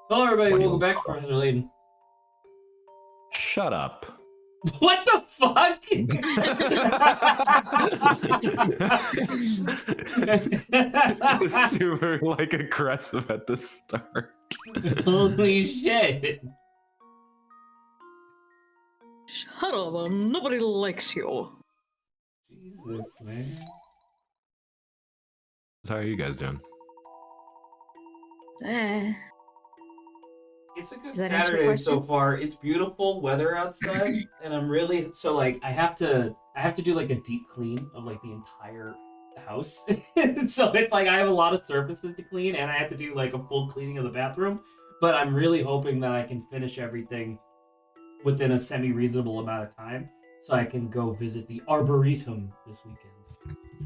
Hello, everybody. What do you Welcome want back to Professor Layton. Shut up. What the fuck? Just super aggressive at the start. Holy shit. Shut up, nobody likes you. Jesus, man. So how are you guys doing? It's a good Does that answer your Saturday so question? far. It's beautiful weather outside, and I'm really I have to do like a deep clean of like the entire house. So it's like I have a lot of surfaces to clean, and I have to do like a full cleaning of the bathroom. But I'm really hoping that I can finish everything within a semi-reasonable amount of time, so I can go visit the Arboretum this weekend.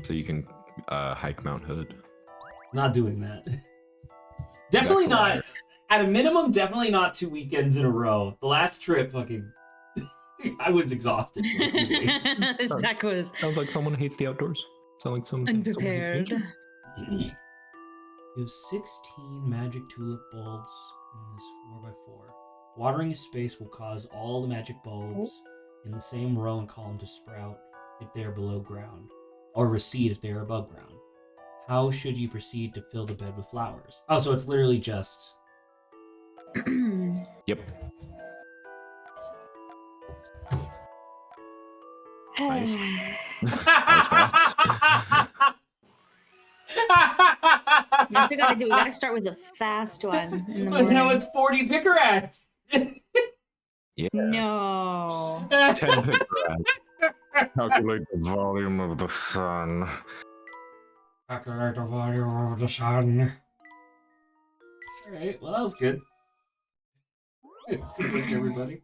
So you can hike Mount Hood. Not doing that. Definitely not. liar. At a minimum, definitely not 2 weekends in a row. The last trip, fucking, I was exhausted for 2 days. Zach was Sounds like someone hates the outdoors. Sounds like someone hates unprepared. nature. You have 16 magic tulip bulbs in this 4x4. Watering a space will cause all the magic bulbs in the same row and column to sprout if they are below ground, or recede if they are above ground. How should you proceed to fill the bed with flowers? Oh, so it's literally just... Yep. Nice. That was fast. What we gotta do? We gotta start with the fast one in the But now morning. it's 40 pickerats. Yeah. No. 10 pickerats. Calculate the volume of the sun. Calculate the volume of the sun. Alright, well that was good. Good work, everybody.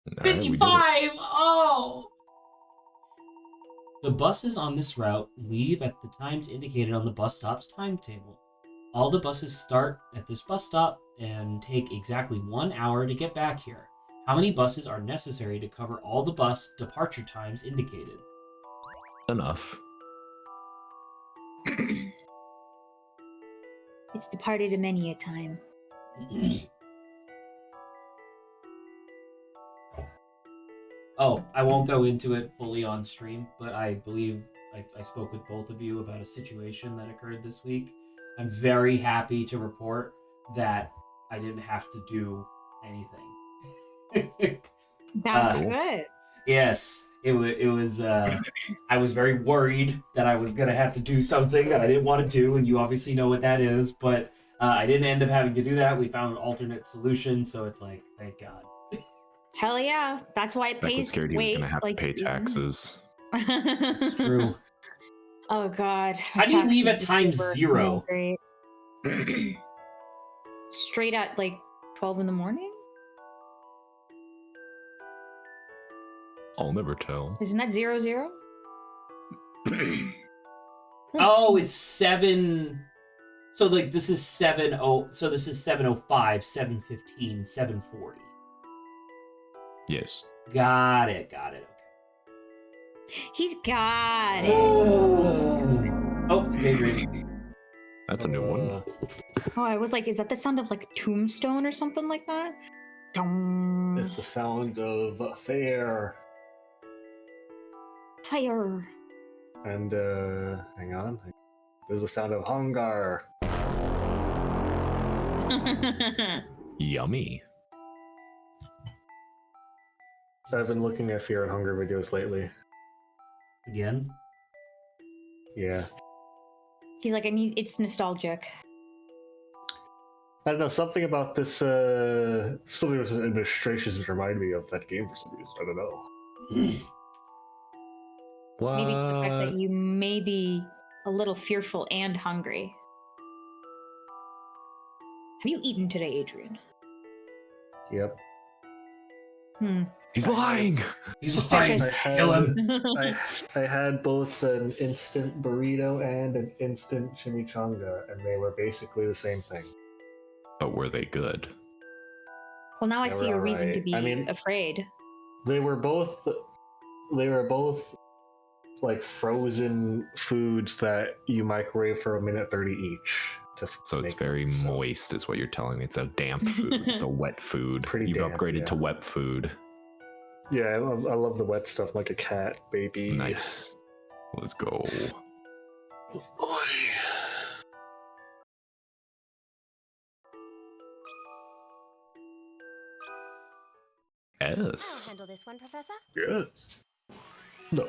All right, we did it. 55! Oh! The buses on this route leave at the times indicated on the bus stop's timetable. All the buses start at this bus stop and take exactly 1 hour to get back here. How many buses are necessary to cover all the bus departure times indicated? Enough. It's departed a many a time. Oh, I won't go into it fully on stream, but I believe I spoke with both of you about a situation that occurred this week. I'm very happy to report that I didn't have to do anything. That's Uh, good. Yes, it was. I was very worried that I was gonna have to do something that I didn't want to do, and you obviously know what that is. But I didn't end up having to do that. We found an alternate solution, so it's like, thank God. Hell yeah. That's why it Beck was pays scared he was way gonna have to pay taxes. It's true. Oh god. How do you leave at Taxes time were 0? great. Straight at like 12 in the morning? I'll never tell. Isn't that 00? Oh, it's 7. So like this is 7:0. So this is 7:05, 7:15, 7:40. Yes. Got it. Okay. He's got it. Oh, it's Adrian. That's a new one. Oh, I was like, is that the sound of like a tombstone or something like that? Dong. It's the sound of fire. Fire. And, hang on. There's the sound of hunger. Yummy. I've been looking at fear and hunger videos lately. Again? Yeah. He's like, it's nostalgic. I don't know, something about this, something with administrations remind me of that game for some reason. I don't know. What? Maybe it's the fact that you may be a little fearful and hungry. Have you eaten today, Adrian? Yep. He's lying! He's Suspicious. lying. Kill him. I had both an instant burrito and an instant chimichanga, and they were basically the same thing. But were they good? Well, now I They see were a reason to alright. be I mean- afraid. They were both like frozen foods that you microwave for 1:30 each. So it's make very them, so- moist, is what you're telling me. It's a damp food. It's a wet food. Pretty You've damp, upgraded to yeah. wet food. Yeah, I love the wet stuff like a cat, baby. Nice. Let's go. I'll S. handle this one, Professor. Yes. No.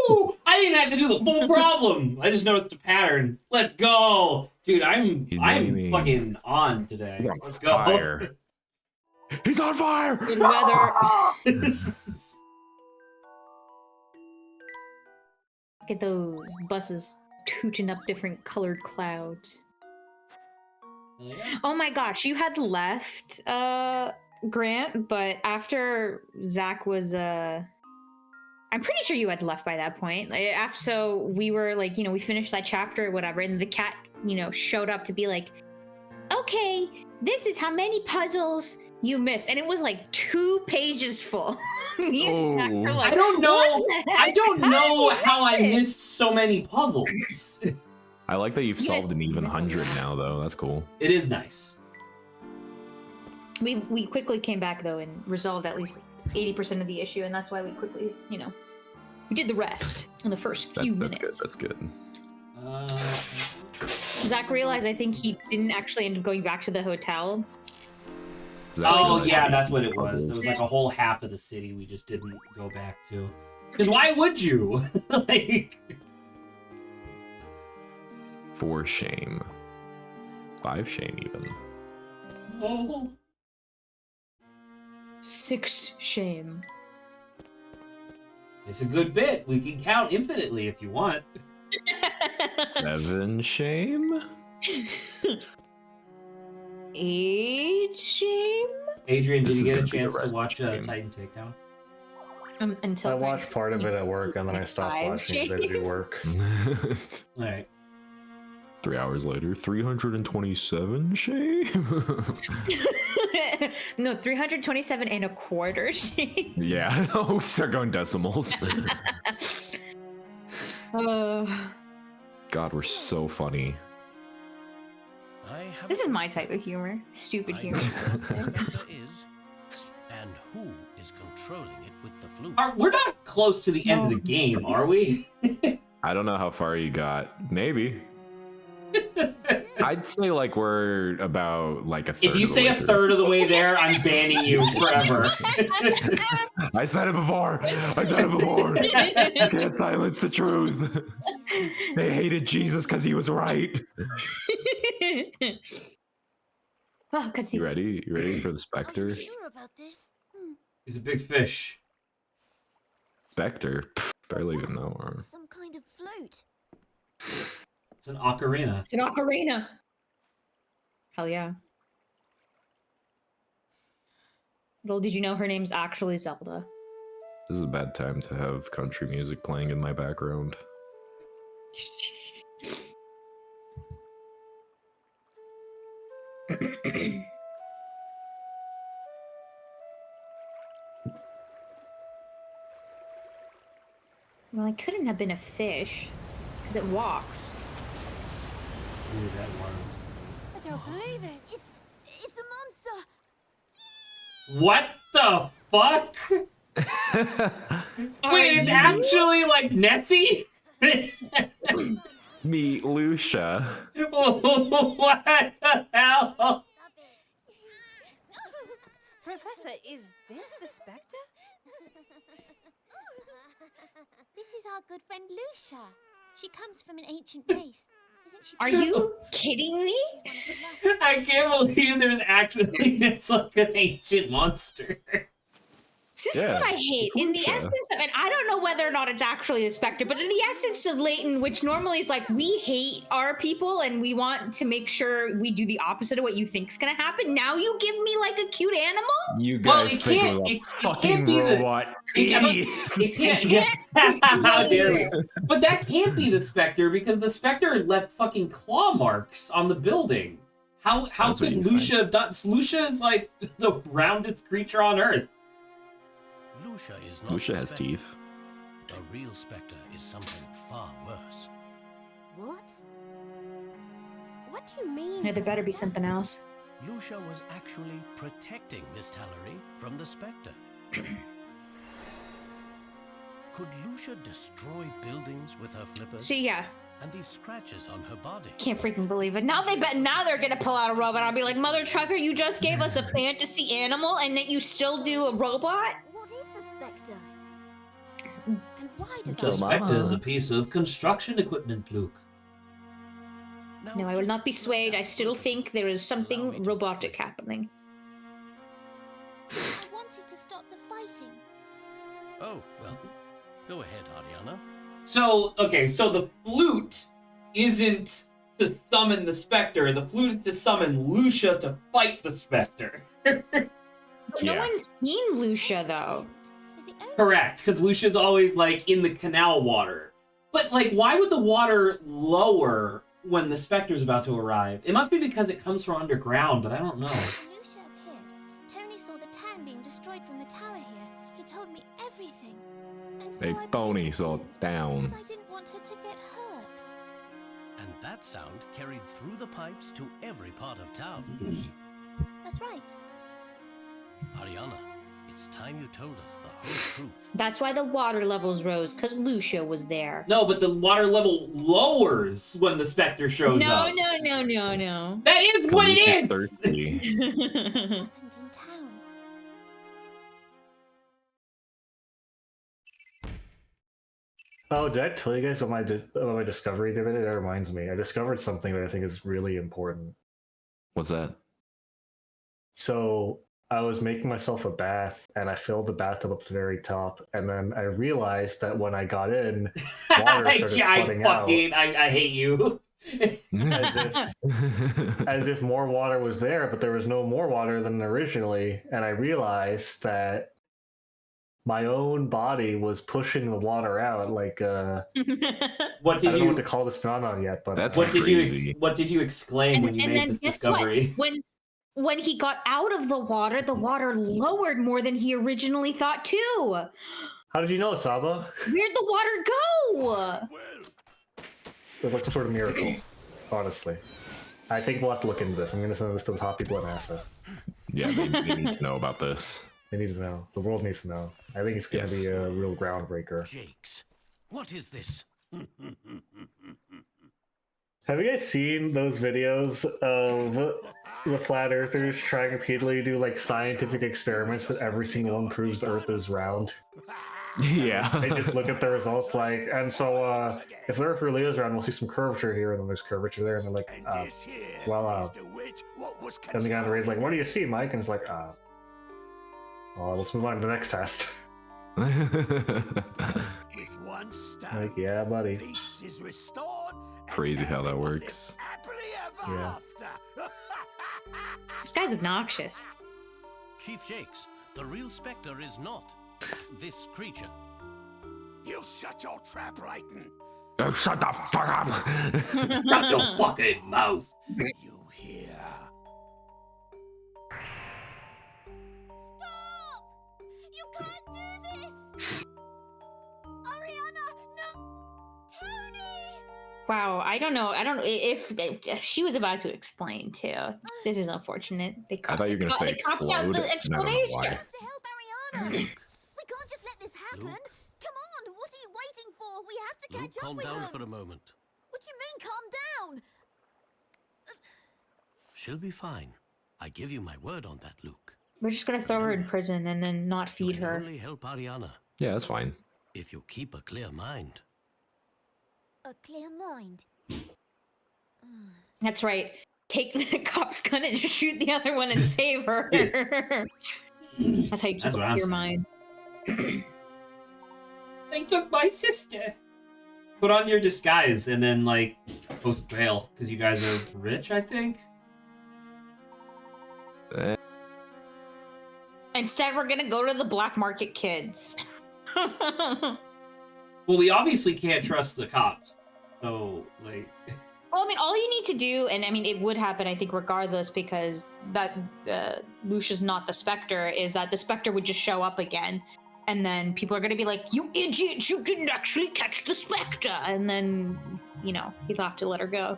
Woo! I didn't have to do the full problem. I just noticed a pattern. Let's go, dude. I'm He's I'm waving. fucking on today. He's on Let's go. fire. He's on fire! Good weather. Look at those buses tooting up different colored clouds. Yeah. Oh my gosh, you had left, Grant, but after Zach was, I'm pretty sure you had left by that point. Like, after, so we were like, you know, we finished that chapter or whatever, and the cat, you know, showed up to be like, okay, this is how many puzzles you missed. And it was like 2 pages full. Me and Zach were Oh. like, I don't know. "What the heck? I don't How know did we how I miss it?" missed so many puzzles. I like that you've You guys solved an even missed a 100 lot. now, though. That's cool. It is nice. We quickly came back though and resolved at least like 80% of the issue, and that's why we quickly, you know, we did the rest in the first few That's good. minutes. That's good. Zach realized I think he didn't actually end up going back to the hotel. Oh yeah, that's what it was. There was like a whole half of the city we just didn't go back to. Because why would you? Like, 4 shame. 5 shame, even. oh. 6 shame. It's a good bit. We can count infinitely if you want. 7 shame? 8 shame? Adrian, did This you is get a gonna be the chance to rest watch of the game. Titan Takedown? Until I watched part of it at work and then I stopped 5 watching because I had to do work. All right. 3 hours later, 327 shame? No, 327 and a quarter shame. Yeah, oh, start going decimals. God, we're so funny. This is my type of humor. Stupid I humor. know what the Spectre is, and who is controlling it with the flute. We're not close to the end of the No. game, are we? I don't know how far you got. Maybe. I'd say like we're about like a third. If you of the say way a through. third of the way there, I'm banning you forever. I said it before. I said it before. You can't silence the truth. They hated Jesus because he was right. Oh, cutscene. You ready? You ready for the Are Specter? you sure about this? He's a big fish. Specter? Pff, barely even know her. Some kind of flute. It's an ocarina. It's an ocarina. Hell yeah. Little did you know her name's actually Zelda. This is a bad time to have country music playing in my background. Well, it couldn't have been a fish, because it walks. Ooh, that worms. I don't believe it. It's a monster. What the fuck? Wait, it's actually like Nessie? Meet Lucia. What the hell? Stop it. Professor, is this the Spectre? This is our good friend Lucia. She comes from an ancient race. Isn't she? Are you kidding me? She's one of the last- I can't believe there's actually it's like an ancient monster. This Yeah, is what I hate. In the Lucia. essence of it, I don't know whether or not it's actually a Spectre, but in the essence of Layton, which normally is like, we hate our people and we want to make sure we do the opposite of what you think's gonna happen. Now you give me like a cute animal? You Well, guys it think can't- we're a it can't fucking be the- robot it can't- idiots. It can't, how dare we? But that can't be the Spectre because the Spectre left fucking claw marks on the building. How That's what could you Lucia have done? Lucia is like the roundest creature on Earth. Lucia is not Lucia the has Spectre. teeth. The real Spectre is something far worse. What? What do you mean? Yeah, there better be Professor? something else. Lucia was actually protecting Miss Tallery from the Specter. Could Lucia destroy buildings with her flippers? So yeah, And these scratches on her body? can't freaking believe it. Now now they're gonna pull out a robot. I'll be like, Mother Trucker, you just gave us a fantasy animal and that you still do a robot? What is the Spectre? And why does The that Spectre is a Mama. piece of construction equipment, Luke. Now, No, I will just not be slow swayed. down I still for a think there is Allow me something to robotic explain. happening. I wanted to stop the fighting. Oh, well, go ahead, Ariana. So, okay, so the flute isn't to summon the Spectre. The flute is to summon Lucia to fight the Spectre. But no Yeah. one's seen Lucia though. Is the only Correct, because Lucia's always, like, in the canal water. But, like, why would the water lower when the Spectre's about to arrive? It must be because it comes from underground, but I don't know. When Lucia appeared, Tony saw the town being destroyed from the tower here. He told me everything. And so Hey, I played Tony the saw flute, down. because I didn't want her to get hurt. And that sound carried through the pipes to every part of town. That's right. Ariana, it's time you told us the whole truth. That's why the water levels rose, because Lucia was there. No, but the water level lowers when the Spectre shows No, up. no. That is 'Cause what Lucia's it is! thirsty. Happened in town. Oh, did I tell you guys about my discovery the other day? That reminds me. I discovered something that I think is really important. What's that? So I was making myself a bath, and I filled the bathtub up to the very top, and then I realized that when I got in, water started yeah, flooding out. I hate you. As if more water was there, but there was no more water than originally, and I realized that my own body was pushing the water out. Like, What I did don't know you what to call this phenomenon yet, but That's what did you crazy. what did you exclaim when you and made then this guess discovery? what? When he got out of the water lowered more than he originally thought too. how did you know, Saba? Where'd the water go? It was like some sort of miracle, honestly. I think we'll have to look into this. I'm going to send this to the top people at NASA. Yeah, they need to know about this. They need to know. The world needs to know. I think it's going to Yes. be a real groundbreaker. Jakes, what is this? Have you guys seen those videos of the flat earthers trying repeatedly to do like scientific experiments, but every single one proves the Earth is round? Yeah. They just look at the results like, and so if the Earth really is round, we'll see some curvature here, and then there's curvature there, and they're like, and the guy on the radio's like, what do you see, Mike? And it's like, well, let's move on to the next test. Like, yeah, buddy. Crazy how that works. Yeah. This guy's obnoxious. Chief Jakes, the real Spectre is not this creature. You shut your trap, Layton. Oh, shut the fuck up! Shut your fucking mouth. You hear? Stop! You can't do this! Ariana, no! Tony! Wow, I don't know if she was about to explain too. This is unfortunate. I thought you were gonna say they copped out explode, the and I don't know explanation. why. To help Ariana! We can't just let this happen! Luke? Come on, what are you waiting for? We have to Luke, catch up calm with down them! for a moment. What do you mean, calm down? She'll be fine. I give you my word on that, Luke. We're just gonna throw her in prison and then not You feed can her. only help Ariana Yeah, that's fine. if you keep a clear mind. A clear mind. That's right. Take the cop's gun and just shoot the other one and save her. That's how you keep That's what I'm your saying. mind. They took my sister. Put on your disguise and then like post bail because you guys are rich, I think. Eh, Instead, we're gonna go to the black market kids. Well, we obviously can't trust the cops. So like Well, I mean, all you need to do, and I mean, it would happen, I think, regardless, because that Lucia's not the Spectre, is that the Spectre would just show up again, and then people are going to be like, you idiot, you didn't actually catch the Spectre, and then, you know, he'll have to let her go.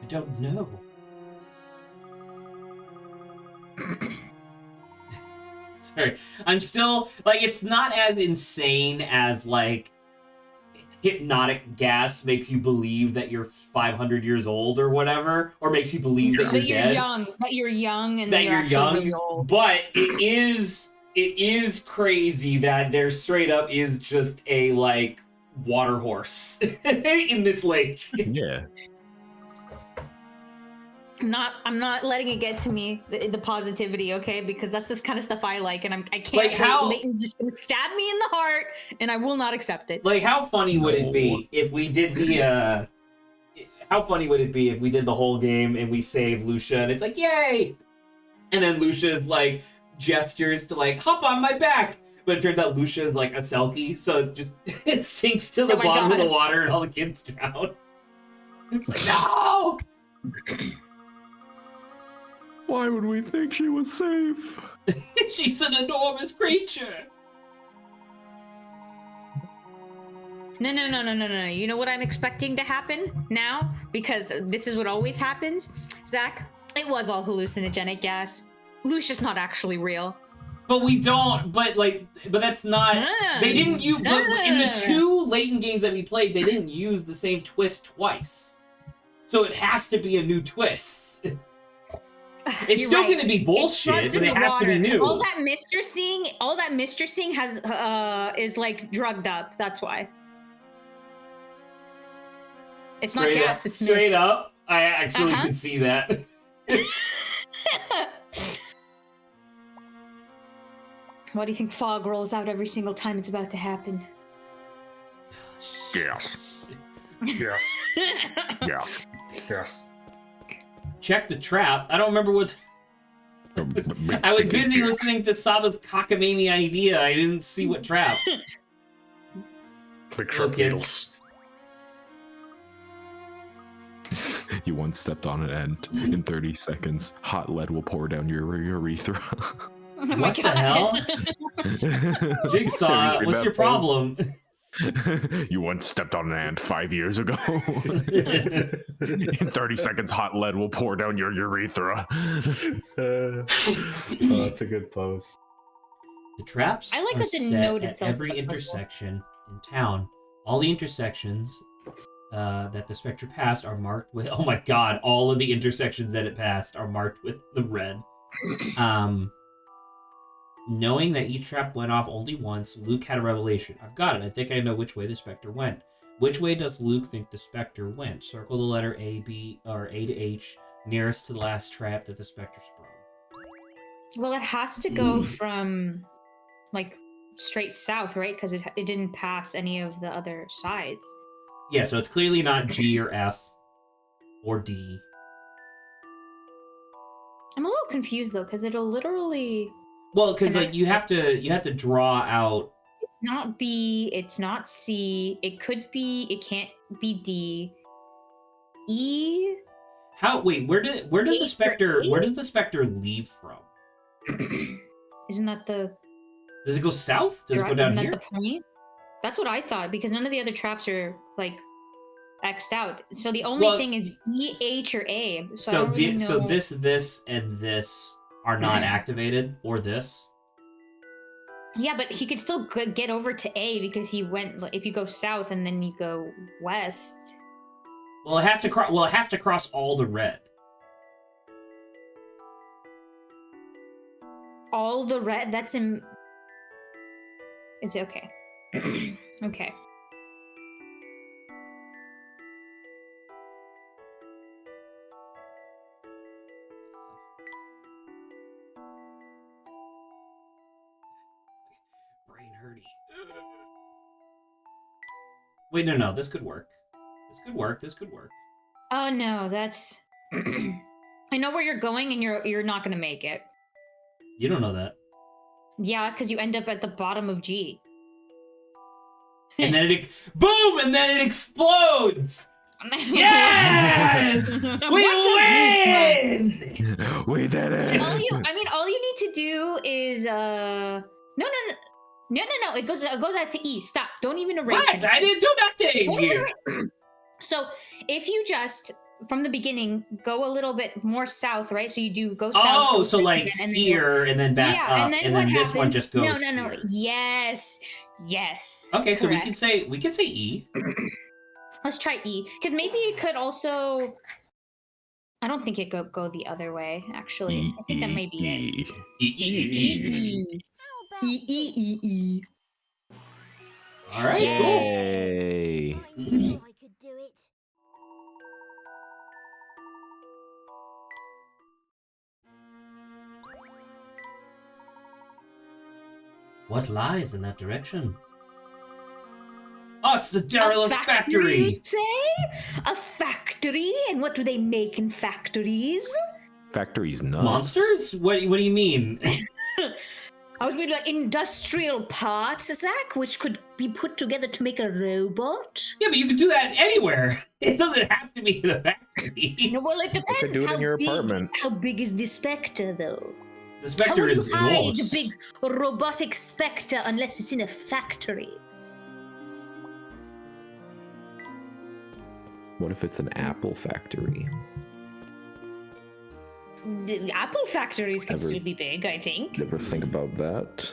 don't know. Sorry. I'm still, like, it's not as insane as, like, hypnotic gas makes you believe that you're 500 years old or whatever, or makes you believe that you're dead. That you're young and that you're actually really old. But it is crazy that there straight up is just a, like, water horse in this lake. Yeah. I'm not letting it get to me, the positivity, okay? Because that's this kind of stuff I like, and I can't. Like, how Layton's just gonna stab me in the heart, and I will not accept it. Like, how funny would it be if we did the how funny would it be if we did the whole game and we saved Lucia and it's like, yay! And then Lucia's like gestures to like hop on my back. But it turns out Lucia's like a Selkie, so it just it sinks to the bottom of the water and all the kids drown. It's like, no! Why would we think she was safe? She's an enormous creature. No. You know what I'm expecting to happen now? Because this is what always happens. Zach, it was all hallucinogenic gas. Lucia's not actually real. But we don't, but that's not, they didn't use, but in the 2 Layton games that we played, they didn't use the same twist twice. So it has to be a new twist. It's You're still right. going to be bullshit, but it has to be new. All that Mr. Seeing has is like drugged up. That's why. It's Straight not gas. Up, it's straight up. I actually could see that. Why do you think fog rolls out every single time it's about to happen? Yes. Yes. Yes. Yes. Check the trap. I don't remember what. I was busy listening to Saba's cockamamie idea. I didn't see what trap. Big sharp needles. You once stepped on it, and in 30 seconds, hot lead will pour down your urethra. Oh what the hell? Jigsaw, what's your problem? You once stepped on an ant 5 years ago. In 30 seconds, hot lead will pour down your urethra. That's a good post. The traps I like are that the set note at itself every is intersection in town. All the intersections that the Spectre passed are marked with... Oh my god, all of the intersections that it passed are marked with the red. Knowing that each trap went off only once, Luke had a revelation. I've got it. I think I know which way the Spectre went. Which way does Luke think the Spectre went? Circle the letter A, B, or A to H, nearest to the last trap that the Spectre sprung. Well, it has to go from, like, straight south, right? Because it didn't pass any of the other sides. Yeah, so it's clearly not G or F or D. I'm a little confused though, because it'll literally. Well, because like you have to draw out. It's not B. It's not C. It could be. It can't be D. E. How? Wait, where does the Spectre leave from? Isn't that the? Does it go south? Does it go down here? Isn't that the point? That's what I thought, because none of the other traps are like X'd out. So the only thing is E, H, or A. So this and this are not activated, or this. Yeah, but he could still get over to A because he went. If you go south and then you go west. Well, it has to cross. Well, it has to cross all the red. All the red. That's in. It's okay. Okay. Brain hurty. Wait, no, this could work. This could work. Oh no, that's. I know where you're going, and you're not gonna make it. You don't know that. Yeah, because you end up at the bottom of G. And then boom, and then it explodes. Yes, we win. We did it. All you need to do is no. It goes out to E. Stop. Don't even erase it. What? I didn't do nothing. So if you just from the beginning, go a little bit more south, right? So you do go south. Oh, go so south like again, and then here and then back yeah, up, and what then this one happens- just goes No. here. Yes. Okay, so we correct. could say E. Let's try E, because maybe it could also. I don't think it could go the other way. Actually, I think that may be it. E. How about this? All right, cool. Yay. I knew I could do it. What lies in that direction? Oh, it's the A derelict factory. You say? A factory? And what do they make in factories? Factory's nuts. Monsters? What do you mean? I was meaning like industrial parts, Zach, which could be put together to make a robot. Yeah, but you can do that anywhere. It doesn't have to be in a factory. No, well, it depends. could do it in your apartment. How big is the Specter, though? The How Specter will is you hide enormous. a big robotic Specter unless it's in a factory? What if it's an apple factory? The Apple factory is Ever- considerably big, I think. You ever think about that?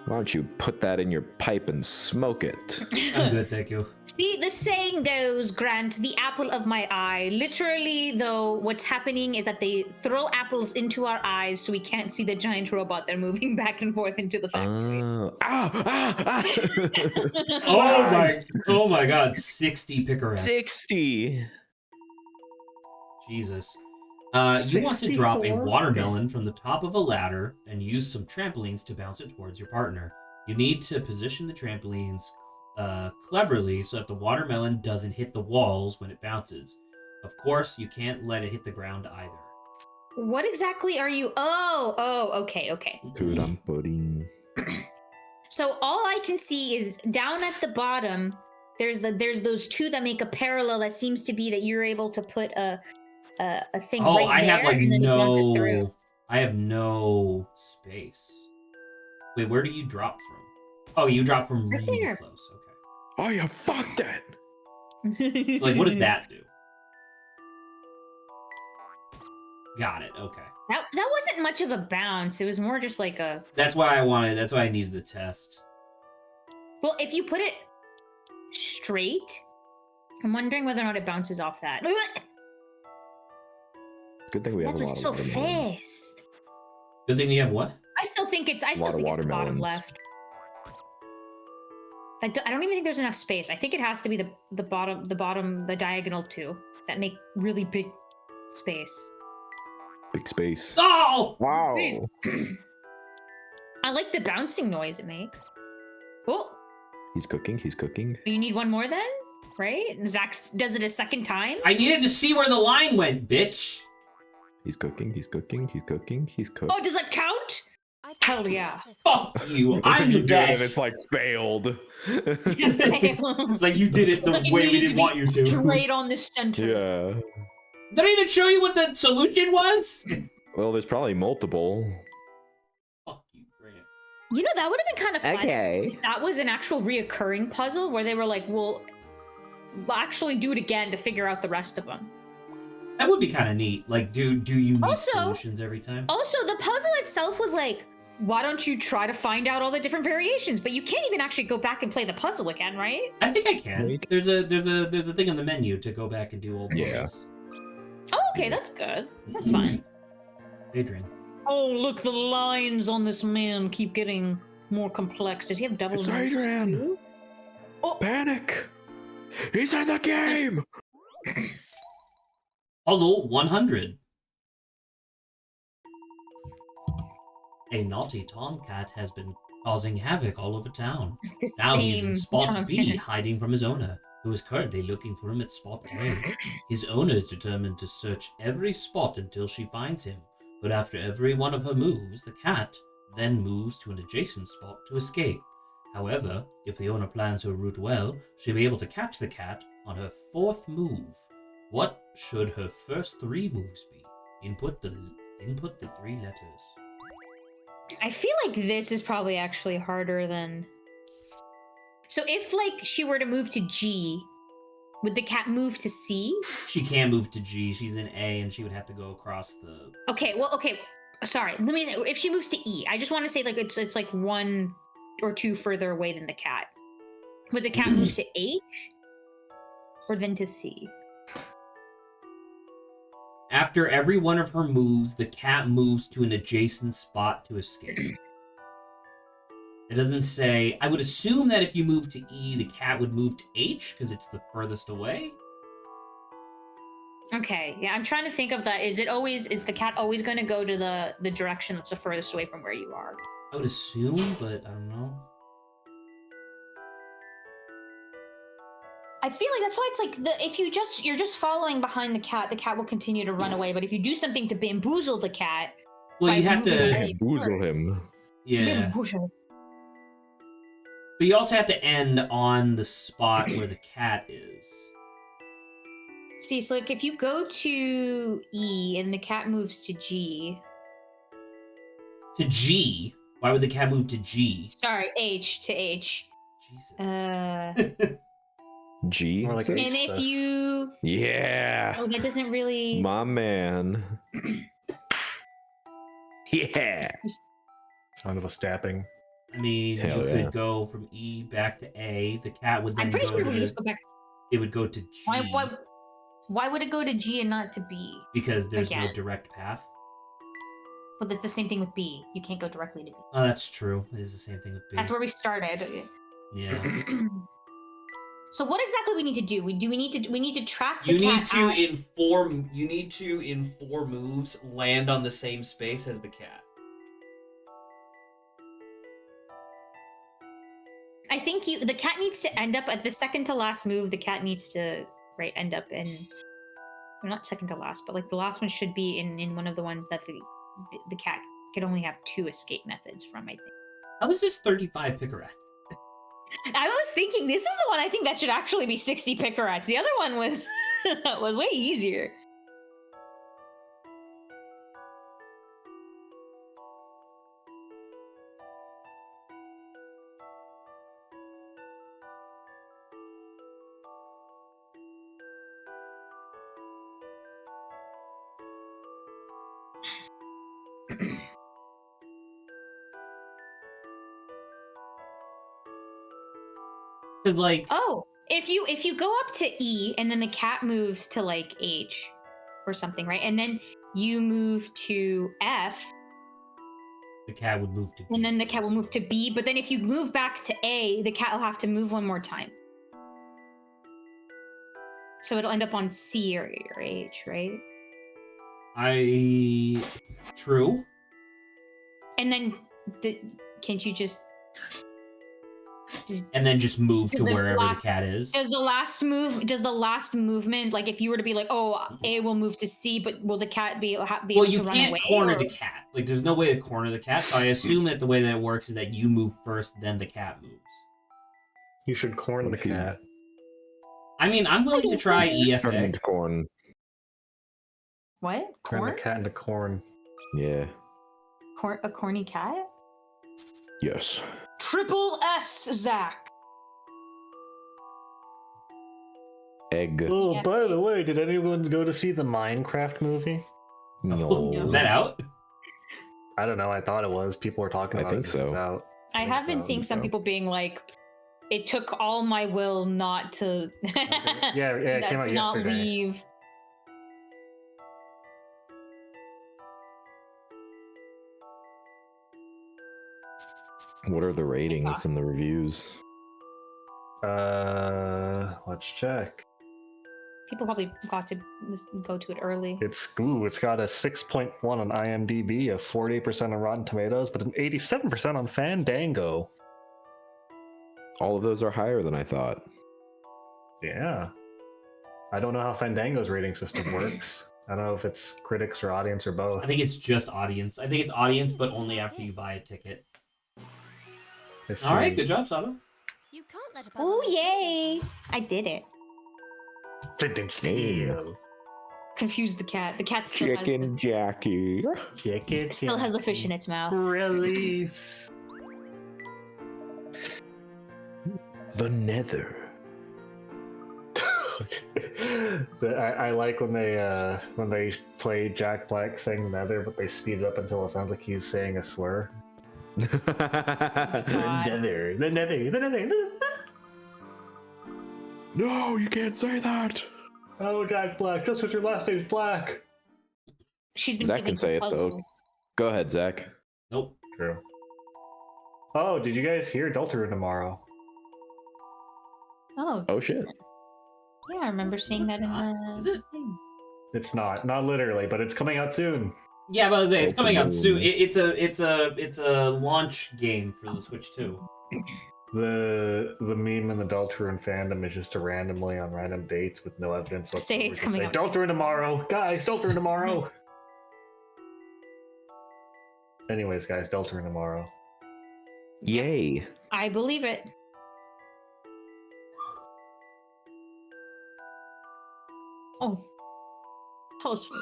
Why don't you put that in your pipe and smoke it? I'm good, thank you. See, the saying goes, Grant, the apple of my eye. Literally, though, what's happening is that they throw apples into our eyes so we can't see the giant robot they're moving back and forth into the factory. Oh my god, 60 picker 60. Jesus. You want to drop a 64? watermelon from the top of a ladder and use some trampolines to bounce it towards your partner. You need to position the trampolines cleverly so that the watermelon doesn't hit the walls when it bounces. Of course, you can't let it hit the ground either. What exactly are you? Oh, okay. Dude, I'm pudding. So all I can see is down at the bottom. There's those two that make a parallel. That seems to be that you're able to put a thing Oh, right I there, have like and then it bounces through. no. I have no space. Wait, where do you drop from? Oh, you drop from Right really there. close. Okay. Oh, you fucked it. Like, what does that do? Got it. Okay. That wasn't much of a bounce. It was more just like a. That's why I wanted. That's why I needed the test. Well, if you put it straight, I'm wondering whether or not it bounces off that. Good thing we have That a lot was of so watermelons. fast. Good thing we have what? I still think it's. I still lot of think it's the bottom watermelons. left. I don't even think there's enough space. I think it has to be the bottom, the diagonal two that make really big space. Big space. Oh! Wow. Nice. I like the bouncing noise it makes. Oh, He's cooking. He's cooking. you need one more then, right? Zach does it a second time. I needed to see where the line went, bitch. He's cooking. He's cooking. He's cooking. He's cooked. Oh, does that count? Hell yeah. Fuck you. I'm the You did it, best. it's like failed. It's like you did it the Like it way we needed didn't to be want you to. Straight on the center. Yeah. Did I even show you what the solution was? Well, there's probably multiple. Fuck you, Grant. You know, that would have been kind of fun. Okay. If that was an actual reoccurring puzzle where they were like, we'll actually do it again to figure out the rest of them. That would be kind of neat. Like, do you need Also- solutions every time? Also, the puzzle itself was like, why don't you try to find out all the different variations? But you can't even actually go back and play the puzzle again, right? I think I can. Wait. There's a thing on the menu to go back and do old Yeah. puzzles. Oh, okay, that's good. That's fine. Adrian. Oh, look, the lines on this man keep getting more complex. Does he have double It's noses Adrian. too? Panic! He's in the game! Puzzle 100. A naughty tomcat has been causing havoc all over town. The Now he's in same Spot Tom B, Hanks. hiding from his owner, who is currently looking for him at Spot A. His owner is determined to search every spot until she finds him, but after every one of her moves, the cat then moves to an adjacent spot to escape. However, if the owner plans her route well, she'll be able to catch the cat on her fourth move. What should her first three moves be? Input the 3 letters. I feel like this is probably actually harder than. So if like she were to move to G, Would the cat move to C? She can't move to G. She's in A, and she would have to go across the. Okay, well, okay. Sorry. Let me. If she moves to E, I just want to say like it's like 1 or 2 further away than the cat. Would the cat move to H or then to C? After every one of her moves, the cat moves to an adjacent spot to escape. It doesn't say. I would assume that if you move to E, the cat would move to H because it's the furthest away. Okay, yeah, I'm trying to think of that. Is the cat always going to go to the direction that's the furthest away from where you are? I would assume, but I don't know. I feel like that's why it's like if you're just following behind the cat will continue to run away. But if you do something to bamboozle the cat, Well, you by have moving to. away Boozle first- him. Yeah. Bamboozle. But you also have to end on the spot where the cat is. See, so like if you go to E and the cat moves to G. To G? Why would the cat move to G? Sorry, H to H. Jesus. G. More like six? And if you Yeah. that doesn't really My man. Yeah. Sound of a stabbing. I mean, Hell you yeah. could go from E back to A. The cat would then I'm pretty go sure we to. just go back. It would go to G Why would it go to G and not to B? because there's no again? direct path. Well, that's the same thing with B. You can't go directly to B. Oh, that's true. It is the same thing with B. That's where we started. Yeah. So what exactly we need to do? We need to track the You need cat to out. inform. You need to in 4 moves land on the same space as the cat. I think the cat needs to end up at the second to last move. The cat needs to end up in, well, not second to last, but like the last one should be in one of the ones that the cat could only have 2 escape methods from. I think. How is this 35 Picarats? I was thinking this is the one I think that should actually be 60 Picarats. The other one was was way easier. Because like, Oh, if you go up to E and then the cat moves to like H or something, right? And then you move to F, the cat would move to B. and then the cat will move to B. But then if you move back to A, the cat will have to move one more time. So it'll end up on C or H, right? True. And then can't you just And then just move to Does the wherever last- the cat is. does the last movement, like if you were to be like, oh, A will move to C, but will the cat be Well, able you to run can't away? corner or- the cat. Like, there's no way to corner the cat. So I assume that the way that it works is that you move first, then the cat moves. You should corn the What if you- cat. I mean, I'm willing to try Turn EFA. into corn. What? Turn the Corn? cat into corn. Yeah. A corny cat? Yes. Triple S, Zach. Egg. Oh, Yeah. by the way, did anyone go to see the Minecraft movie? No. Is that out? I don't know. I thought it was. People were talking I about think it. It's so. out. I think have it's been out. seeing some people being like, it took all my will not to Yeah, it came out not yesterday. leave. What are the ratings and the reviews? Let's check. People probably got to go to it early. It's got a 6.1 on IMDb, a 48% on Rotten Tomatoes, but an 87% on Fandango. All of those are higher than I thought. Yeah. I don't know how Fandango's rating system works. I don't know if it's critics or audience or both. I think it's just audience. I think it's audience, but only after you buy a ticket. Let's All right, see. good job, Sato. You can't let a puzzle Oh go yay! I did it. Flint and steel. Confused the cat. The cat still Chicken Jackie. has the fish in its mouth. Release. The Nether. I like when they play Jack Black saying nether, but they speed it up until it sounds like he's saying a slur. God. The nether. No, you can't say that. Oh, Jack Black, just because your last name's Black. She's been Zach giving can say it though. puzzles. Go ahead, Zach. Nope. True. Oh, did you guys hear Deltarune tomorrow? Oh. Oh shit. Yeah, I remember seeing that in the Is it? thing. It's not literally, but it's coming out soon. Yeah, but it's coming out soon. Ultimate. It's a launch game for the Switch too. The meme in the Deltarune fandom is just randomly on random dates with no evidence. Say it's coming out. Deltarune tomorrow, guys. Deltarune tomorrow. Anyways, guys, Deltarune tomorrow. Yay. I believe it. Oh. Post. What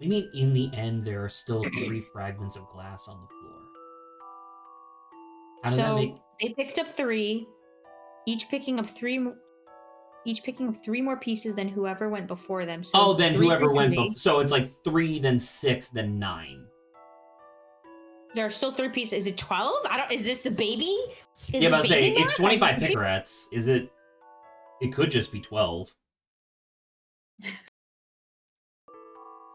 do you mean, in the end, there are still 3 fragments of glass on the floor? How does that make... They picked up 3, each picking up 3 more pieces than whoever went before them. So then 3 whoever for went Tony. before. So it's like 3, then 6, then 9. There are still 3 pieces. Is it 12? Is this the baby? Yeah, but I'll say, baby it's 25 Pickerats. Is it... It could just be 12.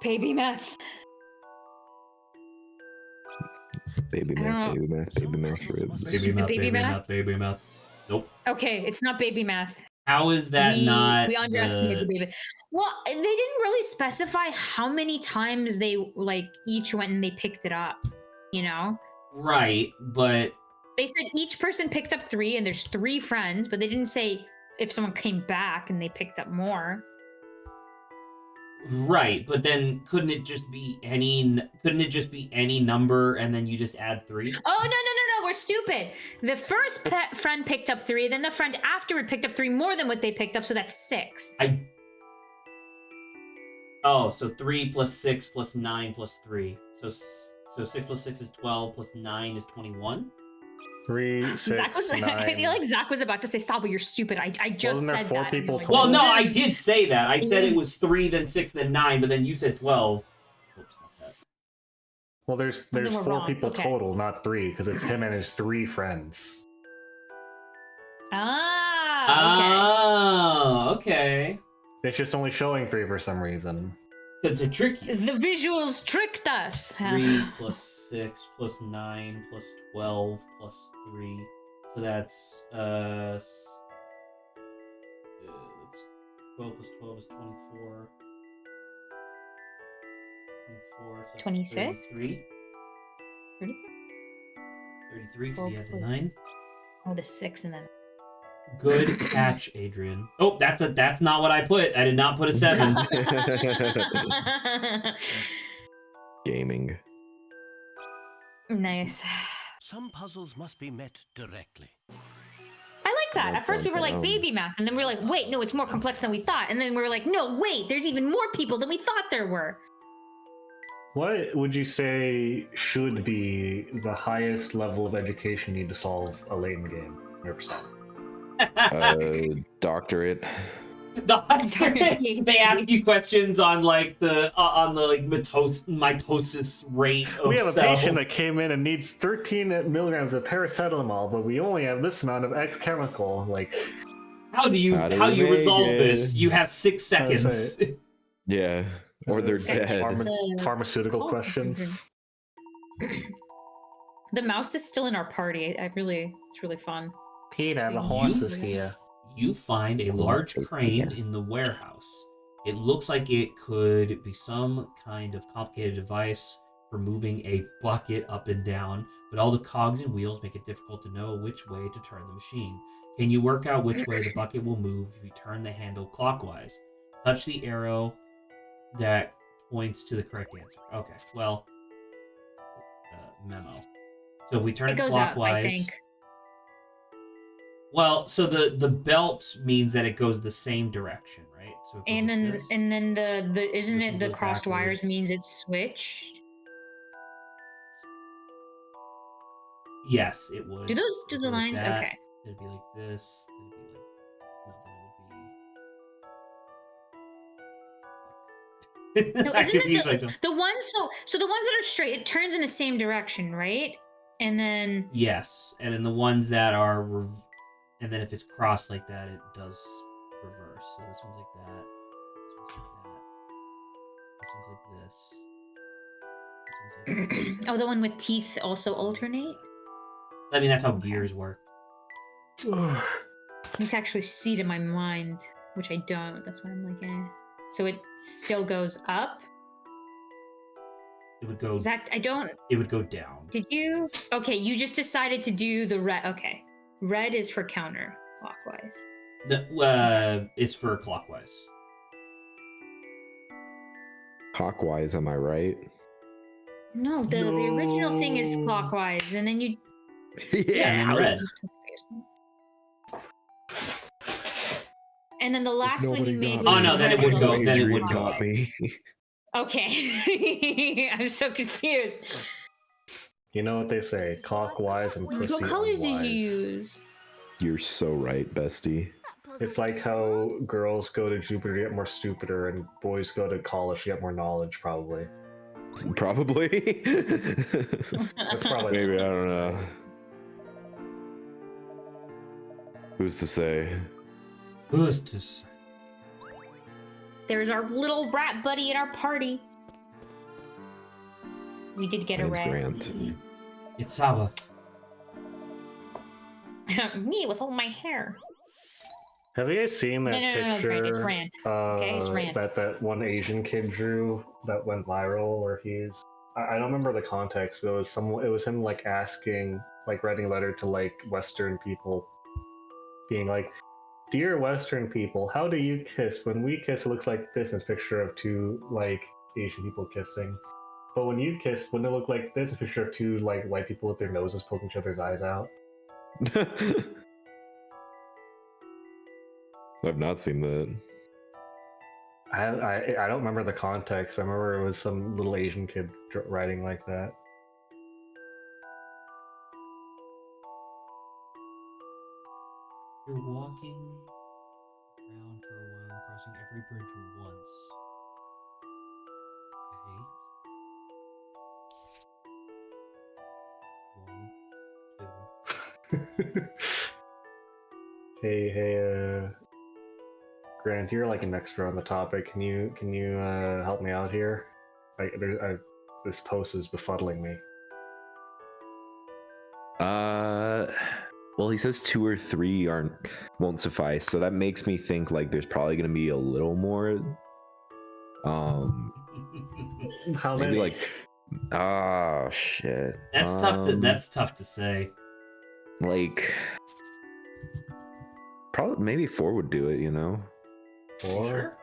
Baby meth. Baby I don't math, know. baby math, baby math ribs. Is it baby math? Baby math. Nope. Okay, it's not baby math. How is that not We underestimated the baby. Well, they didn't really specify how many times they each went and they picked it up, you know? Right, but... They said each person picked up 3 and there's 3 friends, but they didn't say if someone came back and they picked up more. Right, but then couldn't it just be any number and then you just add 3? Oh, no, we're stupid. The first friend picked up 3, then the friend afterward picked up 3 more than what they picked up, so that's 6. So 3 plus 6 plus 9 plus 3. So 6 plus 6 is 12 plus 9 is 21? 3, 6, Zach was, 9. I feel like Zach was about to say, Saba, you're stupid. I just Wasn't there said 4 that. people Like, total? Well, no, I did say that. I said it was 3, then 6, then 9, but then you said 12. Oops, not that. Well, there's then we're 4 wrong. people Okay. total, not 3, because it's him and his 3 friends. Ah, Okay. It's just only showing 3 for some reason. To trick you. The visuals tricked us. 3 plus 6 plus 9 plus 12 plus 3. So that's 12 plus 12 is 24. 24, so 26? 33. 33 because you 12 had the plus- 9. Oh, the 6 and then. Good catch, Adrian. Oh, that's not what I put. I did not put a 7. Gaming. Nice. Some puzzles must be met directly. I like that. At first we were like Down. baby math, and then we were like, wait, no, it's more complex than we thought. And then we were like, no, wait, there's even more people than we thought there were. What would you say should be the highest level of education you need to solve a Layton game? 100%. Doctorate. They ask you questions on like the mitosis rate of We have a cells. patient that came in and needs 13 milligrams of paracetamol, but we only have this amount of X chemical. Like, How do you How do we resolve make this? it? You have 6 seconds. Yeah. Or they're That's like dead. pharmaceutical Oh, questions. The mouse is still in our party. It's really fun. Peter, the horse is here. You find a large crane in the warehouse. It looks like it could be some kind of complicated device for moving a bucket up and down, but all the cogs and wheels make it difficult to know which way to turn the machine. Can you work out which way the bucket will move if you turn the handle clockwise? Touch the arrow that points to the correct answer. Okay, well, memo. So if we turn It it goes up, clockwise. I think. Well, so the belt means that it goes the same direction, right? So it goes And like then this. the isn't This it one the goes crossed wires backwards. means it's switched? Yes, it would. Do the Go like lines? that. Okay. It'd be like this. It'd be like no, then it would be. No, I isn't confused it myself. the ones? So the ones that are straight, it turns in the same direction, right? And then Yes, and then the ones that are, and then if it's crossed like that, it does reverse. So this one's like that. This one's like that. This one's like this. This one's like that. oh, the one with teeth also alternate. I mean, that's how gears work. I need to actually see it in my mind, which I don't. That's why I'm like, eh. So it still goes up. It would go. Zach, I don't. It would go down. Did you? Okay, you just decided to do the red. Okay, red is for counterclockwise. The is for clockwise. Clockwise, am I right? No, the original thing is clockwise, and then you. Yeah, and then red. And then the last one you made was. Oh no, then it would go. Then it would go got up. me. Okay, I'm so confused. You know what they say, clockwise and pussy What colors did you unwise. use? You're so right, bestie. It's like how girls go to Jupiter to get more stupider and boys go to college to get more knowledge, probably. Probably. That's probably Maybe, I don't know. Who's to say? Who's to say? There's our little rat buddy at our party. We did get a Name's rat. Grant. It's Saba. Me with all my hair. Have you guys seen that No, picture? Grant, it's Rant. Okay, it's Rant. That one Asian kid drew that went viral, where he's I don't remember the context, but it was him like asking, like writing a letter to like Western people, being like, "Dear Western people, how do you kiss? When we kiss, it looks like this." And it's a picture of two like Asian people kissing. But when you kiss, wouldn't it look like this? A picture of two like white people with their noses poking each other's eyes out. I've not seen that. I don't remember the context. I remember it was some little Asian kid writing like that. You're walking around for a while, crossing every bridge once. Okay. 1, 2. Hey, Grant, you're like an expert on the topic. Can you help me out here? This post is befuddling me. Well, he says 2 or 3 won't suffice, so that makes me think like there's probably gonna be a little more. How Maybe many? like, shit. That's tough to say. Like, probably maybe 4 would do it, you know. 4? Sure.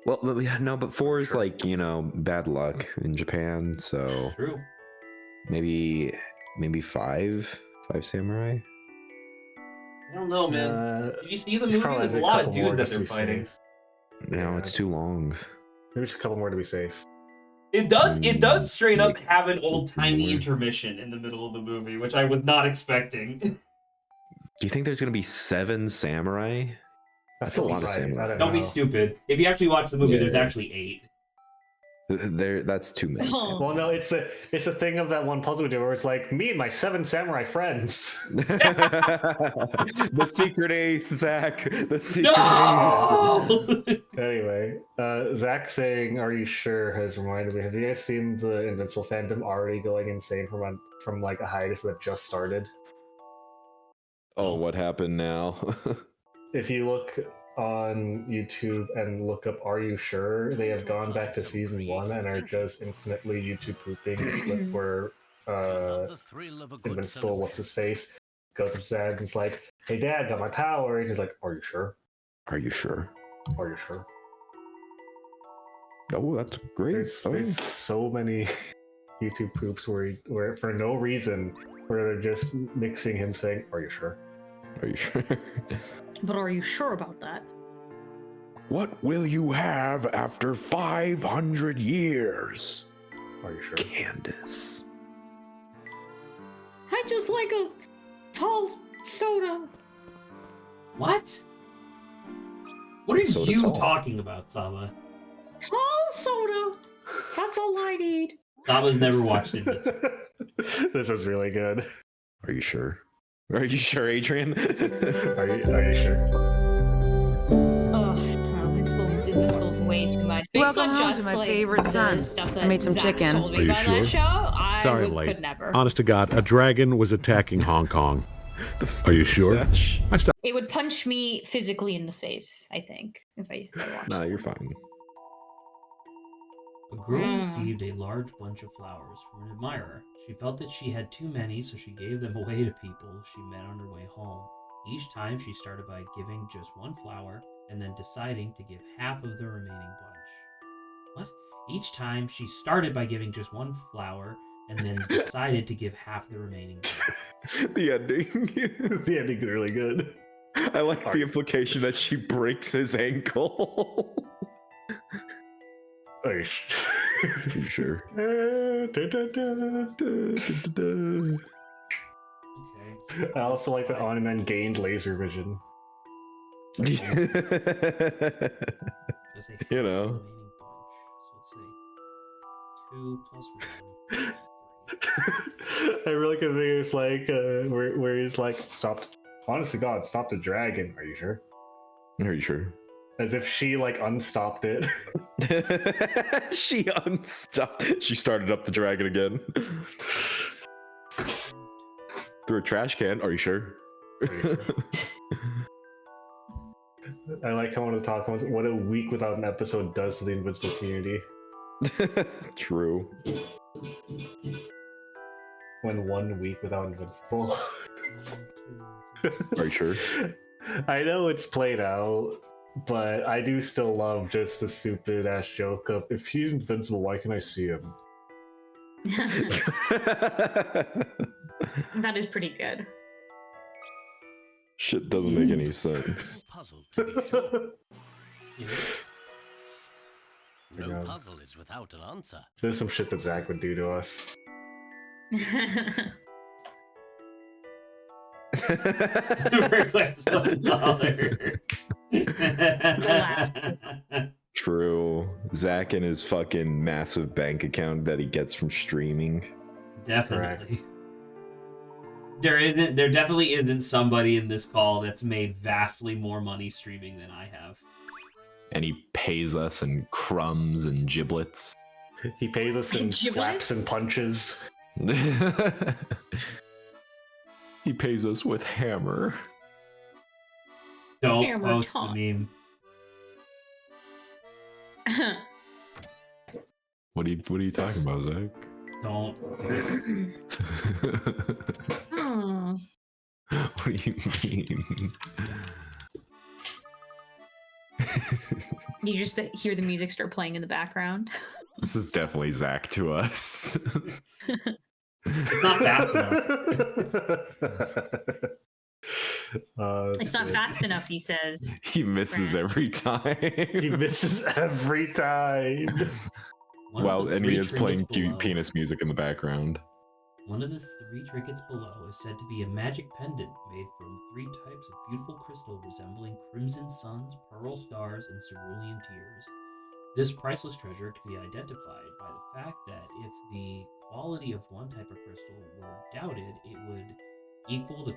Well, no, but 4 is Sure. like, you know, bad luck in Japan, so True. maybe 5 samurai. I don't know, man. Did you see the movie? Probably There's a a lot of couple more dudes that just to they're be fighting. safe. No, Yeah. it's too long. Maybe just a couple more to be safe. It does straight up Like, have an old-timey more. intermission in the middle of the movie, which I was not expecting. Do you think there's gonna be 7 samurai? That's a lot of samurai. I don't Don't be know. stupid. If you actually watch the movie, Yeah. there's actually 8. That's too many. Oh. Well, no, it's a thing of that one puzzle we do where it's like me and my 7 samurai friends. The secret 8th, Zach. The secret No! Anyway, Zach saying, "Are you sure?" has reminded me. Have you guys seen the Invincible fandom already going insane from like a hiatus that just started? 8th. Oh, what happened now? If you look on YouTube and look up "Are you sure?" they have gone back to season 1 and are just infinitely YouTube pooping the clip where The thrill of a good Invincible, what's his face, goes up to Dad and is like, "Hey Dad, got my power." And he's like, "Are you sure? Are you sure? Are you sure?" Oh, that's great. There's so many YouTube poops where for no reason where they're just mixing him saying, "Are you sure?" Are you sure? But are you sure about that? What will you have after 500 years? Are you sure? Candace. I just like a tall Soda. What? What are Soda you tall. talking about, Sama? Tall soda. That's all I need. Sama's never watched Invincible. This is really good. Are you sure? Are you sure, Adrian? Are you sure? Oh, Invincible way too much. Based Welcome on home just, to my like, favorite the son. Stuff that I made some Zach's chicken. told me Are you about sure? that show, I Sorry, could Layton. never. Honest to God, a dragon was attacking Hong Kong. Are you sure? I stopped. It would punch me physically in the face, I think, if I watched Nah, it. you're fine. A girl received a large bunch of flowers from an admirer. She felt that she had too many, so she gave them away to people she met on her way home. Each time she started by giving just one flower and then deciding to give half of the remaining bunch. What? Each time she started by giving just one flower and then decided to give half the remaining bunch. The ending. The ending's really good. I like the implication that she breaks his ankle. Are you You sure? Okay. I also like that Oniman gained laser vision. Just a half You the know. remaining bunch. So let's say 2 plus 1. I really could think it's like where he's like, stop. Honest to God, stop the dragon. Are you sure? Are you sure? As if she like unstopped it. She unstopped. She started up the dragon again. Through a trash can. Are you sure? I like how one of the talk ones. What a week without an episode does to the Invincible community. True. When 1 week without Invincible. Are you sure? I know it's played out, but I do still love just the stupid ass joke of if he's invincible, why can I see him? That is pretty good. Shit doesn't make any sense. Puzzle to be sure. Yeah. No Yeah. puzzle is without an answer. There's some shit that Zach would do to us. Request $1. True. Zach and his fucking massive bank account that he gets from streaming. Definitely. There definitely isn't somebody in this call that's made vastly more money streaming than I have. And he pays us in crumbs and giblets. He pays us in Giblets? slaps and punches. He pays us with hammer. Don't Camera post talk. the meme. What are you talking about, Zach? Don't do it. Hmm. What do you mean? You just hear the music start playing in the background. This is definitely Zach to us. It's not fast enough. It's not fast enough, he says. He misses every time. He misses every time. One of Well, the and three he is playing trinkets below- penis music in the background. One of the 3 trinkets below is said to be a magic pendant made from 3 types of beautiful crystal resembling crimson suns, pearl stars, and cerulean tears. This priceless treasure can be identified by the fact that if the quality of one type of crystal were doubted, it would equal the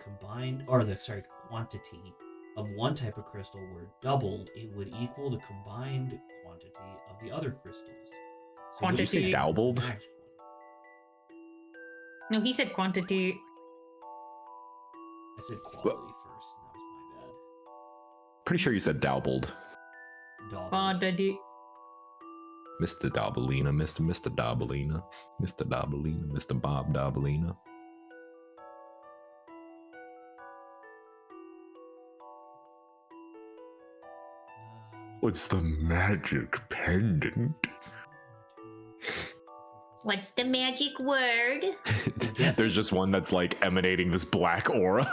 quantity of one type of crystal were doubled, it would equal the combined quantity of the other crystals. So Did you say which is the doubled? magic one? No, he said quantity. I said quality first, and that was my bad. Pretty sure you said doubled. Doubled. Quantity. Mr. Dabalina, Mr. Dabalina, Mr. Dabalina, Mr. Bob Dabalina. What's the magic pendant? What's the magic word? There's just one that's like emanating this black aura.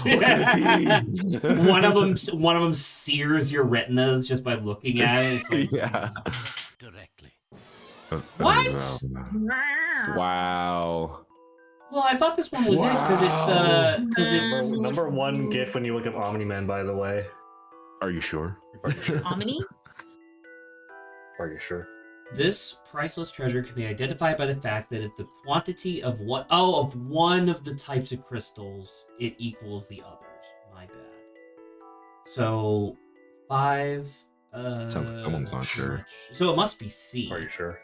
One of them sears your retinas just by looking at it. It's like, Yeah. Directly. What? Wow. Well, I thought this one was it because it's Number one GIF when you look up Omni-Man, by the way. Are you sure? Omni? Are you sure? This priceless treasure can be identified by the fact that if the quantity of one of the types of crystals, it equals the others. My bad. So 5. Sounds like someone's not sure. So it must be C. Are you sure?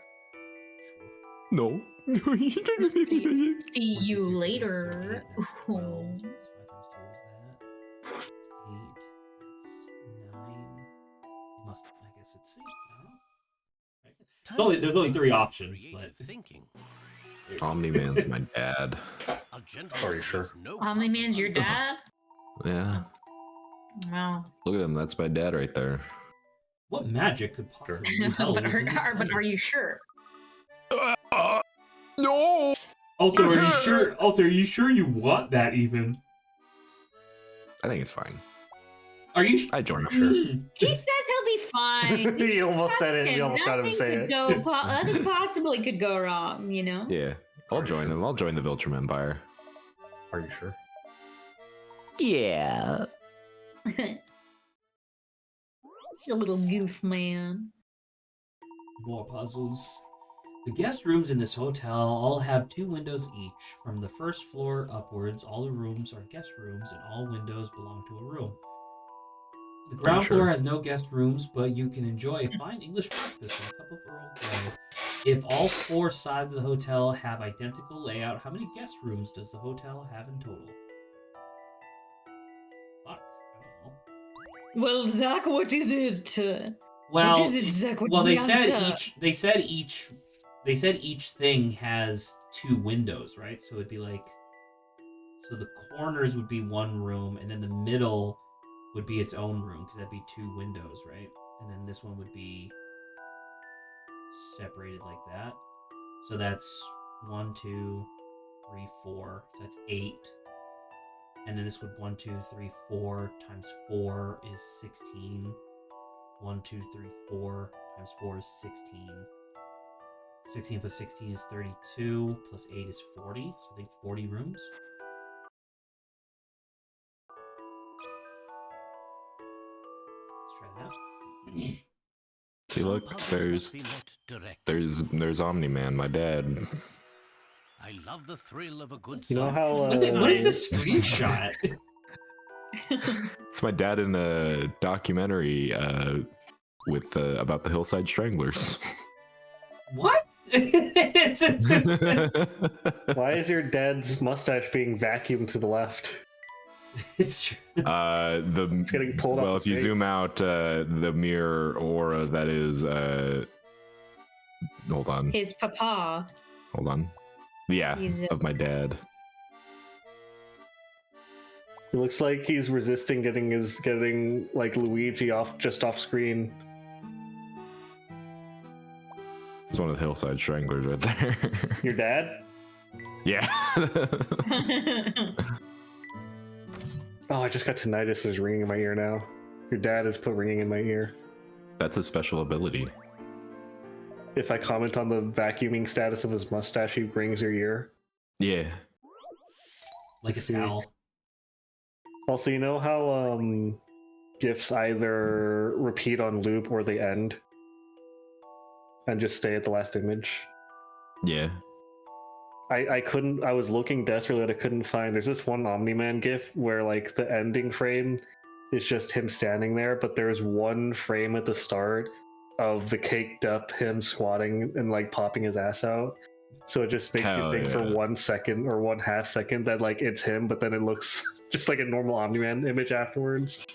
No. See you later. That's 12. That's 5 times 2 is that. That's 8. That's 9. Must, I guess it's C. I don't know. There's only 3 options, but thinking. Omni-Man's my dad. Are you sure? Omni-Man's your dad? Yeah. Wow. Look at him. That's my dad right there. what magic could possibly tell? But are you sure? No. Also, are you sure? Also, are you sure you want that even? I think it's fine. Are you? I join. Sure. He says he'll be fine. He almost said it. We almost got him to Nothing say could it. Nothing possibly could go wrong, you know? Yeah. I'll join him. I'll join the Viltrum Empire. Are you sure? Yeah. Just a little goof man. More puzzles. The guest rooms in this hotel all have 2 windows each. From the first floor upwards, all the rooms are guest rooms, and all windows belong to a room. The ground floor has no guest rooms, but you can enjoy a fine English breakfast and a cup of Earl Grey. If all 4 sides of the hotel have identical layout, how many guest rooms does the hotel have in total? Fuck, I don't know. Well, Zach, what is it? Well, what is it, Zach? What's they the said answer? They said each thing has 2 windows, right? So it'd be like, so the corners would be one room, and then the middle would be its own room because that'd be 2 windows, right? And then this one would be separated like that. So that's 1, 2, 3, 4. So that's 8. And then this would 1, 2, 3, 4 times 4 is 16. 1, 2, 3, 4 times 4 is 16. 16 plus 16 is 32, plus 8 is 40, so I think 40 rooms. Let's try that. See, look, there's Omni-Man, my dad. I love the thrill of a good You know how What is this screenshot? It's my dad in a documentary with about the Hillside Stranglers. What? Why is your dad's mustache being vacuumed to the left? It's true. It's getting pulled well, off if you his zoom face. out, the mirror aura that is hold on. His papa. Hold on. Yeah, He's of my dad. It looks like he's resisting getting like Luigi off screen. It's one of the Hillside Stranglers right there. Your dad? Yeah. Oh, I just got tinnitus. There's ringing in my ear now. Your dad has put ringing in my ear. That's a special ability. If I comment on the vacuuming status of his mustache, he rings your ear. Yeah. Like a See. towel. Also, you know how GIFs either repeat on loop or they end? And just stay at the last image? Yeah. I was looking desperately, but I couldn't find. There's this one Omni-Man GIF where like the ending frame is just him standing there, but there's one frame at the start of the caked up him squatting and like popping his ass out. So it just makes you think for 1 second or 1/2 second that like it's him, but then it looks just like a normal Omni-Man image afterwards.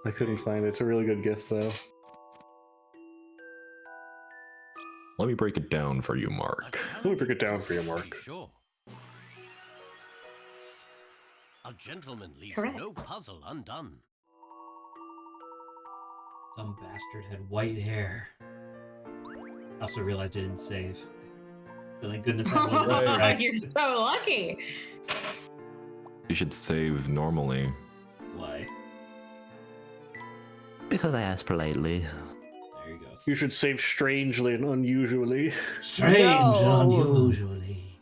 I couldn't find it. It's a really good GIF though. Let me break it down for you, Mark. Let me break it down for you, Mark. Sure. A gentleman leaves Correct. no puzzle undone. Some bastard had white hair. I also realized I didn't save. So thank goodness that wasn't correct. You're so lucky. You should save normally. Why? because I asked politely. There you go. You should save strangely and unusually. Strange and No. unusually.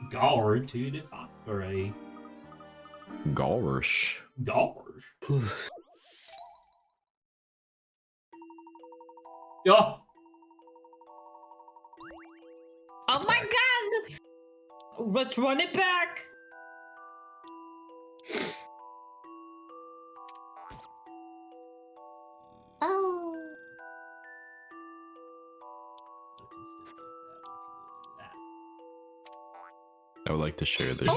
Guard to the factory. Gosh. Guard. Oh! Oh my god! Let's run it back! Oh. I would like to share this.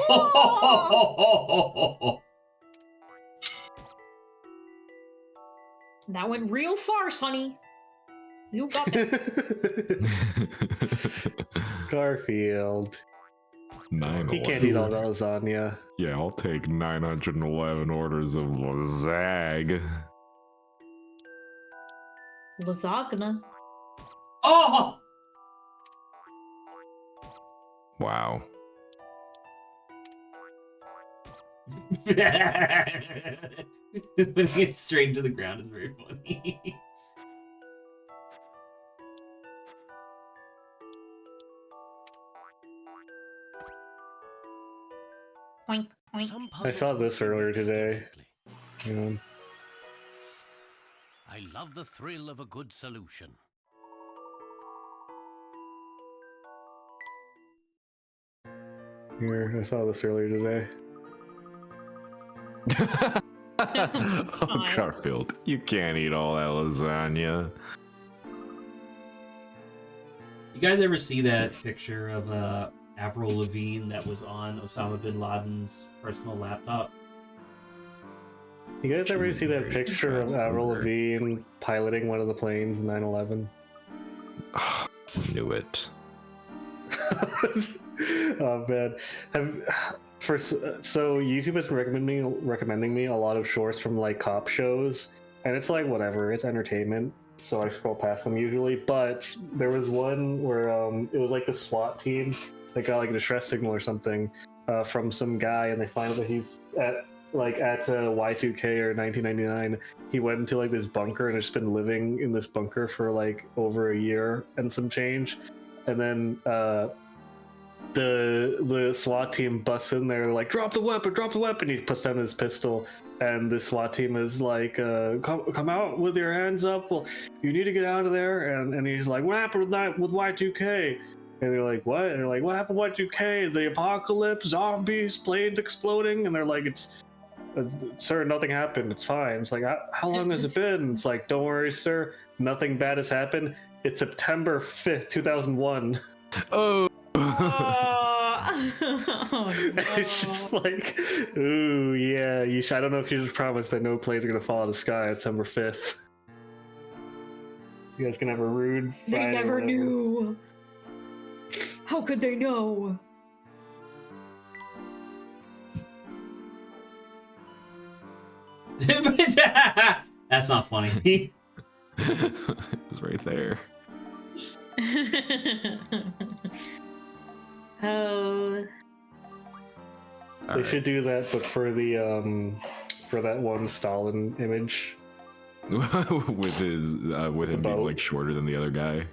That went real far, Sonny. You got it. Garfield. He can't eat all the lasagna. Yeah, I'll take 911 orders of lasag. Lasagna. Oh! Wow. When he gets straight to the ground is very funny. Oink, oink. Some I saw puzzles this must be earlier reached today. directly. Yeah. I love the thrill of a good solution. Here, I saw this earlier today. Oh, Garfield, you can't eat all that lasagna. You guys ever see that picture of Avril Lavigne that was on Osama bin Laden's personal laptop? You guys ever see that Great picture of travel Avril order. Lavigne piloting one of the planes in 9/11? Knew it. Oh man, so YouTube has recommending me a lot of shorts from like cop shows, and it's like whatever, it's entertainment, so I scroll past them usually. But there was one where it was like the SWAT team that got like a distress signal or something from some guy, and they find out that he's at Y2K or 1999. He went into like this bunker and has been living in this bunker for like over a year and some change, and then the SWAT team busts in there, like, drop the weapon. He puts down his pistol, and the SWAT team is like, come out with your hands up. Well, you need to get out of there. And he's like, what happened with Y2K? And they're like, what? And they're like, what happened with Y2K? The apocalypse, zombies, planes exploding. And they're like, sir, nothing happened. It's fine. It's like, how long has it been? It's like, don't worry, sir. Nothing bad has happened. It's September 5th, 2001. Oh. Oh, no. It's just like, ooh, yeah. I don't know if you just promised that no planes are gonna fall out of the sky on December 5th. You guys can have a rude. They Friday or never whatever. knew. How could they know? That's not funny. It was right there. Oh. They should do that, but for that one Stalin image. with him being boat. like shorter than the other guy.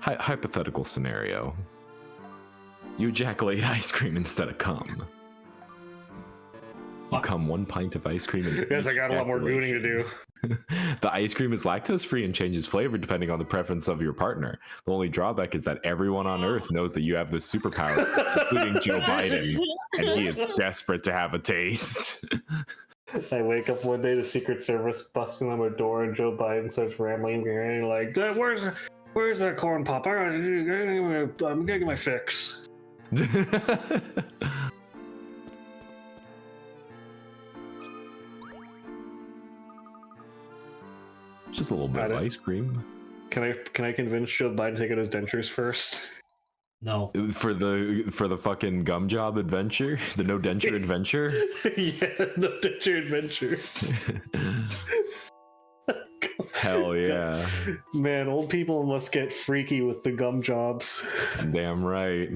Hypothetical scenario. You ejaculate ice cream instead of cum. You cum 1 pint of ice cream. And Guess I got a lot more gooning to do. The ice cream is lactose free and changes flavor depending on the preference of your partner. The only drawback is that everyone on Earth knows that you have this superpower, including Joe Biden, and he is desperate to have a taste. I wake up one day, the Secret Service busting on my door, and Joe Biden starts rambling and like, where's that corn pop? I'm gonna get my fix. Just a little bit of ice cream. Can I convince Joe Biden to take out his dentures first? No. For the fucking gum job adventure, the no denture adventure. Yeah, no denture adventure. Hell yeah. Man, old people must get freaky with the gum jobs. Damn right.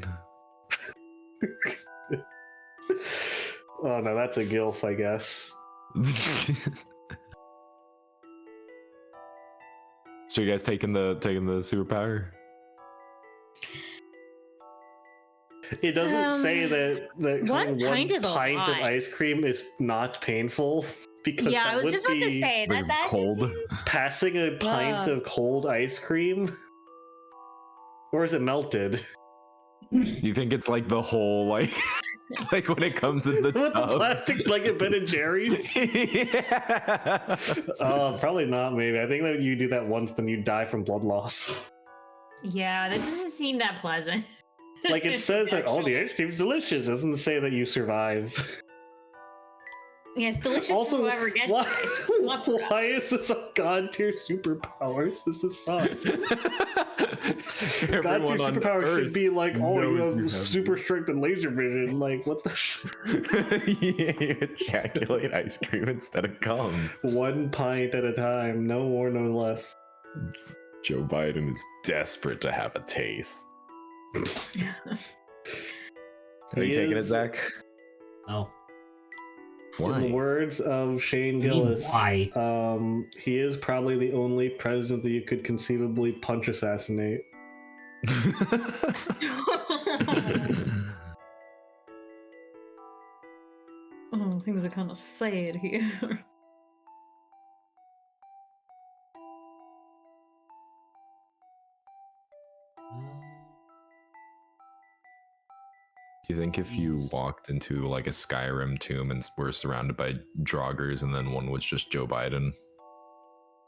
Oh no, that's a gilf, I guess. So you guys taking the superpower? It doesn't say that one pint is a pint of lot. ice cream is not painful because Yeah, that I was would just about to be say Because that it's cold. seems- passing a pint of cold ice cream, or is it melted? You think it's like the whole like like when it comes in the With the tub? plastic like a Ben and Jerry's? Yeah. Probably not. Maybe I think that you do that once, then you die from blood loss. Yeah, that doesn't seem that pleasant. Like it says that all the Actually. ice cream's delicious. It doesn't say that you survive. Yeah, it's delicious Also, for whoever gets why, it. It's not for why us. is this a god tier superpowers? This is suck. God tier superpower should be like, oh, you have super strength and laser vision. Like, what the? Yeah, you ejaculate ice cream instead of gum. One pint at a time, no more, no less. Joe Biden is desperate to have a taste. Are you He taking it, is- Zach? No. In the Why? words of Shane What do you mean, Gillis, why? he is probably the only president that you could conceivably punch assassinate. Oh, things are kind of sad here. You think if you walked into like a Skyrim tomb and were surrounded by Draugrs and then one was just Joe Biden?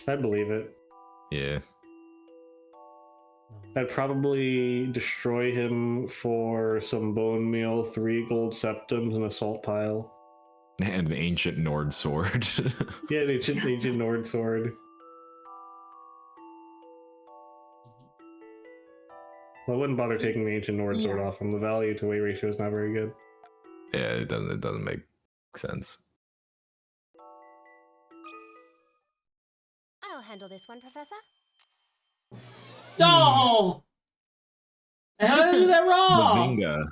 I believe it. Yeah. I'd probably destroy him for some bone meal, 3 gold septums, and a salt pile. And an ancient Nord sword. Yeah, an ancient Nord sword. Well, I wouldn't bother taking the ancient Nord sword off him. The value to weight ratio is not very good. Yeah, it doesn't make sense. I'll handle this one, Professor. No! How did I do that wrong? Bazinga.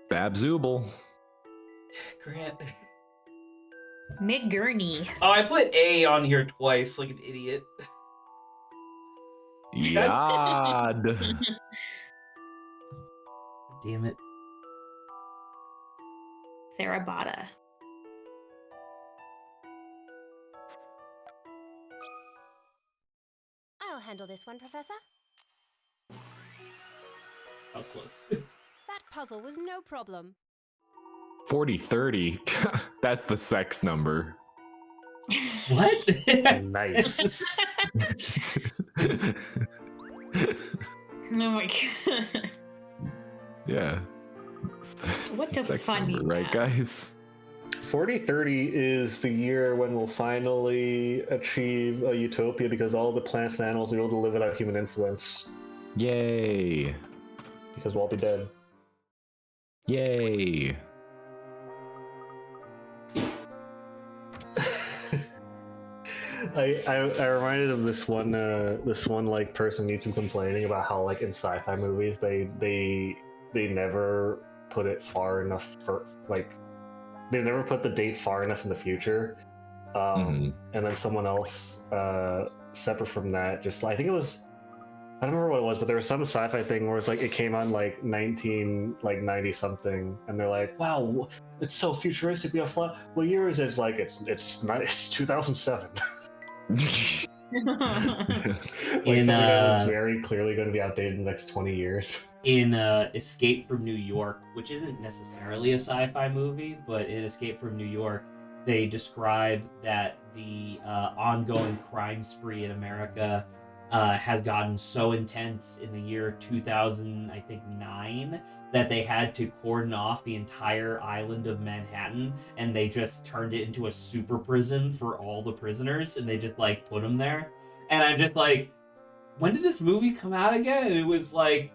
Babzooble. Grant. McGurney. Oh, I put A on here twice like an idiot. Yad. Damn it. Sarah Bada. I'll handle this one, Professor. That was close. That puzzle was no problem. 40-30. That's the sex number. What? Nice. Oh my god. Yeah. What a Sex funny number, right, math. guys? 4030 is the year when we'll finally achieve a utopia because all the plants and animals will be able to live without human influence. Yay. Because we'll all be dead. Yay. I reminded of this one like person YouTube complaining about how like in sci-fi movies they never put it far enough for like they never put the date far enough in the future. And then someone else separate from that, just I think it was, I don't remember what it was, but there was some sci-fi thing where it's like it came on like 90 something, and they're like, wow, it's so futuristic. We have fly. What year is it? It's like it's 2007. Like In, something that is very clearly going to be outdated in the next 20 years. In Escape from New York, which isn't necessarily a sci-fi movie, but in Escape from New York, they describe that the ongoing crime spree in America has gotten so intense in the year 2009 that they had to cordon off the entire island of Manhattan, and they just turned it into a super prison for all the prisoners, and they just like put them there. And I'm just like, when did this movie come out again? And it was like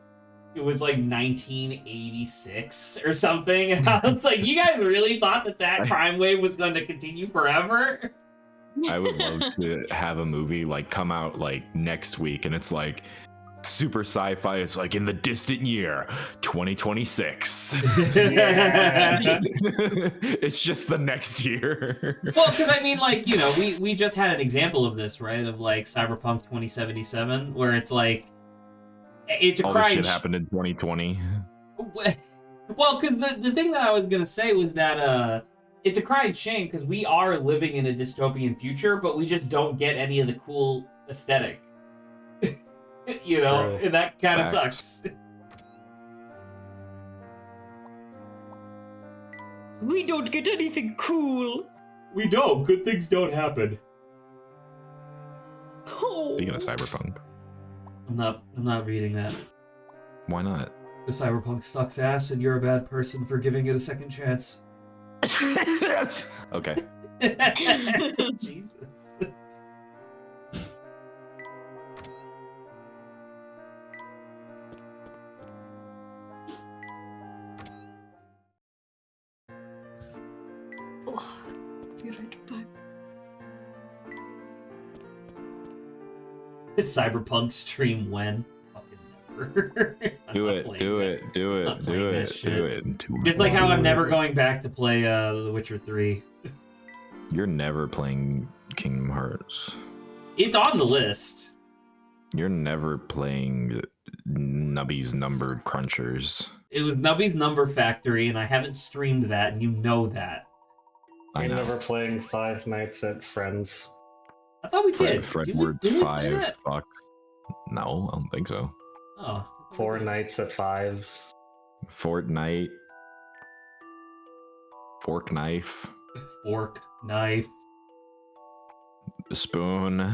1986 or something, and I was like, you guys really thought that crime wave was going to continue forever? I would love to have a movie like come out like next week and it's like super sci-fi. It's like in the distant year 2026. It's just the next year. Well, because I mean, like, you know, we just had an example of this, right? Of like Cyberpunk 2077, where it's like it's a All this crying shit happened in 2020. Well, because the thing that I was gonna say was that it's a crying shame because we are living in a dystopian future, but we just don't get any of the cool aesthetic. You know, True. and that kind of Facts. sucks. We don't get anything cool. We don't. Good things don't happen. Oh. Speaking of Cyberpunk, I'm not reading that. why not? The Cyberpunk sucks ass, and you're a bad person for giving it a second chance. Okay. Jesus. Be right back. Cyberpunk stream when? Fucking never. I'm Do not it, playing do that. it, do Not it, playing do that it, shit. do it. Just like how I'm never going back to play The Witcher 3. You're never playing Kingdom Hearts. It's on the list. You're never playing Nubby's Numbered Crunchers. It was Nubby's Number Factory, and I haven't streamed that, and you know that. I I'm know. never playing Five Nights at Friends. I thought we did. Fredward's Did we play 5 that? bucks. No, I don't think so. Oh. I thought we Four did. Nights at Fives. Fortnite. Fork knife. Fork, knife. Spoon.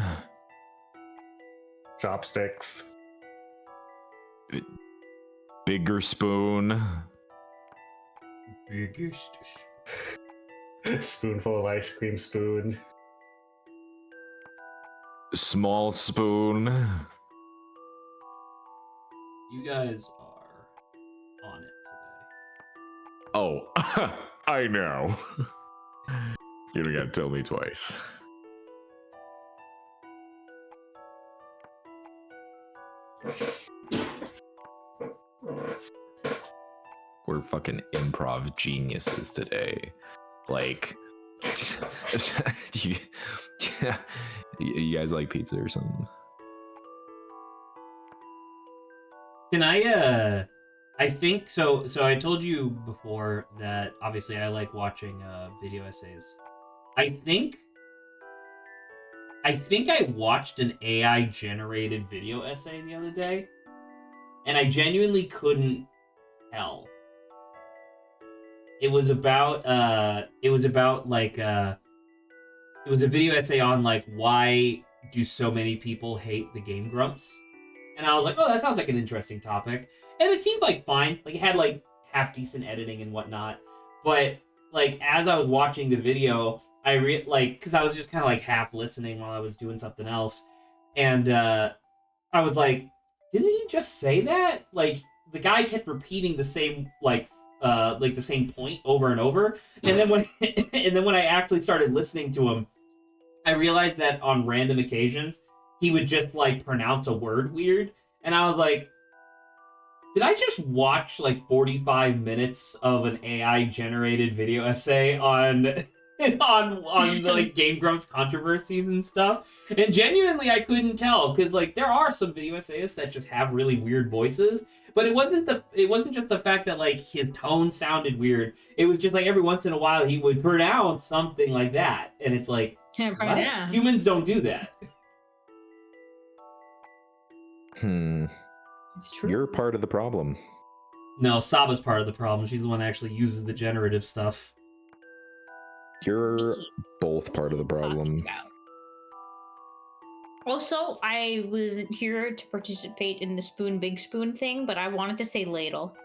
Chopsticks. Bigger spoon. Biggest. Spoonful of ice cream spoon. Small spoon. You guys are on it today. Oh, I know. You don't gotta tell me twice. We're fucking improv geniuses today. Like, you, you guys like pizza or something? Can I think so I told you before that obviously I like watching video essays. I think I watched an AI generated video essay the other day, and I genuinely couldn't tell. It was about like it was a video essay on like why do so many people hate the Game Grumps. And I was like, oh, that sounds like an interesting topic. And it seemed like fine. Like it had like half decent editing and whatnot. But like as I was watching the video, I because I was just kind of like half listening while I was doing something else. And I was like, didn't he just say that? Like the guy kept repeating the same like the same point over and over. And then when I actually started listening to him, I realized that on random occasions he would just like pronounce a word weird, and I was like, did I just watch like 45 minutes of an AI generated video essay on on the like Game Grumps controversies and stuff? And genuinely I couldn't tell, because like there are some video essayists that just have really weird voices, but it wasn't just the fact that like his tone sounded weird. It was just like every once in a while he would pronounce something like that, and it's like, what? Yeah. Humans don't do that. It's true. You're part of the problem. No, Saba's part of the problem. She's the one that actually uses the generative stuff. You're both part of the problem. Also, I was here to participate in the spoon big spoon thing, but I wanted to say ladle.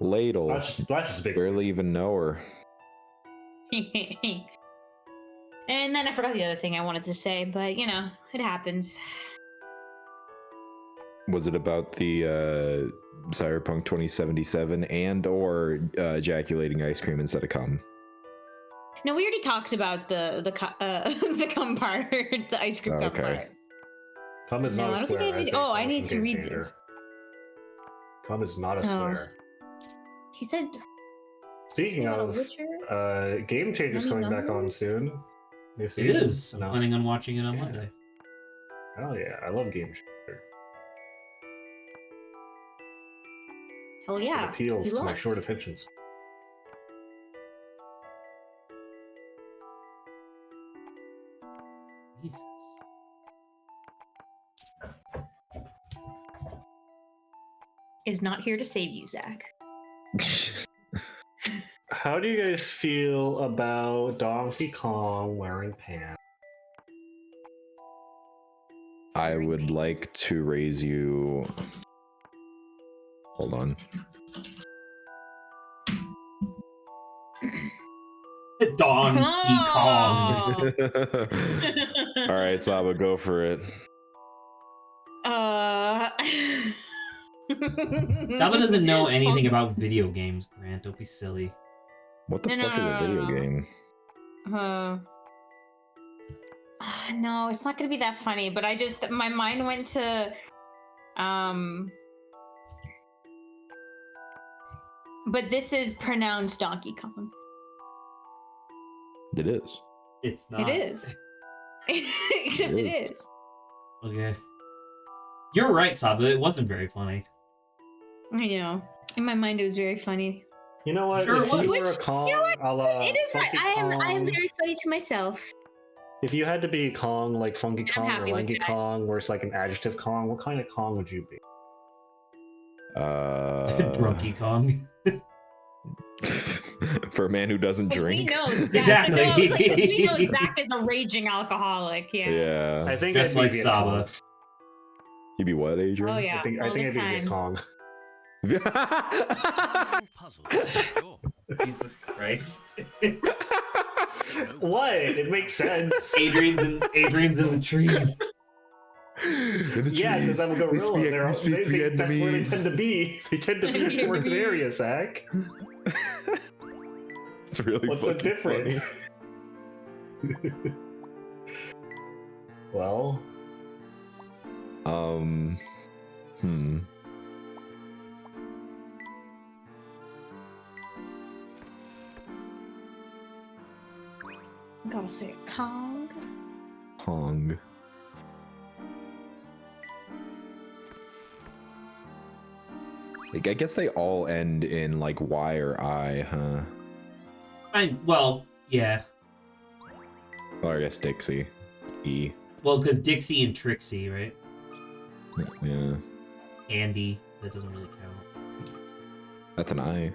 Ladle. That's just big. Barely even know her. And then I forgot the other thing I wanted to say, but you know, it happens. Was it about the Cyberpunk 2077 and or ejaculating ice cream instead of cum? No, we already talked about the cum part, the ice cream cum Okay. part. Come is No, not I a don't think I swear. need. as they Oh, say I from need to Game read Changer. this. Come is not a swear. He said. Speaking about a of, Witcher? Game Changer's Many coming back on numbers? soon. New It season is. I'm announced. planning on watching it on Yeah. Monday. Oh yeah, I love Game Changer. Hell yeah. It appeals he to my loves. short attention span. Jesus. Is not here to save you, Zach. How do you guys feel about Donkey Kong wearing pants? I would like to raise you. Hold on. Donkey Kong. All right, Saba, go for it. Saba doesn't know anything about video games, Grant. Don't be silly. What the fuck is a video game? No, it's not gonna be that funny, but my mind went to but this is pronounced Donkey Kong. It is. It's not. It is. Except it is. Okay. You're right, Saba. It wasn't very funny. I know. In my mind it was very funny. You know what? Sure if it was. you were a Kong, You know what? a la It is right. Funky I am Kong- very funny to myself. If you had to be Kong, like Funky I'm Kong or happy with Lanky that. Kong, where it's like an adjective Kong, what kind of Kong would you be? Drunky Kong. For a man who doesn't We drink. know Zach. Exactly. No, it's like, we know Zach is a raging alcoholic. Yeah. Yeah. I think Just I'd be like Viet Saba. Kong. You'd be what, Adrian? Oh yeah. I think all I'd the be Viet time. Kong. Puzzle. Sure. Jesus Christ. What? It makes sense. Adrian's in the trees. Yeah, because I'm a gorilla. That's where they tend to be. They tend to be in forested areas, Zach. It's really What's so fucking different? funny. Well, Gotta say it. Kong. Kong. Like, I guess they all end in like Y or I, huh? Well, yeah. Or I guess Dixie. E. Well, because Dixie and Trixie, right? Yeah. Andy. That doesn't really count. That's an I.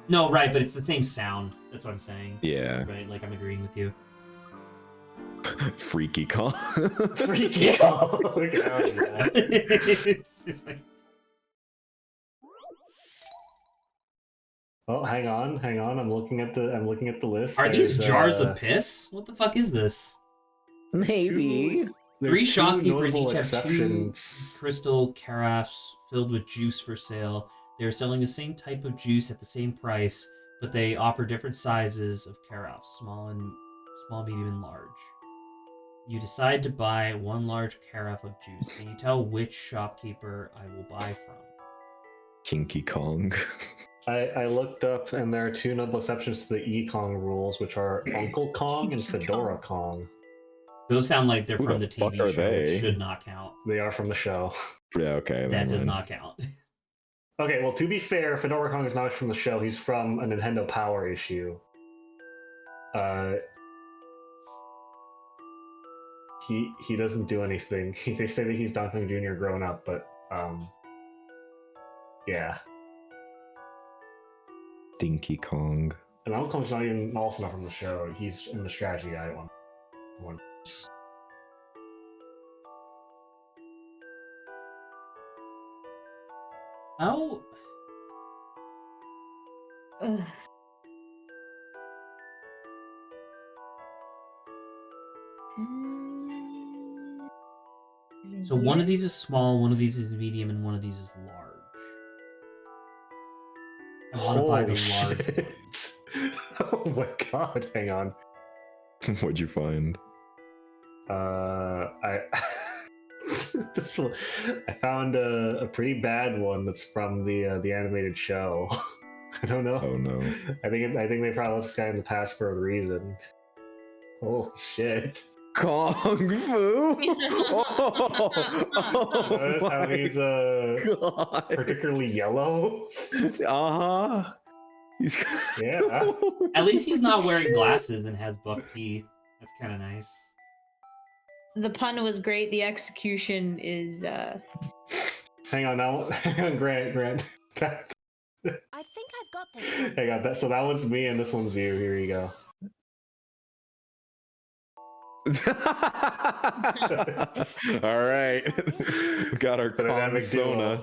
No, right, but it's the same sound. That's what I'm saying. Yeah. Right, like I'm agreeing with you. Freaky Kong. freaky Kong. Oh, yeah. It's just like... Oh, hang on. I'm looking at the list. Are these There's, jars of piss? What the fuck is this? Maybe. there's 3 two shopkeepers notable each have 2 exceptions. crystal carafes filled with juice for sale. They are selling the same type of juice at the same price, but they offer different sizes of carafes, small, medium, and large. You decide to buy 1 large carafe of juice. Can you tell which shopkeeper I will buy from? Kinky Kong. I looked up, and there are 2 notable exceptions to the E-Kong rules, which are Uncle Kong and Fedora Kong. Those sound like they're Who from the the fuck TV are show, which they? should not count. They are from the show. Yeah, okay. That does not count. Okay, well, to be fair, Fedora Kong is not from the show. He's from a Nintendo Power issue. He doesn't do anything. They say that he's Donkey Kong Jr. grown up, but yeah. Stinky Kong. And Uncle Kong's also not from the show. He's in the strategy guide one. How? Ugh. So one of these is small, one of these is medium, and one of these is large. I want to buy the large. Shit. Oh my god, hang on. What'd you find? I this one, I found a pretty bad one that's from the animated show. I don't know. Oh no. I think they probably left this guy in the past for a reason. Oh shit! Kung Fu. Notice how he's God. particularly yellow. Uh-huh. He's Yeah. At least he's not wearing glasses and has buck teeth. That's kind of nice. The pun was great. The execution is Hang on now. Hang on, Grant. I think I've got this one. Hang on. So that one's me and this one's you. Here you go. All right. We got our Dynamic Kong Sona.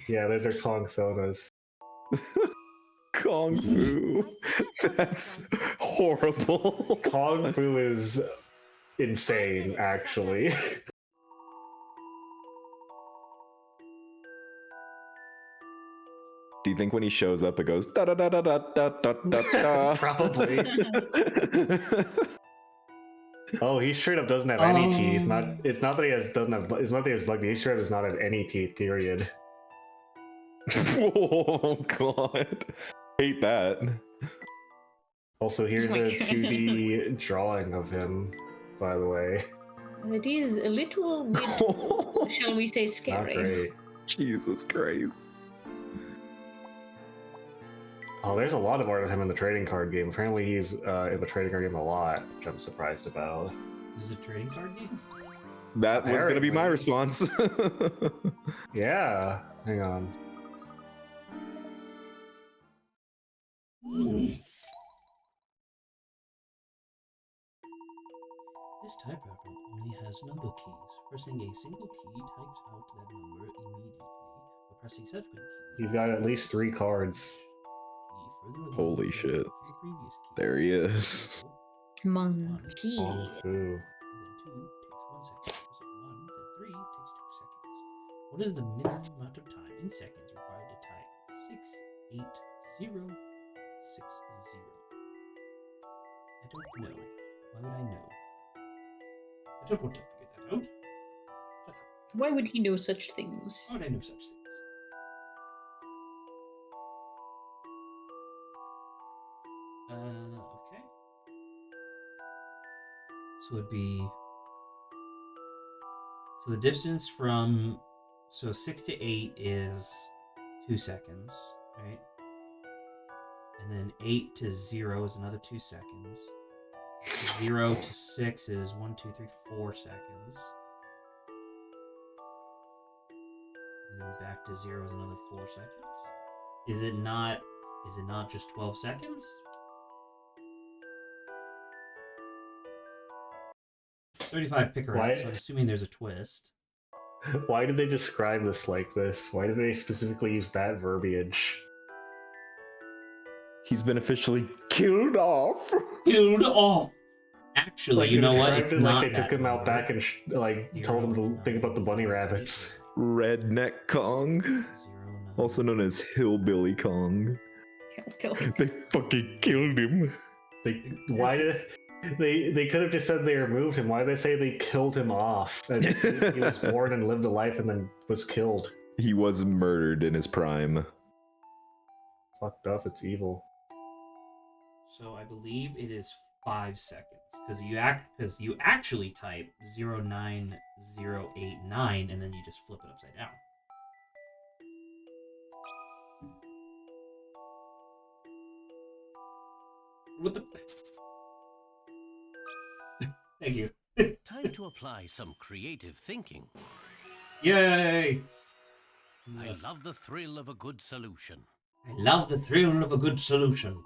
Yeah, those are Kong Sonas. Kung Fu. That's horrible. Kong Fu is insane, actually. Do you think when he shows up it goes da da da da da da da da da? Probably. Oh, he straight up doesn't have any teeth. It's not that he has bug teeth. He straight up does not have any teeth. Period. Oh god. Hate that. Also, here's Oh my a God. 2D drawing of him, by the way. it is a little bit, shall we say, Not scary. great. Jesus Christ. Oh, there's a lot of art of him in the trading card game. Apparently, he's in the trading card game a lot, which I'm surprised about. This is a trading card game? That was gonna be my Apparently. response. Yeah. Hang on. This typewriter only has number keys. Pressing a single key types out that number immediately. Or pressing subsequent keys. He's got at least 3 cards. Key further along Holy the shit. from the previous key. There he is. Monkey. Kong Fu. And then 2 takes 1 second. Pressing 1, then 3 takes 2 seconds. What is the minimum amount of time in seconds required to type 68060? I don't know. Why would I know? I don't want to figure that out. Why would he know such things? Why would I know such things? Okay. So it'd be... So the distance from... So 6 to 8 is 2 seconds, right? And then 8 to 0 is another 2 seconds. 0 to 6 is 1, 2, 3, 4 seconds. And then back to 0 is another 4 seconds. Is it not just 12 seconds? $35 picker, so I'm assuming there's a twist. Why did they describe this like this? Why did they specifically use that verbiage? He's been officially killed off. Killed off! Actually, Like, you they know what? described It's it not like they took that him out number. back and told him to think about the bunny rabbits. Redneck Kong. 0, 9. Also known as Hillbilly Kong. They fucking killed him. They could have just said they removed him. Why did they say they killed him off? As if he was born and lived a life and then was killed. He was murdered in his prime. Fucked up. It's evil. So I believe it is 5 seconds because you actually type 09089 and then you just flip it upside down. What the? Thank you. Time to apply some creative thinking. Yay! I love the thrill of a good solution. I love the thrill of a good solution.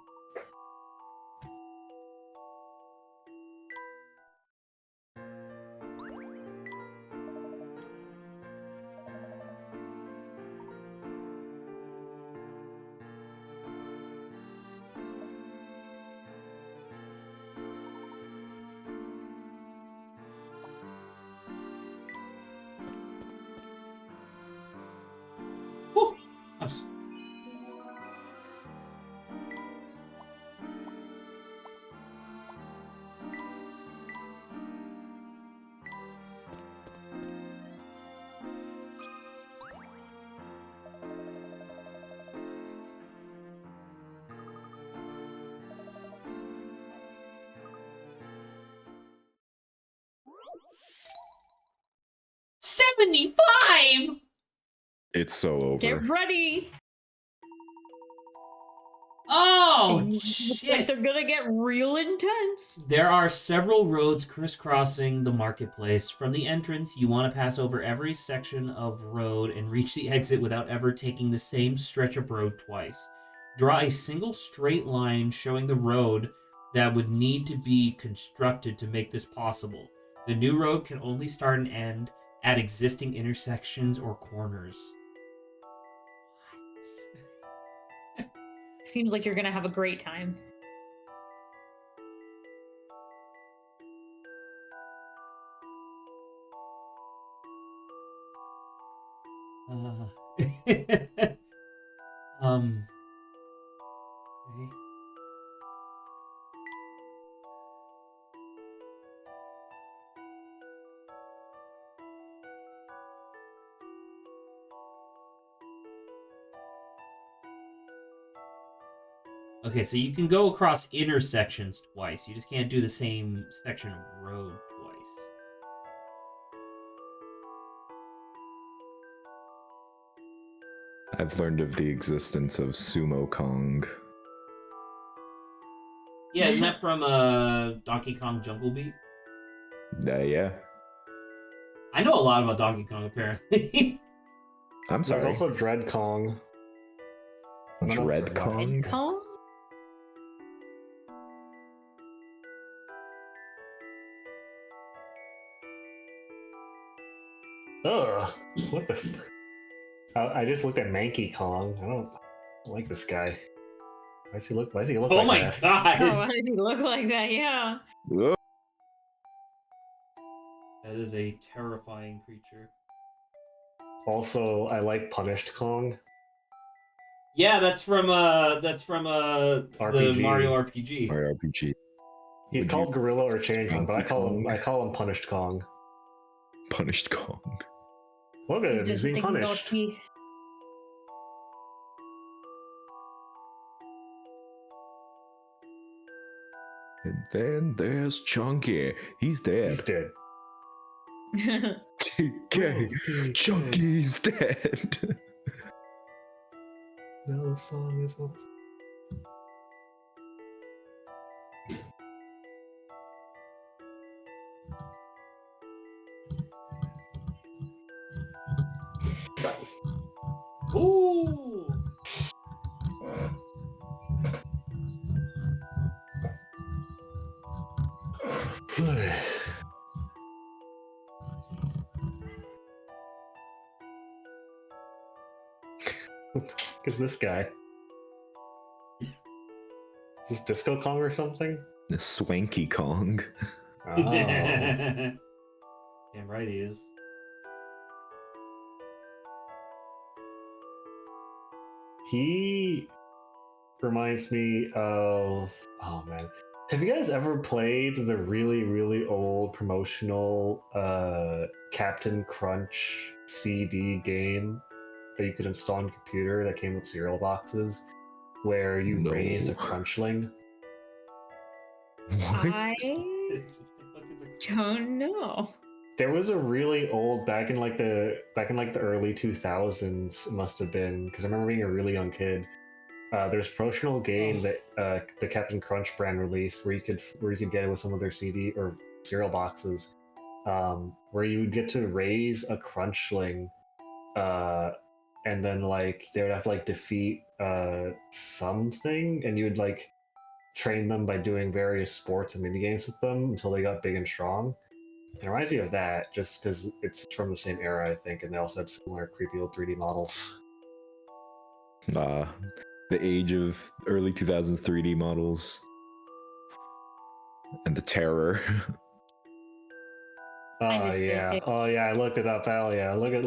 75! It's so over. Get ready. Oh, Like shit. they're gonna get real intense. There are several roads crisscrossing the marketplace. From the entrance, you want to pass over every section of road and reach the exit without ever taking the same stretch of road twice. Draw a single straight line showing the road that would need to be constructed to make this possible. The new road can only start and end at existing intersections or corners. Seems like you're gonna have a great time. Okay. Okay, so you can go across intersections twice. You just can't do the same section of road twice. I've learned of the existence of Sumo Kong. Yeah, isn't that from Donkey Kong Jungle Beat? Yeah. I know a lot about Donkey Kong, apparently. I'm sorry. There's also Dread Kong. I don't know if Dread it's right. Kong? Kong? Ugh, what the? I just looked at Mankey Kong. I don't like this guy. Why does he look? Why does he look Oh like my that? god! Oh, why does he look like that? Yeah. Ugh. That is a terrifying creature. Also, I like Punished Kong. Yeah, that's from the RPG. Mario RPG. Mario RPG. He's Would called you- Gorilla or Changeman, but I Mankey call him Punished Kong. Punished Kong. Look at He's him, he's just being thinking punished. naughty. And then there's Chunky. He's dead. He's dead. TK. Chunky's dead. No, the song is not. Ooh! Is this guy? Is this Disco Kong or something? The Swanky Kong. Oh. Damn right he is. He reminds me of. Oh man. Have you guys ever played the really, really old promotional Captain Crunch CD game that you could install on your computer that came with cereal boxes where you No. raised a crunchling? I What the fuck is a- don't know. There was a really old back in like the early 2000s, it must have been, because I remember being a really young kid. There's a promotional game that the Captain Crunch brand released where you could get it with some of their CD or cereal boxes, where you would get to raise a crunchling, and then like they would have to like defeat something, and you would like train them by doing various sports and mini games with them until they got big and strong. It reminds me of that, just because it's from the same era, I think, and they also had similar creepy old 3D models. The age of early 2000s 3D models. And the terror. I Oh miss those yeah, days. oh yeah, I looked it up. Hell yeah, look at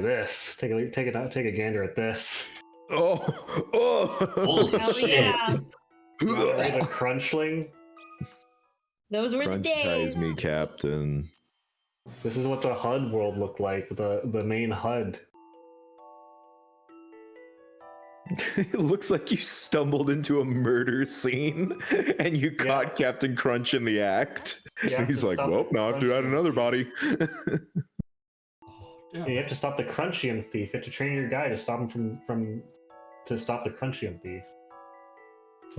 this. Take a gander at this. Oh! Holy Hell shit! yeah. Raise a crunchling. Those were the Crunch days. ties me, Captain. This is what the HUD world looked like. The main HUD. It looks like you stumbled into a murder scene and you caught Captain Crunch in the act. You have He's to like, stop well, it. now I have to add another body. Yeah. You have to stop the Crunchium thief. You have to train your guy to stop him to stop the Crunchium thief.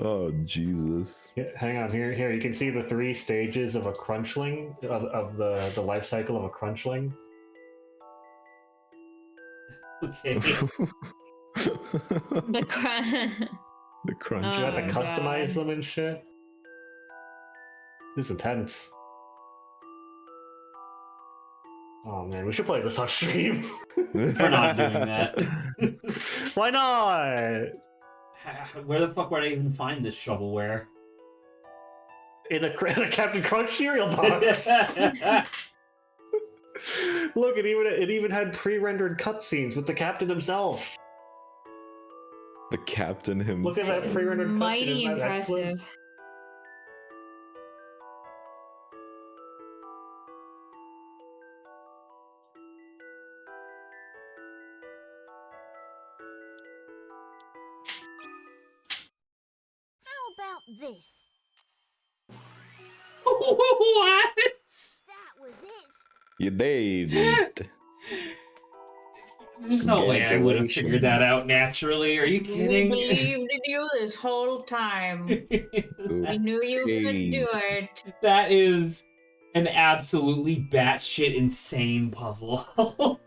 Oh Jesus! Hang on, here you can see the 3 stages of a crunchling of the life cycle of a crunchling. Okay. The The crunch. You have to Oh, customize God. them and shit. This is intense. Oh man, we should play this on stream. We're not doing that. Why not? Where the fuck would I even find this shovelware? In a Captain Crunch cereal box. Look, it even had pre-rendered cutscenes with the captain himself. The captain himself. Look at that pre-rendered cutscene. Mighty Isn't that excellent? impressive. How about this? What? That was it. You did it. There's no way I would have figured that out naturally. Are you We kidding? believed in you this whole time. We knew you could do it. That is an absolutely batshit insane puzzle.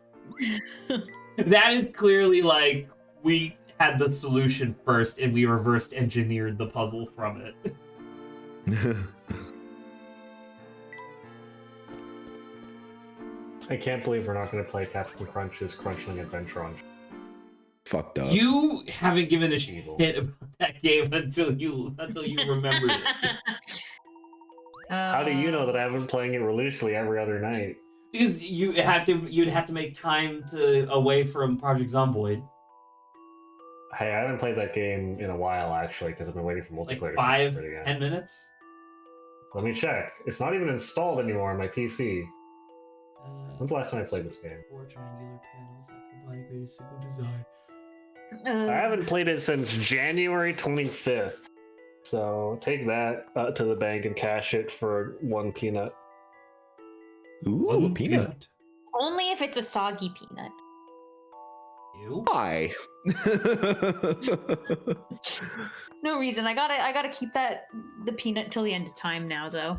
That is clearly like we had the solution first and we reversed engineered the puzzle from it. I can't believe we're not going to play Captain Crunch's Crunchling Adventure on. Fucked up. You haven't given a shit about that game until you remembered it. How do you know that I've been playing it religiously every other night? Because you'd have to make time away from Project Zomboid. Hey, I haven't played that game in a while actually because I've been waiting for multiplayer. Like to play it again. 10 minutes. Let me check. It's not even installed anymore on my PC. When's the last time I played this game? 4 triangular panels that combine a great single design. I haven't played it since January 25th. So take that to the bank and cash it for 1 peanut. Ooh, One peanut. Only if it's a soggy peanut. Ew. Why? No reason. I gotta keep the peanut till the end of time now, though.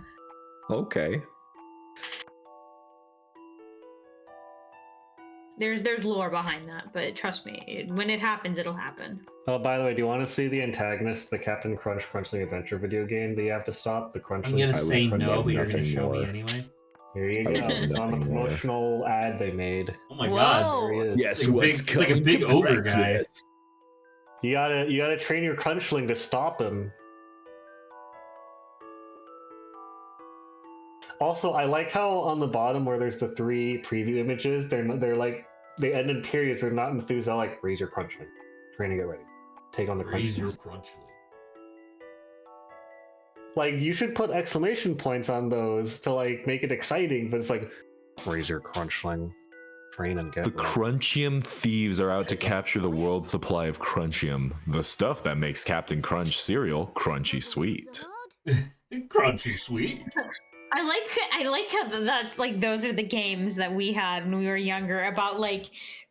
Okay. There's lore behind that, but trust me, when it happens, it'll happen. Oh, by the way, do you want to see the antagonist, the Captain Crunch Crunchling Adventure video game that you have to stop? The Crunchling. I'm gonna I say would no, love but you're gonna nothing show me more. anyway. Here you I go. would love It's on the nothing more. promotional ad they made. Oh my Whoa. god. There he is. Yes, It's like a what's big- it's like a coming big to ogre guy. breakfast? You gotta train your Crunchling to stop him. Also, I like how on the bottom where there's the 3 preview images, they're like they end in periods. They're not enthused. They're like raise your Crunchling, training it ready, take on the Raise your Crunchling. Crunchling. Like you should put exclamation points on those to like make it exciting. But it's like raise your Crunchling, train and get The ready. Crunchium thieves are out to capture the world's supply of Crunchium, the stuff that makes Captain Crunch cereal crunchy sweet. Crunchy sweet. I like how that's like those are the games that we had when we were younger about like,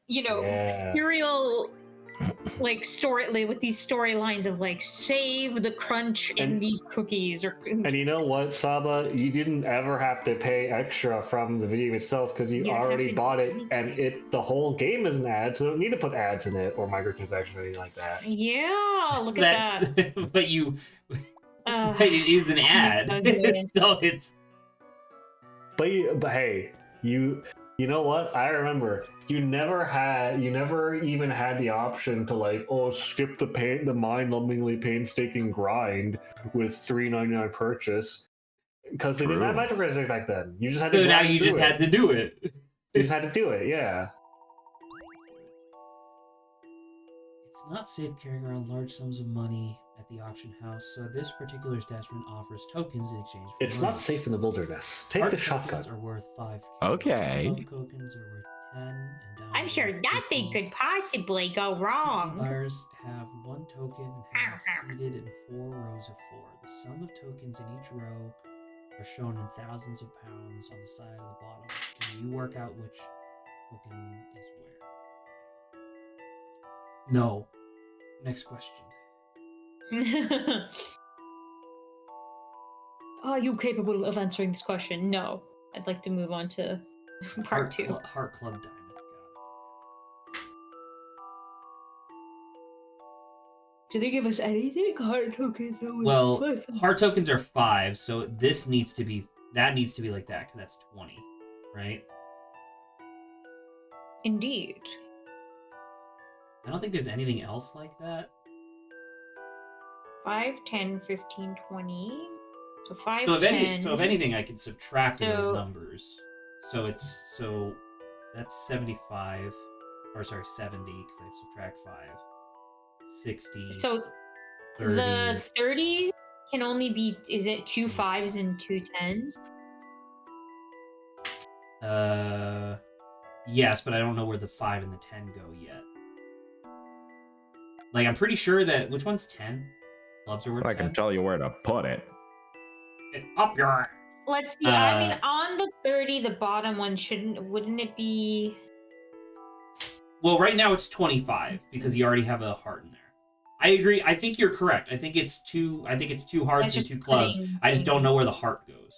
Yeah. serial like story like, with these storylines of like save the crunch in And- these cookies or And you know what, Saba? You didn't ever have to pay extra from the video itself because you You don't have already to bought do it, and anything. the whole game is an ad, so you don't need to put ads in it or microtransactions or anything like that. yeah, look at That's that. but you Uh, it is an ad. those days. So it's But hey, you know what? I remember you never even had the option to like, skip the mind-numbingly painstaking grind with $3.99 purchase because they didn't have True. microtransactions back then. You just had to. so now grind you through just it. had to do it. You just had to do it. Yeah. It's not safe carrying around large sums of money at the auction house, so this particular establishment offers tokens in exchange for It's money. not safe in the wilderness. Take Heart the shotgun. tokens are worth 5. Okay. Love tokens are worth 10, and diamonds I'm sure are worth nothing 15. could possibly go 60 wrong. buyers have 1 token and have seated in 4 rows of 4. The sum of tokens in each row are shown in thousands of pounds on the side of the bottom. Can you work out which token is where? No. Next question. Are you capable of answering this question? No. I'd like to move on to part 2. Heart Club Diamond. Do they give us anything? Heart tokens? Well, heart tokens are 5, so this needs to be like that because that's 20, right? Indeed. I don't think there's anything else like that. 5, 10, 15, 20. So 5, So if 10. anything, I can subtract those So- numbers. So that's 75, or sorry, 70 because I subtract 5. 60. So 30. the 30s can only be, is it 2 5s and 2 10s? Yes, but I don't know where the 5 and the 10 go yet. Like, I'm pretty sure that which one's 10? Clubs are worth 10. I can tell you where to put it. Up your. Let's see. I mean, on the 30, the bottom one wouldn't it be? Well, right now it's 25 because you already have a heart in there. I agree. I think you're correct. I think it's 2 hearts and 2 clubs. I just don't know where the heart goes.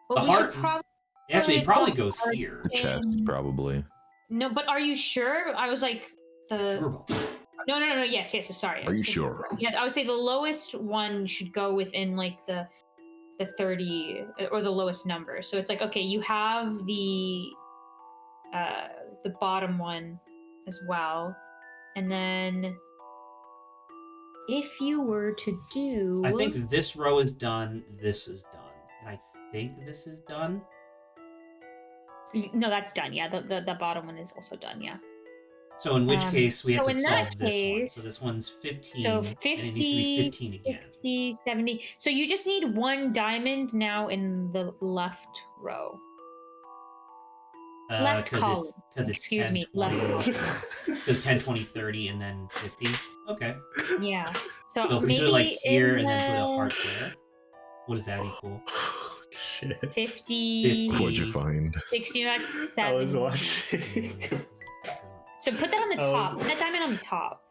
Well, The we heart. should probably. Actually, it probably the goes heart here. The chest, probably. No, but are you sure? I was like the. Sure about that. No. Yes. Sorry. Are you sure? Yeah, I would say the lowest one should go within like the 30 or the lowest number. So it's like, okay, you have the bottom one as well, and then if you were to do, I think this row is done. This is done, and I think this is done. No, that's done. Yeah, the bottom one is also done. Yeah. So in which case we have so to in solve that this one. case- So this one's 15, So and 50, it needs to be 15 again. 60, 70. So you just need 1 diamond now in the left row. Left column. Because it's Excuse 10, me, 20, left Because 10, 20, 30, and then 50. Okay. Yeah. So, So if we maybe do it like here in and then put a the heart there, what does that equal? Shit. 50, 50. What'd you find? 60, that's I was 7. watching. So put that on the Oh. top. Put that diamond on the top.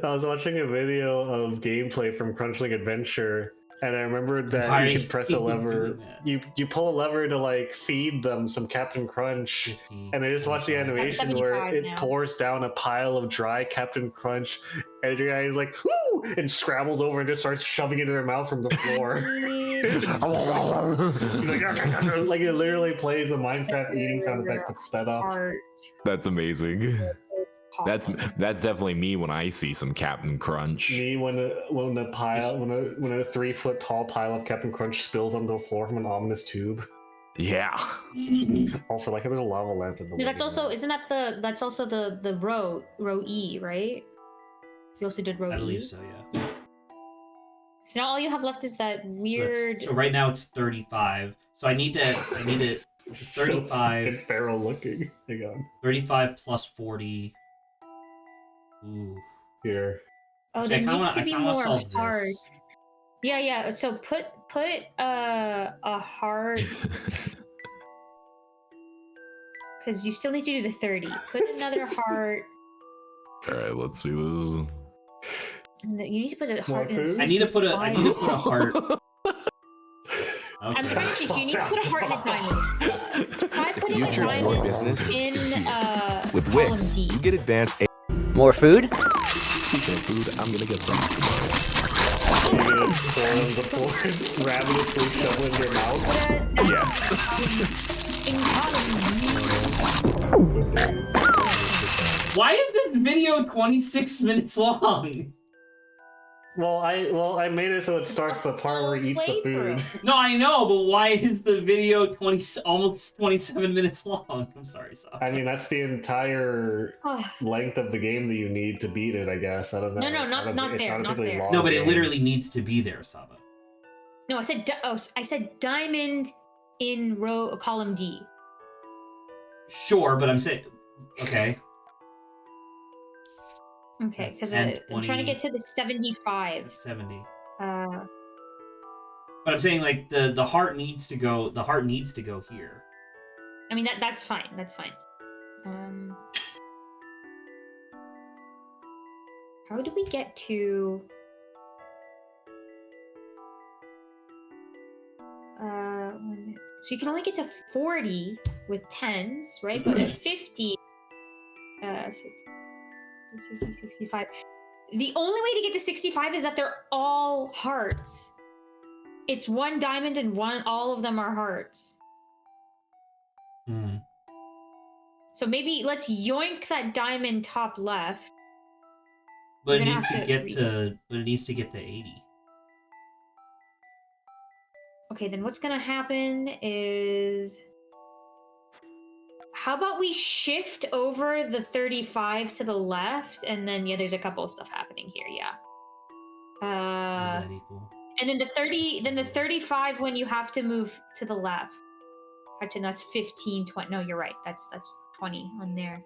I was watching a video of gameplay from Crunchling Adventure, and I remembered that Why you are could press a you lever. doing that? You pull a lever to like feed them some Captain Crunch, 50, and I just watched the 25. animation where 75 it now. pours down a pile of dry Captain Crunch, and your guy is like, "Whoo!" and scrambles over and just starts shoving it in their mouth from the floor. He's like it literally plays a Minecraft eating sound effect but sped up. Heart. That's amazing. Pop. That's definitely me when I see some Captain Crunch. Me when a 3 foot tall pile of Captain Crunch spills onto the floor from an ominous tube. Yeah. Also, like there's a lava lamp in the. No, that's living also room. isn't that that's also the row E, right? You also did row I E. believe so, yeah. So now all you have left is that weird. So right now it's 35. So I need to 35. So feral looking. Hang on. 35 plus 40. Ooh. Here. Oh, Actually, there I needs to kinda be wanna more solve this. hearts. Yeah. So put a heart because you still need to do the 30. Put another heart. All right, let's see what And you need to put a heart in food? the I need to put a 65. heart. I'm Okay. trying to see. So you need to put a heart in a diamond. Try The putting a future of your diamond business in is here. With column Wix, D. you get advanced. More food? Speaking of food, I'm gonna get some. You're gonna pour on the floor, ravenously shovel in your mouth. Put a Yes. in column D. Why is this video 26 minutes long? Well, I made it so it starts the part where he eats the food. No, I know, but why is the video almost 27 minutes long? I'm sorry, Saf. I mean, that's the entire length of the game that you need to beat it. I guess I don't know. No, not It's there, a not particularly there. long No, but it game. literally needs to be there, Saba. No, I said diamond in column D. Sure, but I'm saying, okay. Okay, That's because 10, I'm trying to 20. get to the 75. 70. Uh, But I'm saying like the heart needs to go. The heart needs to go here. I mean that's fine. That's fine. How do we get to? So you can only get to 40 with 10s, right? But at 50, 50, 65. The only way to get to 65 is that they're all hearts. It's one diamond and all of them are hearts. So maybe let's yoink that diamond top left. But it needs to get to 80. Okay, then what's gonna happen is, how about we shift over the 35 to the left, and then there's a couple of stuff happening here. Is that equal? And then the 35 when you have to move to the left. Actually, that's 15, 20. No, you're right. That's 20 on there.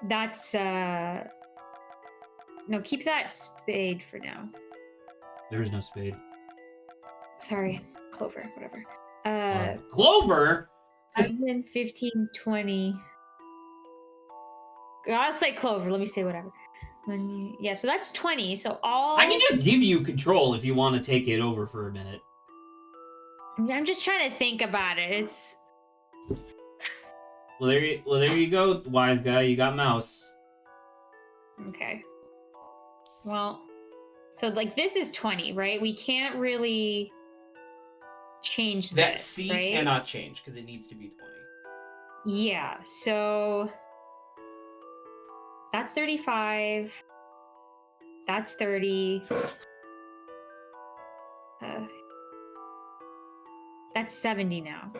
That's no, keep that spade for now. There's no spade. Sorry, clover, whatever. Clover? 11, 15, 20. I'll say clover. Let me say whatever. So that's 20. So I can just give you control if you want to take it over for a minute. I'm just trying to think about it. It's Well, there you go, wise guy. You got mouse. okay. Well, so like this is 20, right? We can't really change That this, C right? cannot change because it needs to be 20. Yeah. So that's 35. That's 30. That's 70 now.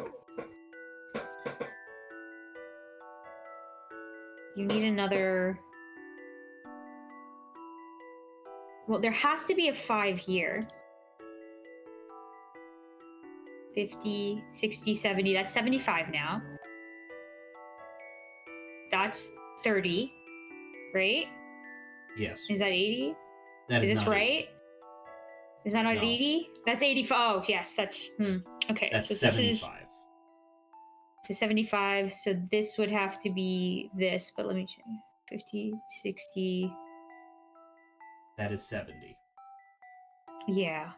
You need another. Well, there has to be a 5 here. 50, 60, 70. That's 75 now. That's 30, right? Yes. Is that 80? That is this not right? 80. Is that not No. 80? That's 85. Oh, yes, that's okay. That's so 75. So 75. So this would have to be this, but let me check. 50, 60. That is 70. Yeah.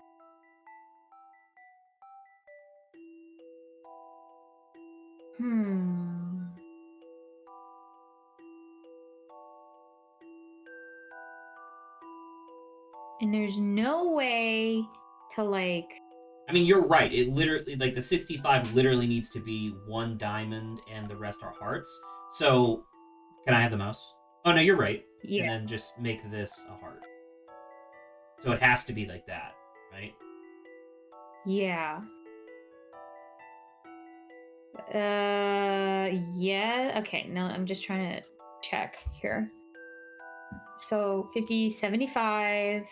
And there's no way to like. I mean, you're right. It literally, like, the 65 literally needs to be one diamond and the rest are hearts. So, can I have the mouse? Oh, no, you're right. Yeah. And then just make this a heart. So it has to be like that, right? Yeah. Yeah. Okay. No, I'm just trying to check here. So 50, 75,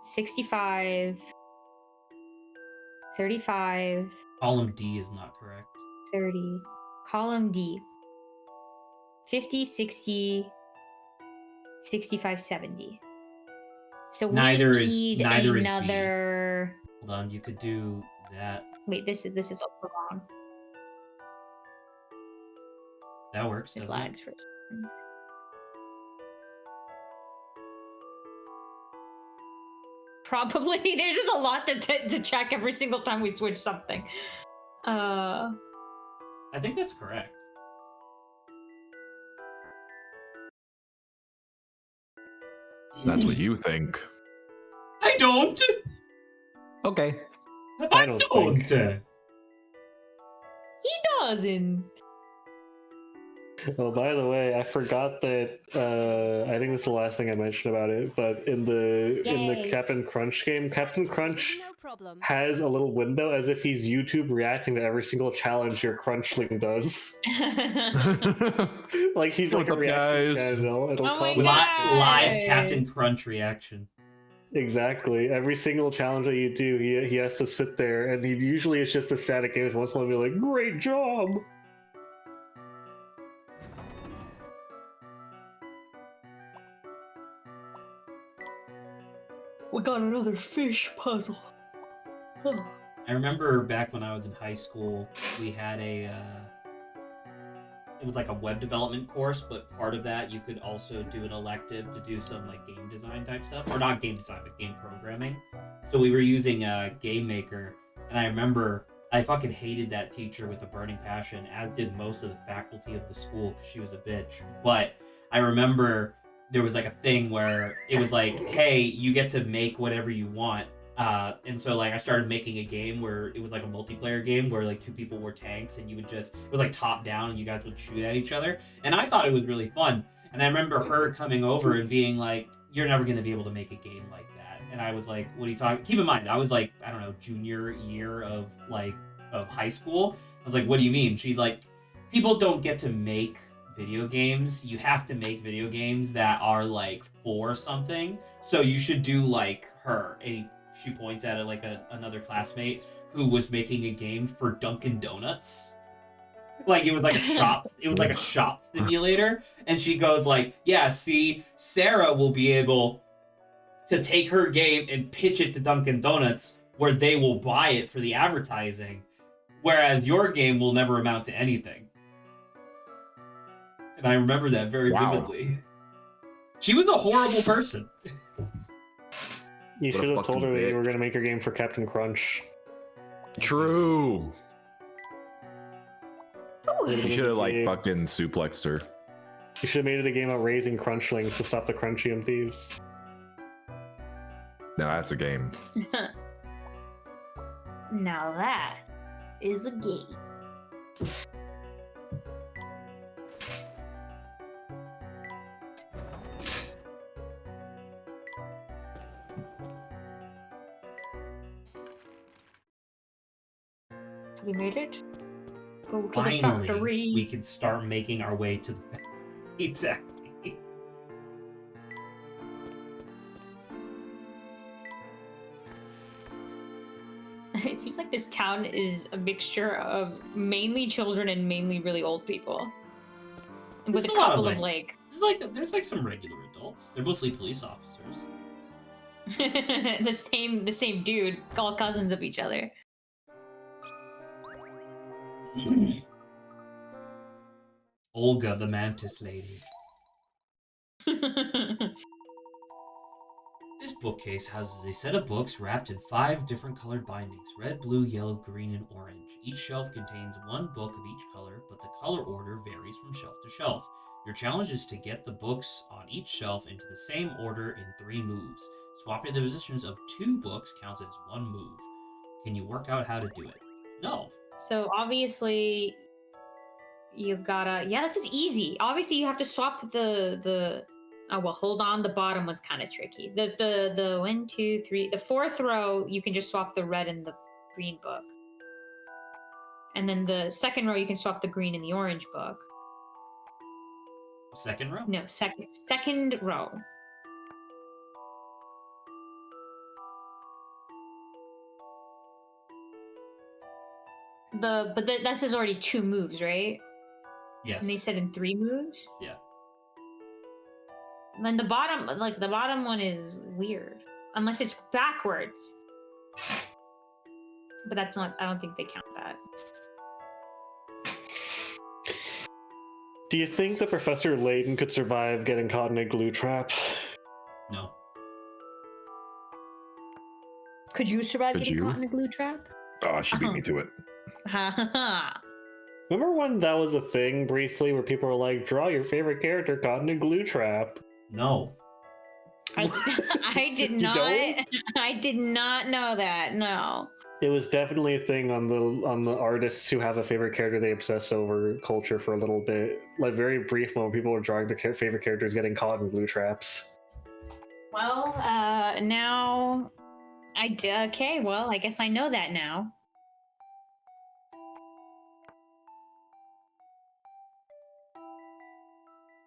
65, 35. Column D is not correct. 30. Column D. 50, 60, 65, 70. So Neither we is need neither another. is B. Hold on, you could do that. Wait, this is also wrong. That works. It doesn't lagged it? first. Probably. There's just a lot to check every single time we switch something. I think that's correct. That's what you think. I don't. Okay. I don't don't. think. He doesn't. Oh, by the way, I forgot that. I think that's the last thing I mentioned about it. But in the Yay. Captain Crunch game, Captain Crunch No problem. has a little window as if he's YouTube reacting to every single challenge your Crunchling does. Like he's like What's a up, reaction guys? channel. It'll Oh my comment. God. Live Captain Crunch reaction. Exactly. Every single challenge that you do, he has to sit there, and usually it's just a static image. Once in a while, be like, "Great job." We got another fish puzzle. Oh. I remember back when I was in high school, we had it was like a web development course, but part of that you could also do an elective to do some like game design type stuff, or not game design, but game programming. So we were using a game maker, and I remember I fucking hated that teacher with a burning passion, as did most of the faculty of the school because she was a bitch. But I remember there was like a thing where it was like, hey, you get to make whatever you want. And so like I started making a game where it was like a multiplayer game where like two people were tanks and you would just, it was like top down and you guys would shoot at each other. And I thought it was really fun. And I remember her coming over and being like, you're never going to be able to make a game like that. And I was like, what are you talking? Keep in mind, I was like, I don't know, junior year of high school. I was like, what do you mean? She's like, people don't get to make video games. You have to make video games that are like for something. So you should do like her. And she points at it like another classmate who was making a game for Dunkin' Donuts. Like it was like a shop. It was like a shop simulator. And she goes like, yeah, see, Sarah will be able to take her game and pitch it to Dunkin' Donuts where they will buy it for the advertising. Whereas your game will never amount to anything. And I remember that very vividly. She was a horrible person. You should have told her that you were going to make your game for Captain Crunch. True. You should have like fucking suplexed her. You should have made it a game of raising Crunchlings to stop the Crunchium thieves. No, that's a game. Now that is a game. Have you made it? Go to Finally, the factory. we can start making our way to the exactly. It seems like this town is a mixture of mainly children and mainly really old people. With a couple of like there's like some regular adults. They're mostly police officers. the same dude, all cousins of each other. Olga, the mantis lady. This bookcase houses a set of books wrapped in 5 different colored bindings: red, blue, yellow, green, and orange. Each shelf contains 1 book of each color, but the color order varies from shelf to shelf. Your challenge is to get the books on each shelf into the same order in 3 moves. Swapping the positions of 2 books counts as 1 move. Can you work out how to do it? No. So obviously you gotta, yeah, this is easy. Obviously you have to swap the oh well, hold on, the bottom one's kind of tricky. The 1, 2, 3, the 4th row you can just swap the red and the green book, and then the 2nd row you can swap the green and the orange book. 2nd row? No, second row. That says already 2 moves, right? Yes. And they said in 3 moves? Yeah. Then the bottom one is weird. Unless it's backwards. But that's not, I don't think they count that. Do you think that Professor Layton could survive getting caught in a glue trap? No. Could you survive getting caught in a glue trap? Oh, she beat me to it. Remember when that was a thing briefly where people were like, draw your favorite character caught in a glue trap? No. I did You not. don't? I did not know that. No. It was definitely a thing on the artists who have a favorite character they obsess over culture for a little bit. Like very brief moment, people were drawing their favorite characters getting caught in glue traps. Well, now okay. Well, I guess I know that now.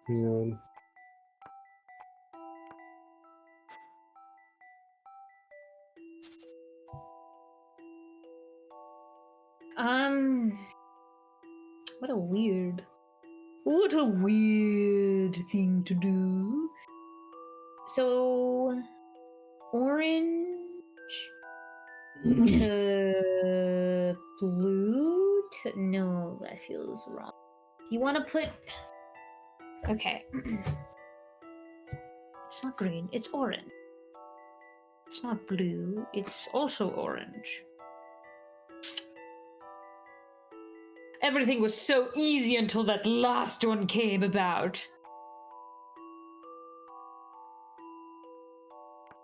Yeah. What a weird thing to do. So, orange to No, that feels wrong. You want to put... Okay. It's not green, it's orange. It's not blue, it's also orange. Everything was so easy until that last one came about.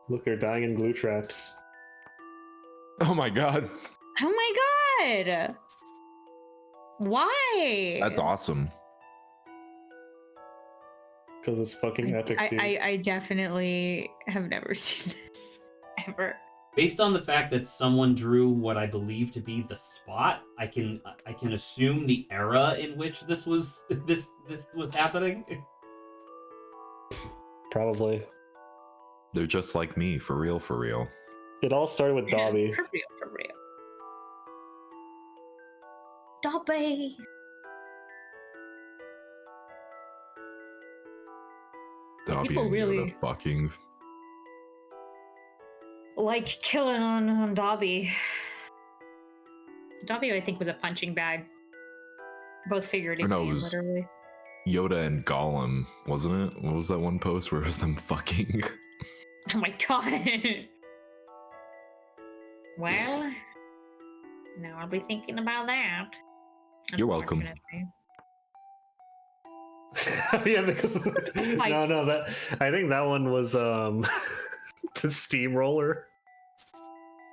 Look, they're dying in glue traps. Oh my god. Oh my god! Why? That's awesome. Because it's fucking epic, dude. I definitely have never seen this. Ever. Based on the fact that someone drew what I believe to be the spot, I can assume the era in which this was happening. Probably. They're just like me, for real, for real. It all started with Dobby. For real, for real. Dobby! Dobby People and really- Yoda fucking. Like killing on Dobby. Dobby, I think, was a punching bag. Both figuratively No, it and was- literally. Yoda and Gollum, wasn't it? What was that one post where it was them fucking? Oh my god! Well, now I'll be thinking about that. You're welcome. Unfortunately. Yeah, Fight. no, that I think that one was the steamroller.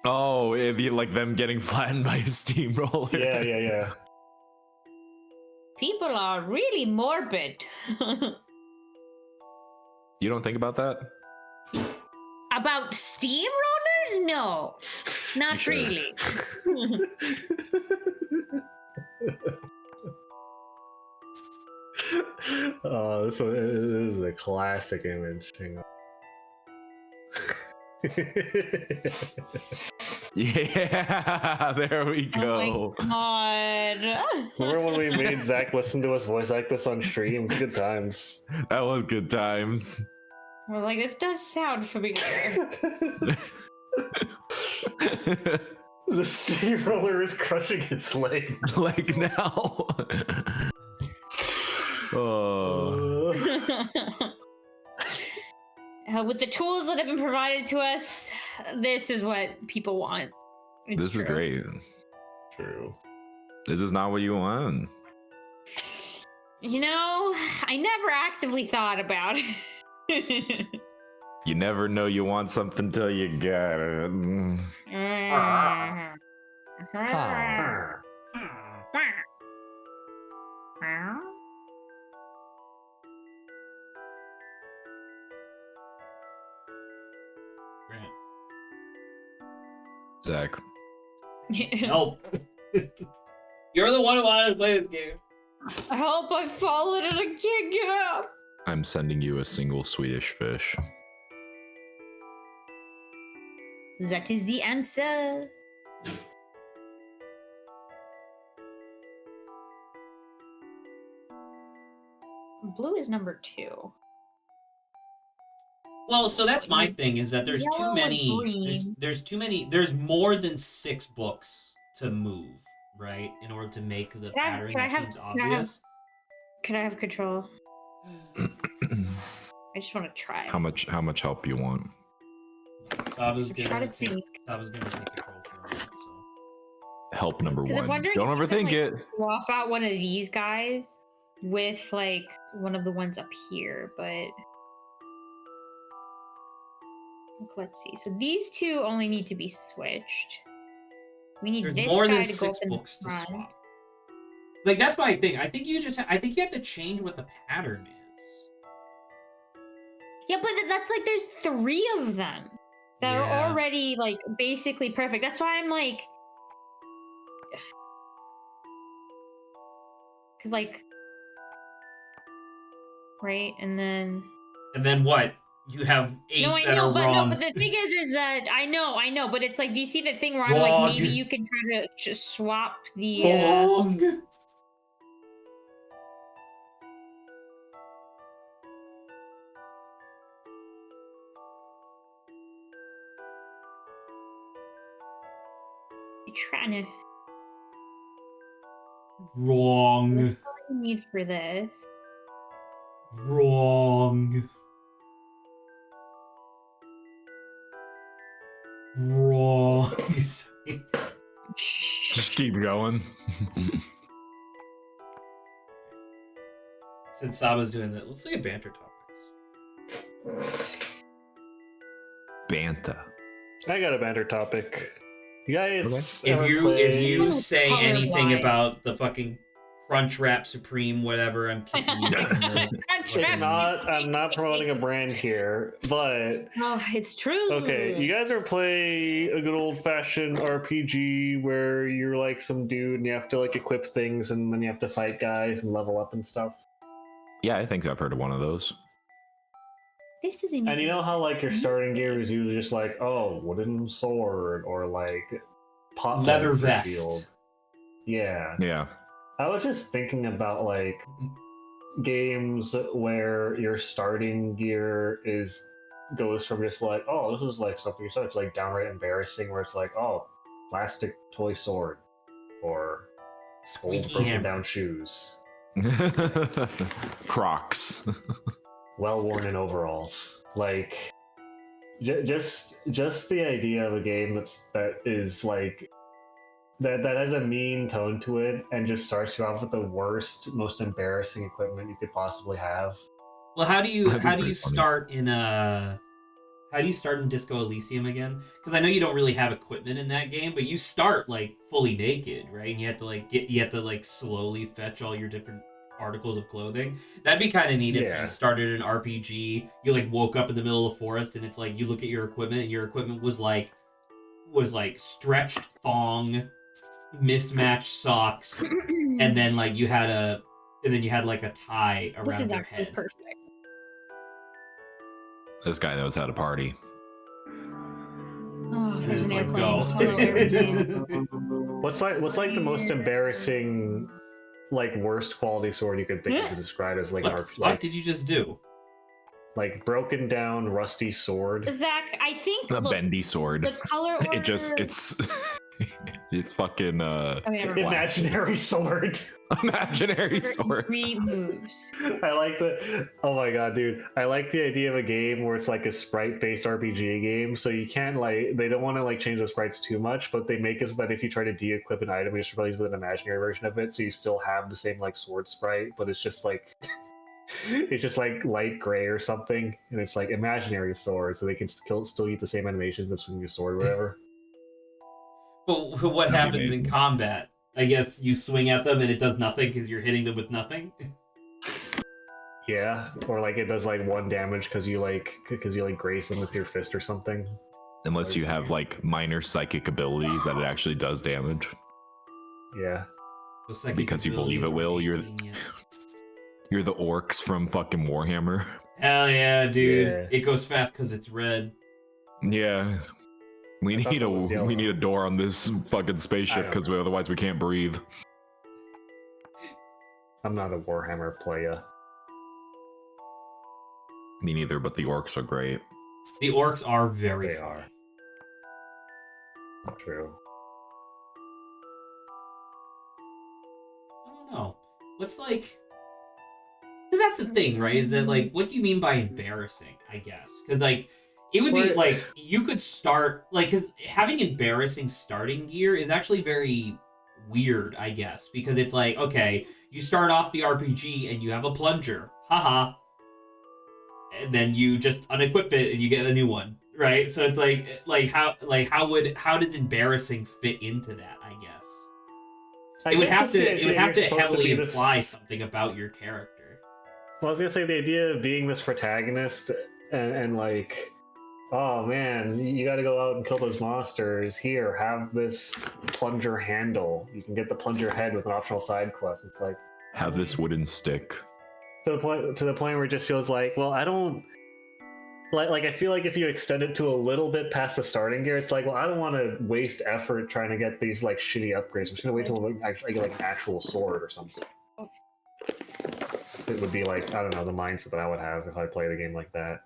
Oh, it'd be like them getting flattened by a steamroller. Yeah. People are really morbid. You don't think about that? About steamrollers? No, not Sure. really. Oh, this is a classic image. Hang on. Yeah, there we go. Oh my god. Remember when we made Zach listen to us voice act this on stream? Good times. That was good times. Well, like, this does sound familiar. The steamroller is crushing his leg. Like now. Oh. With the tools that have been provided to us, this is what people want. It's This is true. great. True. This is not what you want. You know, I never actively thought about it. You never know you want something till you get it. Grant. Zach, Help. You're the one who wanted to play this game. Help, I've fallen and I can't get up. I'm sending you a single Swedish fish. That is the answer. Blue is number 2. Well, so that's my thing, is that there's Yellow too and many. green. There's too many. There's more than 6 books to move, right? In order to make the pattern can I that have- seems can I have- obvious. Can I have control? I just want to try. How much help you want? Saba's Try gonna to take. think. Saba's gonna take control for a minute. So. Help number 'Cause I'm one. wondering Don't if you can, overthink like, it. swap out one of these guys with like one of the ones up here, but let's see. So these two only need to be switched. We need There's this more guy than to go up 6 in the books to front. swap. Like that's my thing. I think you just. I think you have to change what the pattern is. Yeah, but that's like there's 3 of them that Yeah. are already like basically perfect. That's why I'm like, because like, right, and then. And then what? You have 8 No, I that know, are but wrong. no, but the thing is that I know, but it's like, do you see the thing where I'm Wrong. like, maybe you can try to just swap the. Wrong. You're trying to. Wrong. What's all you need for this? Wrong. Wrong. Just keep going. Since Saba's doing that, let's look at banter topics. Banta. I got a banter topic. You guys, If you Oh, say color anything blind. about the fucking Crunchwrap Supreme, whatever, I'm kicking you. I'm not promoting a brand here, but Oh, it's true. okay, you guys ever play a good old fashioned RPG where you're like some dude and you have to like equip things and then you have to fight guys and level up and stuff? Yeah, I think I've heard of one of those. This doesn't. And you know how like your starting gear is usually just like, oh, wooden sword or like pot Leather for vest. shield. Yeah. Yeah. I was just thinking about like games where your starting gear goes from just like, oh, this is like something you start to like downright embarrassing, where it's like, oh, plastic toy sword or old Squeaky broken hammer. down shoes, Crocs. well worn in overalls. Like just the idea of a game that is like that has a mean tone to it and just starts you off with the worst, most embarrassing equipment you could possibly have. Well, how do you That'd be how do pretty you funny. start in Disco Elysium again? Because I know you don't really have equipment in that game, but you start like fully naked, right? And you have to like slowly fetch all your different articles of clothing. That'd be kind of neat if Yeah. you started an RPG. You like woke up in the middle of the forest, and it's like you look at your equipment, and your equipment was like stretched thong, mismatched socks, and then like you had like a tie This around is your actually head. perfect. This guy knows how to party. Oh, there's It's an like, airplane. go. Hello, airplane. What's like the most embarrassing, like worst quality sword you could think of to describe as like What an the RPG? fuck Like, did you just do? like broken down, rusty sword. Zach, I think A look, bendy sword. the color order... It's it's fucking Okay, never mind. Imaginary sword. imaginary sword. 3 moves. I like the. Oh my god, dude! I like the idea of a game where it's like a sprite-based RPG game, so you can't like they don't want to like change the sprites too much, but they make it so that if you try to de-equip an item, you just replace with an imaginary version of it, so you still have the same like sword sprite, but it's just like it's just like light gray or something, and it's like imaginary sword, so they can still use the same animations of swinging a sword or whatever. But what That'd be happens in amazing. combat? I guess you swing at them and it does nothing because you're hitting them with nothing. Yeah, or like it does like 1 damage because you like graze them with your fist or something. Unless you have like minor psychic abilities that it actually does damage. Yeah. Those psychic Because you believe it abilities will, are you're 18 yet. You're the orcs from fucking Warhammer. Hell yeah, dude! Yeah. It goes fast because it's red. Yeah. We I thought need that was yellow. a door on this fucking spaceship because otherwise we can't breathe. I'm not a Warhammer player. Me neither, but the orcs are great. The orcs are very They funny. are. True. I don't know. What's like... Because that's the thing, right? Is that like, what do you mean by embarrassing, I guess? Because like, it would be Right. like, you could start... Like, because having embarrassing starting gear is actually very weird, I guess. Because it's like, okay, you start off the RPG and you have a plunger. Haha. And then you just unequip it and you get a new one, right? So it's how does embarrassing fit into that, I guess? It would have to heavily imply something about your character. Well, I was gonna say the idea of being this protagonist and like, oh man, you got to go out and kill those monsters. Here, have this plunger handle. You can get the plunger head with an optional side quest. It's like Have this wooden stick. to the point where it just feels like, well, I don't like I feel like if you extend it to a little bit past the starting gear, it's like, well, I don't want to waste effort trying to get these like shitty upgrades. I'm just gonna wait till I get like an actual sword or something. It would be like, I don't know, the mindset that I would have if I played a game like that.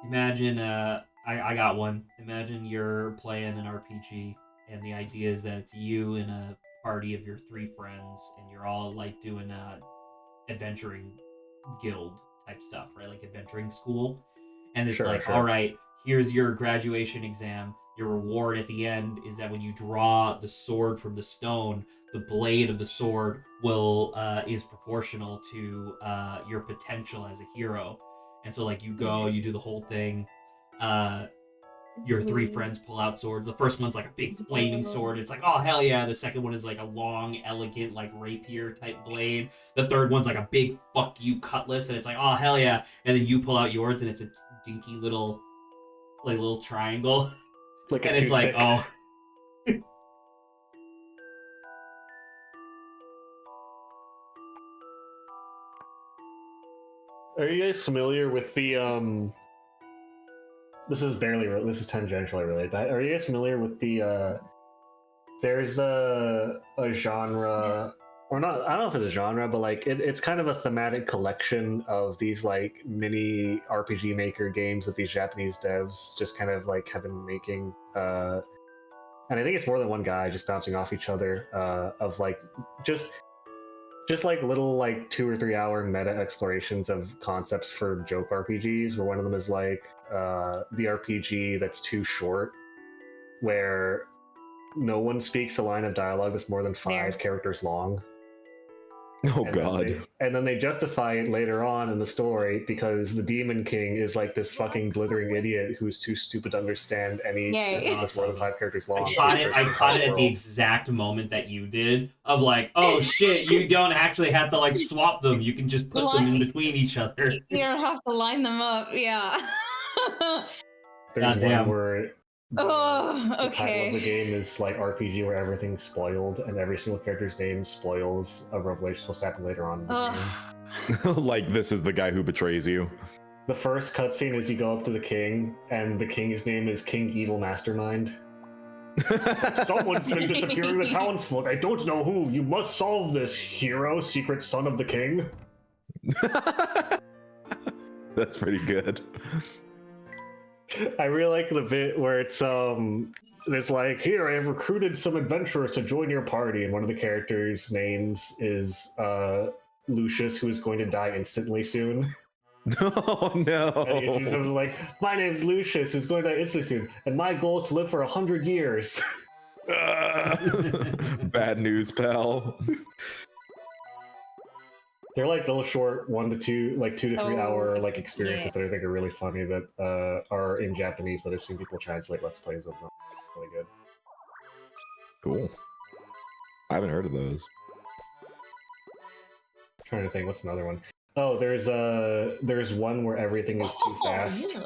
Imagine, I got one. Imagine you're playing an RPG, and the idea is that it's you in a party of your 3 friends, and you're all like doing adventuring guild type stuff, right? Like adventuring school. And it's Sure, like, sure. all right, here's your graduation exam. Your reward at the end is that when you draw the sword from the stone, the blade of the sword will is proportional to your potential as a hero. And so like you go, you do the whole thing. Your 3 friends pull out swords. The first one's like a big flaming sword. It's like, oh hell yeah. The second one is like a long, elegant, like rapier type blade. The third one's like a big fuck you cutlass, and it's like, oh hell yeah. And then you pull out yours, and it's a dinky little, like little triangle, Like a and it's like, toothpick. oh. Are you guys familiar with the This is this is tangentially related. But are you guys familiar with the there's a genre, or not, I don't know if it's a genre, but like it's kind of a thematic collection of these like mini RPG Maker games that these Japanese devs just kind of like have been making. And I think it's more than one guy just bouncing off each other, of like just like little like 2 or 3 hour meta explorations of concepts for joke RPGs, where one of them is like the RPG that's too short, where no one speaks a line of dialogue that's more than 5 characters long. Oh And god. then they justify it later on in the story because the Demon King is like this fucking blithering idiot who's too stupid to understand any sentence that's more than 5 characters long. I caught it at the exact moment that you did, of like, oh shit, you don't actually have to like swap them. You can just put them in between each other. You don't have to line them up. Yeah. There's Goddamn. one where Oh, the title of the okay. game is like RPG where everything's spoiled, and every single character's name spoils a revelation supposed to happen later on in the game. Like, this is the guy who betrays you. The first cutscene is you go up to the king, and the king's name is King Evil Mastermind. Someone's been disappearing the townsfolk. I don't know who. You must solve this, hero, secret son of the king. That's pretty good. I really like the bit where it's there's like, here I have recruited some adventurers to join your party, and one of the characters' names is Lucius, who is going to die instantly soon. Oh no! And he's like, my name's Lucius, who's going to die instantly soon, and my goal is to live for 100 years. Bad news, pal. They're like little short 1 to 2, like 2 to 3 hour like experiences that I think are really funny that are in Japanese, but I've seen people translate Let's Plays of them. Really good. Cool. I haven't heard of those. Trying to think, what's another one? Oh, there's one where everything is too fast,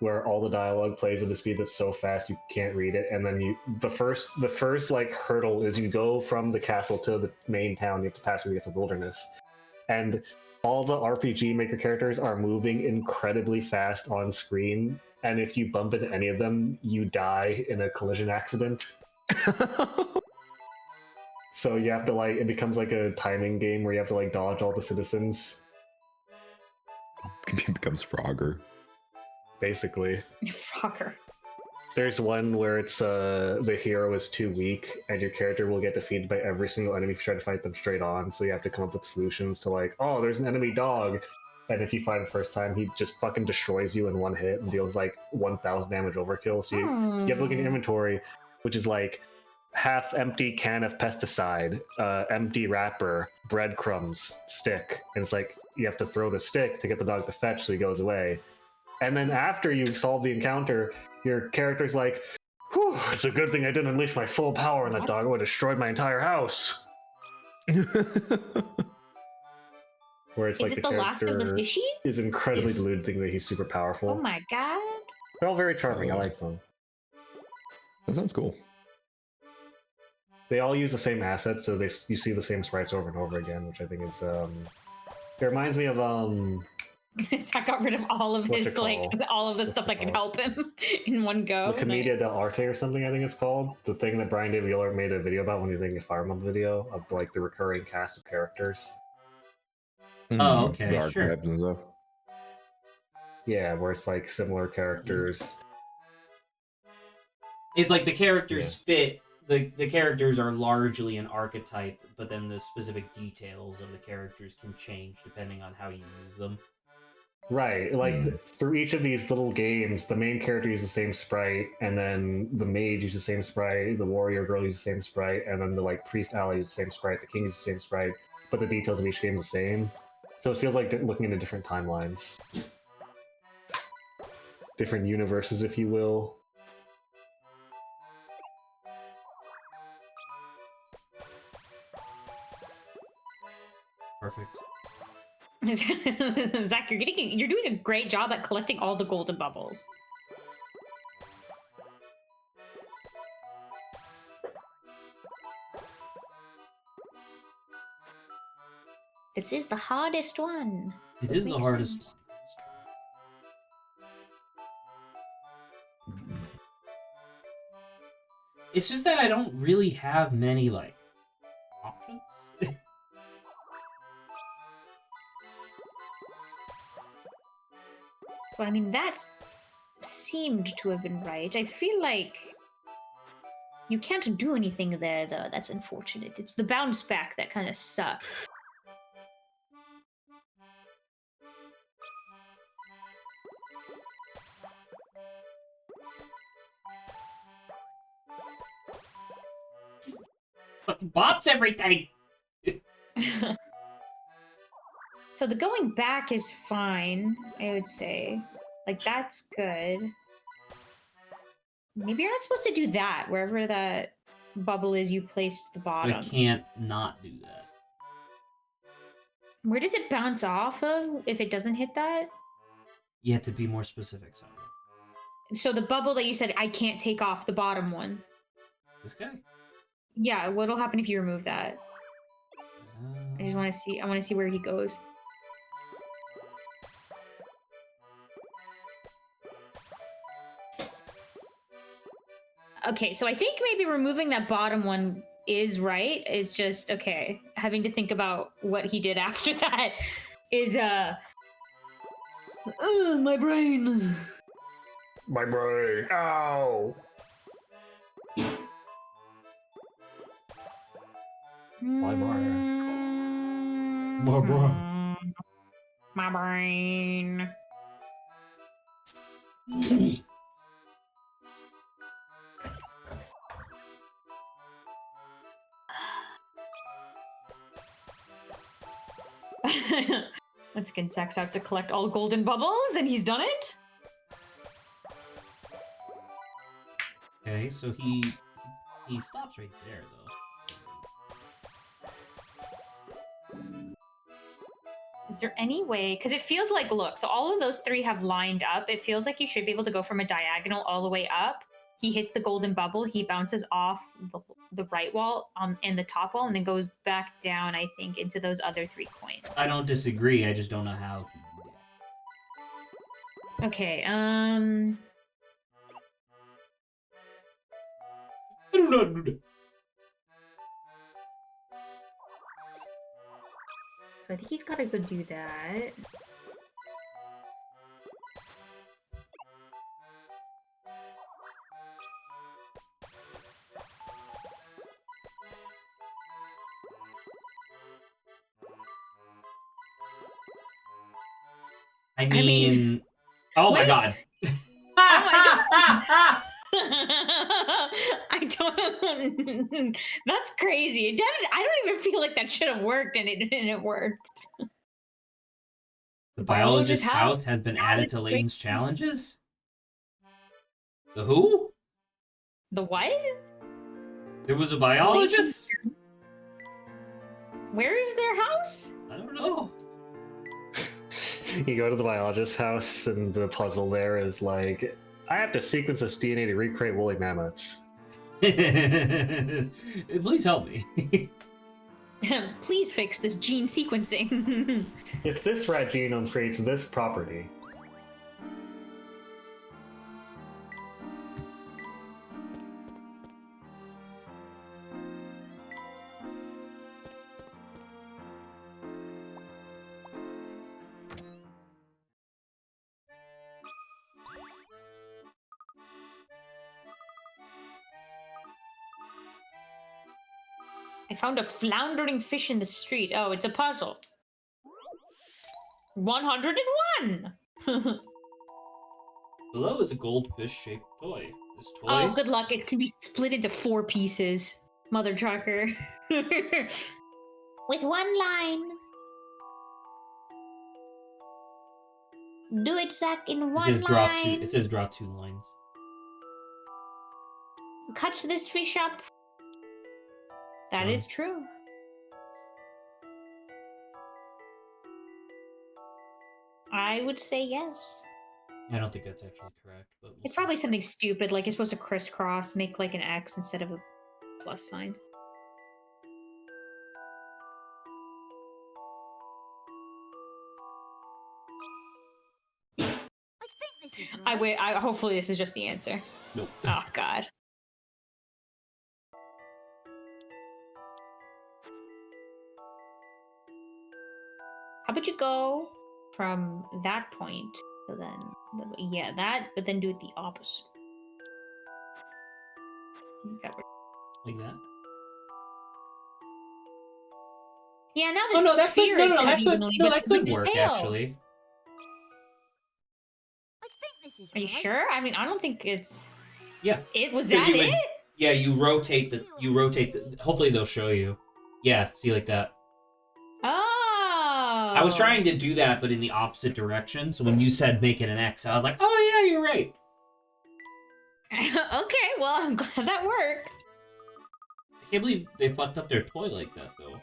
where all the dialogue plays at a speed that's so fast you can't read it, and then the first like hurdle is you go from the castle to the main town. You have to pass through to get to the wilderness, and all the RPG Maker characters are moving incredibly fast on screen, and if you bump into any of them, you die in a collision accident. So you have to like, it becomes like a timing game where you have to like dodge all the citizens. He becomes Frogger. Basically. Frogger. There's one where it's the hero is too weak, and your character will get defeated by every single enemy if you try to fight them straight on. So you have to come up with solutions to like, oh, there's an enemy dog, and if you fight it first time, he just fucking destroys you in one hit and deals like 1,000 damage overkill. So you have to look at your inventory, which is like half empty can of pesticide, empty wrapper, breadcrumbs, stick, and it's like you have to throw the stick to get the dog to fetch so he goes away. And then after you solve the encounter, your character's like, whew, it's a good thing I didn't unleash my full power on that dog. I would have destroyed my entire house. Where it's Is like this the last of the fishies? is incredibly deluded, thinking that he's super powerful. Oh my god. They're all very charming. I like them. That sounds cool. They all use the same assets, so you see the same sprites over and over again, which I think is it reminds me of Zach got rid of all of his all of the stuff that could help him in one go. The Commedia dell'arte or something, I think it's called. The thing that Brian David Gillard made a video about when he was making a Fire Emblem video of like the recurring cast of characters. Oh, okay, The sure. archetypes and stuff. Yeah, where it's like similar characters. It's like the characters fit the characters are largely an archetype, but then the specific details of the characters can change depending on how you use them. Right, like through each of these little games, the main character uses the same sprite, and then the mage uses the same sprite, the warrior girl uses the same sprite, and then the like priest ally uses the same sprite, the king uses the same sprite, but the details of each game is the same. So it feels like looking into different timelines, different universes, if you will. Perfect. Zach, you're doing a great job at collecting all the golden bubbles. This is the hardest one. It is the hardest one. It's just that I don't really have many like options. So I mean, that seemed to have been right. I feel like you can't do anything there, though. That's unfortunate. It's the bounce back that kind of sucks. Fucking bops everything. So the going back is fine, I would say. Like, that's good. Maybe you're not supposed to do that. Wherever that bubble is, you placed the bottom. I can't not do that. Where does it bounce off of if it doesn't hit that? You have to be more specific, Sonia. So the bubble that you said, I can't take off the bottom one. This guy? Yeah, what'll happen if you remove that? I just want to see. I want to see where he goes. Okay, so I think maybe removing that bottom one is right. It's just okay. Having to think about what he did after that is my brain. My brain. Ow. My brain. My brain. My brain. Let's get Sax out to collect all golden bubbles, and he's done it. Okay, so he stops right there though. Is there any way? Because it feels like, look, so all of those three have lined up. It feels like you should be able to go from a diagonal all the way up. He hits the golden bubble. He bounces off the right wall and the top wall, and then goes back down, I think, into those other 3 coins. I don't disagree. I just don't know how to do Okay, that. I do not do that. So I think he's got to go do that. I mean, oh my wait. god. Oh my god. I don't. That's crazy. I don't even feel like that should have worked, and it worked. The biologist's house has been added to Layton's challenges? The who? The what? There was a biologist? Where is their house? I don't know. You go to the biologist's house, and the puzzle there is like, I have to sequence this DNA to recreate woolly mammoths. Please help me. Please fix this gene sequencing. If this rat genome creates this property, I found a floundering fish in the street. Oh, it's a puzzle. 101! Below is a goldfish-shaped toy. This toy. Oh, good luck. It can be split into 4 pieces. Mother trucker. With one line. Do it, Zach, in It one says draw two. line. It says draw 2 lines. Cut this fish up. That is true. I would say yes. I don't think that's actually correct, but we'll It's see. probably something stupid, like you're supposed to crisscross, make like an X instead of a plus sign. I think this is right. I wait. Hopefully, this is just the answer. Nope. Oh God. How about you go from that point to then, yeah, that, but then do it the opposite. Like that. Yeah, now the Oh no, that could sphere is kind of evenly, but that with could the work tail. actually. I think this is Are you right. sure? I mean, I don't think it's. Yeah. It was 'Cause that you would- it? Yeah, you rotate the. Hopefully they'll show you. Yeah, see like that. Oh. I was trying to do that, but in the opposite direction. So when you said make it an X, I was like, oh yeah, you're right. Okay, well, I'm glad that worked. I can't believe they fucked up their toy like that, though.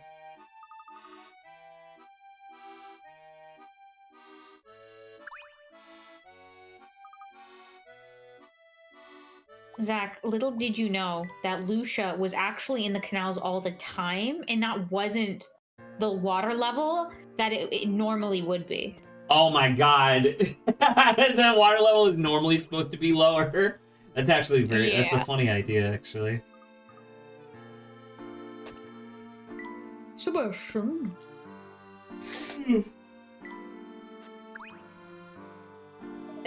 Zach, little did you know that Lucia was actually in the canals all the time, and that wasn't the water level that it normally would be. Oh my god. The water level is normally supposed to be lower. That's actually that's a Yeah. funny idea, actually. Sebastian.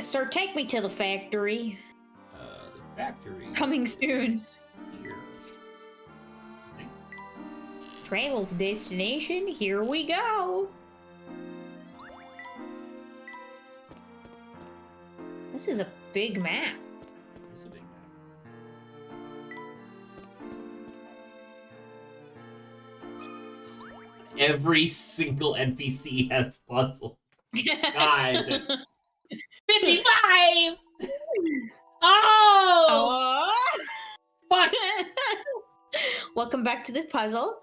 Sir, take me to the factory. The factory. Coming soon. is Here. I think. Travel to destination, here we go. This is a big map. This is a big map. Every single NPC has puzzle. God. 55! Oh! Oh! Fuck! Welcome back to this puzzle.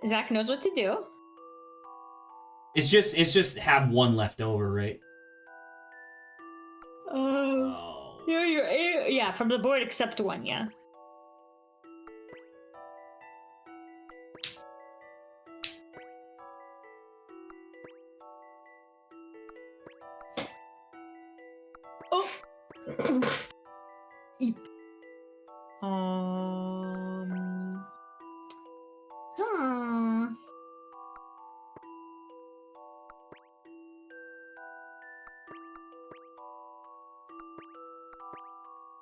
Zach knows what to do. It's just have one left over, right? Oh. Yeah, from the board except one, yeah. Oh. Eep.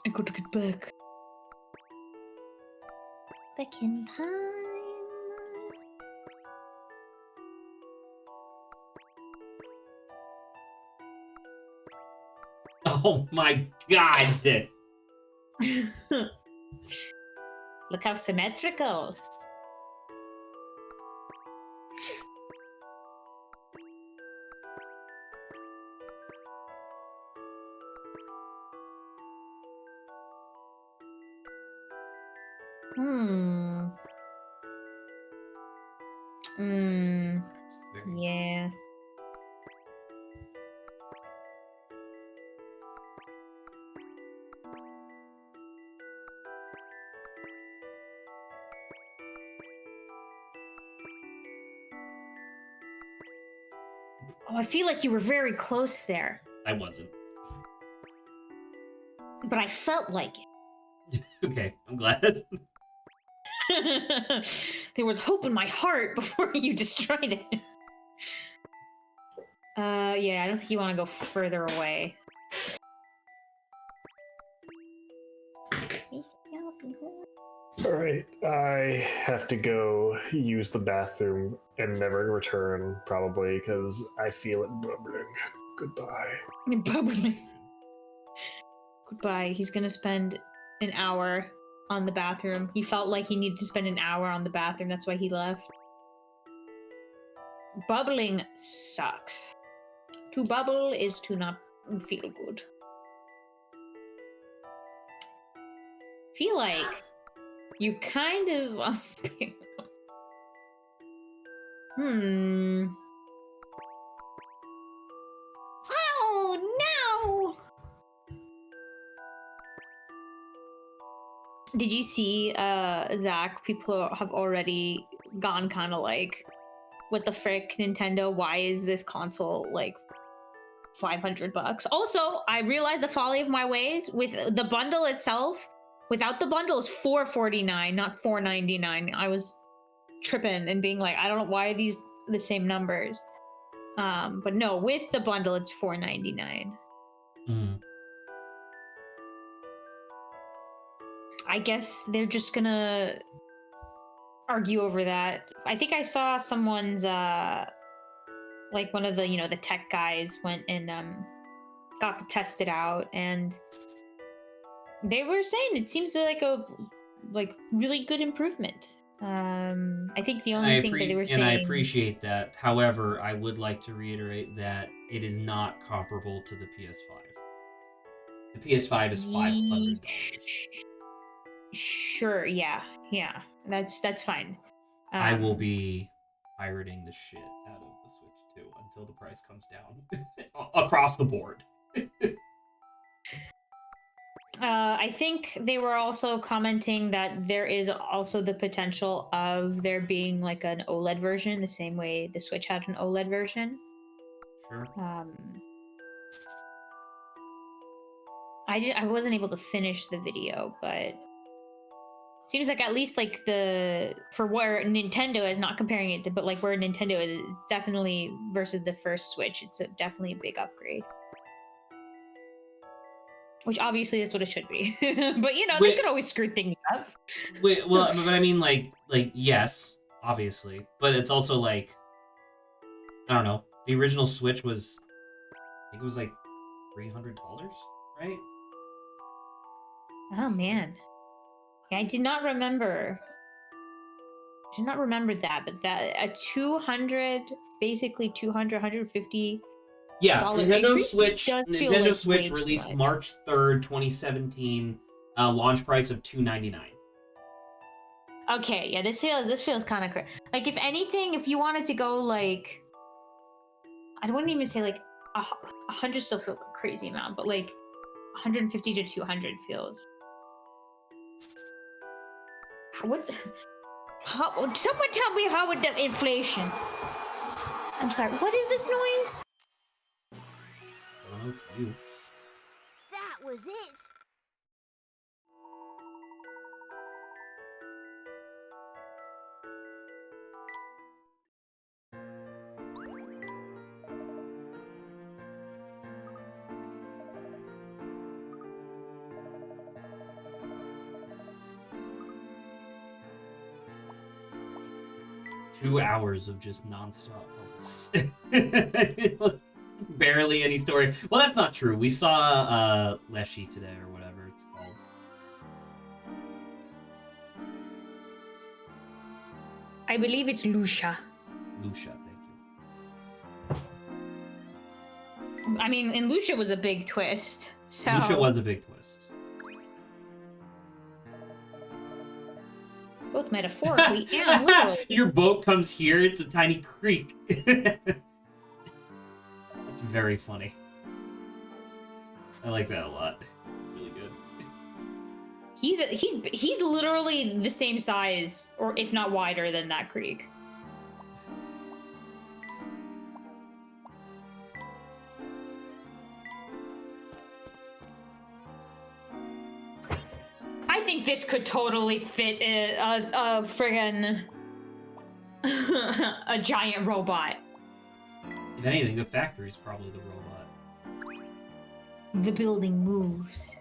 I got to get back. Back in time. Oh my god! Look how symmetrical. Yeah. Oh, I feel like you were very close there, I wasn't. but I felt like Okay, I'm glad. it. There was hope in my heart before you destroyed it. Yeah, I don't think you want to go further away. Alright, I have to go use the bathroom and never return, probably, because I feel it bubbling. Goodbye. Bubbling. Goodbye. He's gonna spend an hour on the bathroom. He felt like he needed to spend an hour on the bathroom. That's why he left. Bubbling sucks. To bubble is to not feel good. Feel like you kind of... Oh, no! Did you see, Zach, people have already gone kind of like, what the frick, Nintendo, why is this console, like, $500? Also, I realized the folly of my ways. With the bundle itself, without the bundle, is $449, not $499. I was tripping and being like, I don't know, why are these the same numbers? But no, with the bundle, it's $499. I guess they're just gonna argue over that. I think I saw someone's like one of the, you know, the tech guys went and got to test it out, and they were saying it seems like a really good improvement. I think the only thing that they were saying, and I appreciate that. However, I would like to reiterate that it is not comparable to the PS5. The PS5 is $500. Sure, yeah, that's fine. I will be pirating the shit out of the Switch too until the price comes down across the board. I think they were also commenting that there is also the potential of there being like an OLED version, the same way the Switch had an OLED version. Sure. I wasn't able to finish the video, but seems like at least like for where Nintendo is, not comparing it to, but like where Nintendo is, it's definitely versus the first Switch, it's definitely a big upgrade. Which obviously is what it should be. But you know, they could always screw things up. Well, but I mean, like yes, obviously, but it's also like, I don't know. The original Switch was, I think it was like $300, right? Oh man, yeah, I did not remember that, but that a 200, basically 200, 150. Yeah, Nintendo Switch like released March 3rd, 2017, launch price of $299. Okay, yeah, this feels kind of crazy. Like, if anything, if you wanted to go like, I wouldn't even say like 100 still feels like a crazy amount, but like 150 to 200 feels. Someone tell me how with the inflation. I'm sorry, what is this noise? Oh, it's you. That was it. 2 hours of just nonstop puzzles. Barely any story. Well, that's not true. We saw Leshy today, or whatever it's called. I believe it's Lucia. Lucia, thank you. I mean, and Lucia was a big twist. So Lucia was a big twist. Both metaphorically and literally. Your boat comes here, it's a tiny creek. That's very funny. I like that a lot. It's really good. He's literally the same size, or if not wider than that creek. I think this could totally fit a friggin' a giant robot. If anything, the factory's probably the robot. The building moves.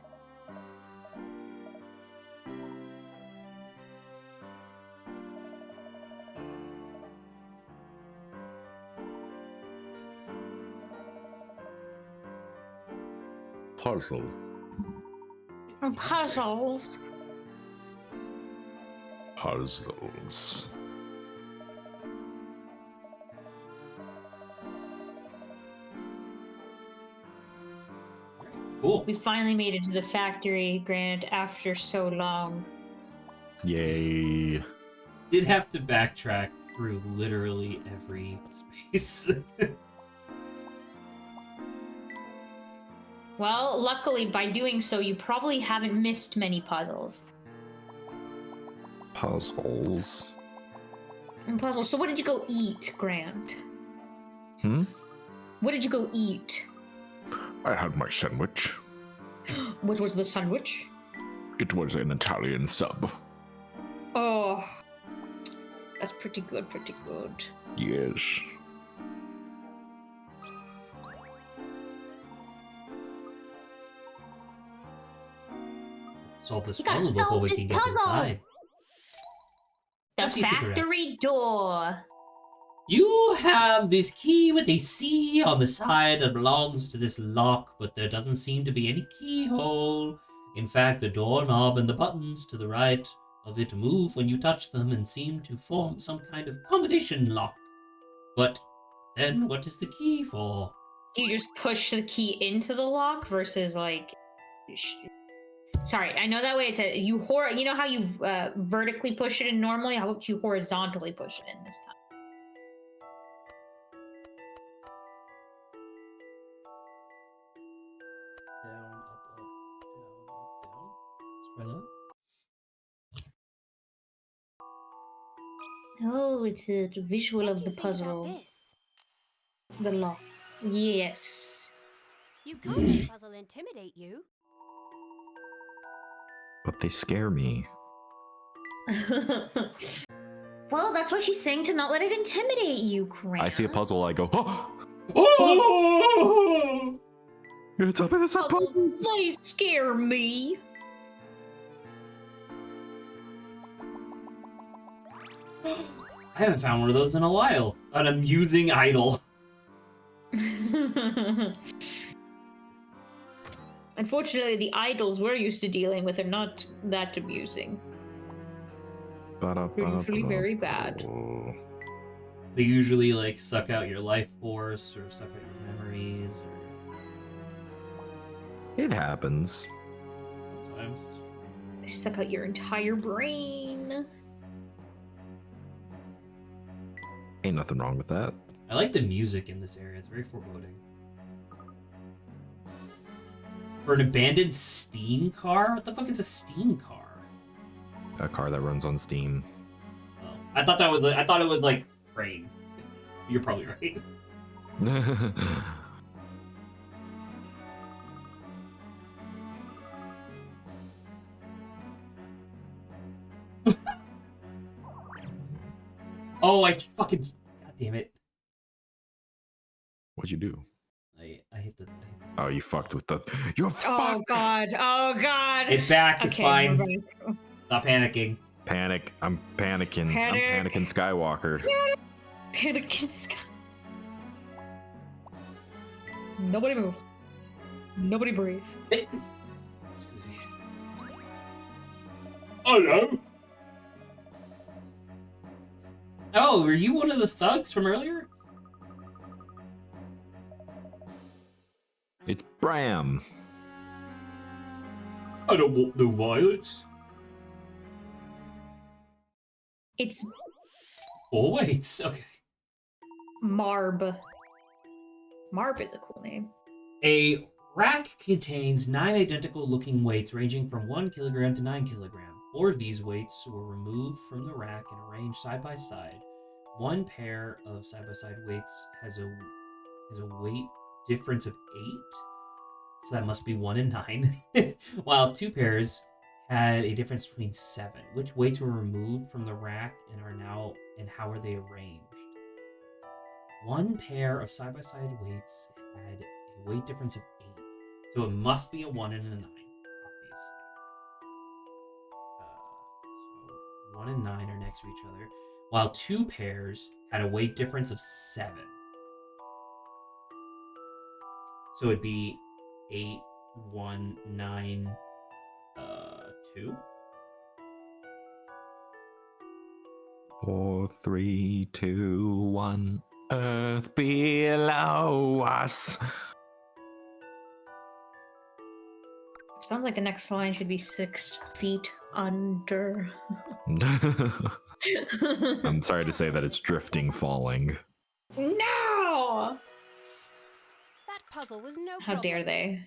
puzzle. Puzzles. Puzzles. Cool. We finally made it to the factory, Grant, after so long. Yay. Did have to backtrack through literally every space. Well, luckily, by doing so, you probably haven't missed many puzzles. Puzzles. Puzzles. So what did you go eat, Grant? What did you go eat? I had my sandwich. What was the sandwich? It was an Italian sub. Oh, that's pretty good, pretty good. Yes. Solve this You gotta puzzle before solve we this can get puzzle! inside. The Let's see if we can factory door. You have this key with a C on the side that belongs to this lock, but there doesn't seem to be any keyhole. In fact, the doorknob and the buttons to the right of it move when you touch them and seem to form some kind of combination lock. But then what is the key for? Do you just push the key into the lock versus like? Sorry, I know that way it's a you know how you vertically push it in normally. How about you horizontally push it in this time? Down, up, down. Let's try that. Oh, it's a visual What of do the you think about puzzle. this? The lock. Yes. You can't let a puzzle intimidate you. But they scare me. Well, that's why she's saying to not let it intimidate you, Grant. I see a puzzle, I go, oh! Oh! It's up in this Puzzles, puzzle! please scare me. I haven't found one of those in a while. An amusing idol. Unfortunately, the idols we're used to dealing with are not that amusing. They're usually very bad. They usually like suck out your life force or suck out your memories. It happens. Sometimes. They suck out your entire brain. Ain't nothing wrong with that. I like the music in this area. It's very foreboding. For an abandoned steam car? What the fuck is a steam car? A car that runs on Steam. Oh, I thought it was like train. You're probably right. Oh, I fucking god damn it. What'd you do? I hit the Oh, you fucked with the. You Oh fuck! god. Oh god. It's back, it's fine. we're ready. Stop panicking. Panic. I'm panicking. Panic. I'm panicking Skywalker. Panic in sky. Nobody move. Nobody breathe. Excuse me. Hello? Oh, were you one of the thugs from earlier? It's Bram. I don't want no violence. It's Oh, wait. Okay. Marb. Marb is a cool name. A rack contains 9 identical looking weights ranging from 1 kilogram to 9 kilogram. 4 of these weights were removed from the rack and arranged side by side. One pair of side by side weights has a weight difference of 8, so that must be 1 and 9. While 2 pairs had a difference between 7. Which weights were removed from the rack and how are they arranged? One pair of side by side weights had a weight difference of 8, so it must be a 1 and a 9, obviously. So 1 and 9 are next to each other, while 2 pairs had a weight difference of 7. So it'd be 8 2. 4, 3, 2, 1. Earth below us. Sounds like the next line should be 6 feet under. I'm sorry to say that it's drifting, falling. No! That puzzle was no How problem. dare they?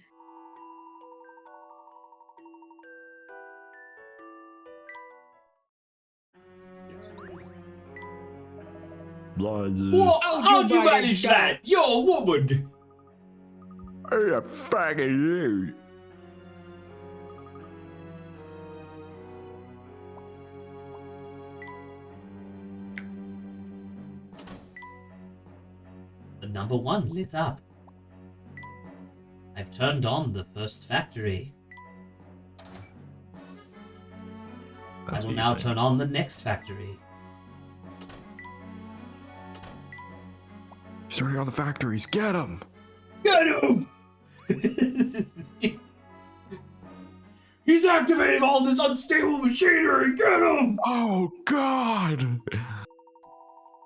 What? Oh, How'd Joe you Biden manage died. that? You're a woman. Hey, a faggot you. The number 1 lit up. I've turned on the first factory. I will now turn on the next factory. Starting on the factories. Get him. Get him! He's activating all this unstable machinery! Get him! Oh, God.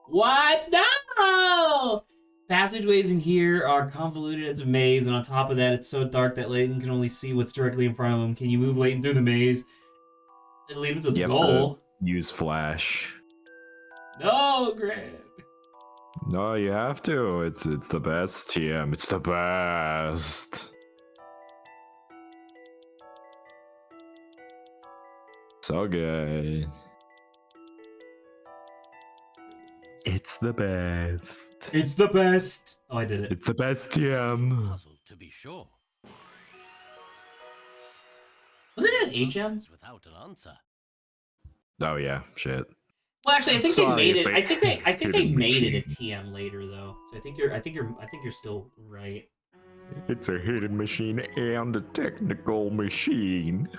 What? No! Passageways in here are convoluted as a maze, and on top of that, it's so dark that Layton can only see what's directly in front of him. Can you move Layton through the maze and lead him to the You have goal? to use flash. No, Grant. No, you have to. It's the best, TM. It's the best. So good. It's the best. It's the best. Oh, I did it. It's the best, TM. Puzzle, to be sure. Wasn't it an HM? Without an answer. Oh yeah, shit. Well, actually, I think Sorry, they made it's it. a I think they hidden made it a machine. TM later, though. So I think you're still right. It's a hidden machine and a technical machine.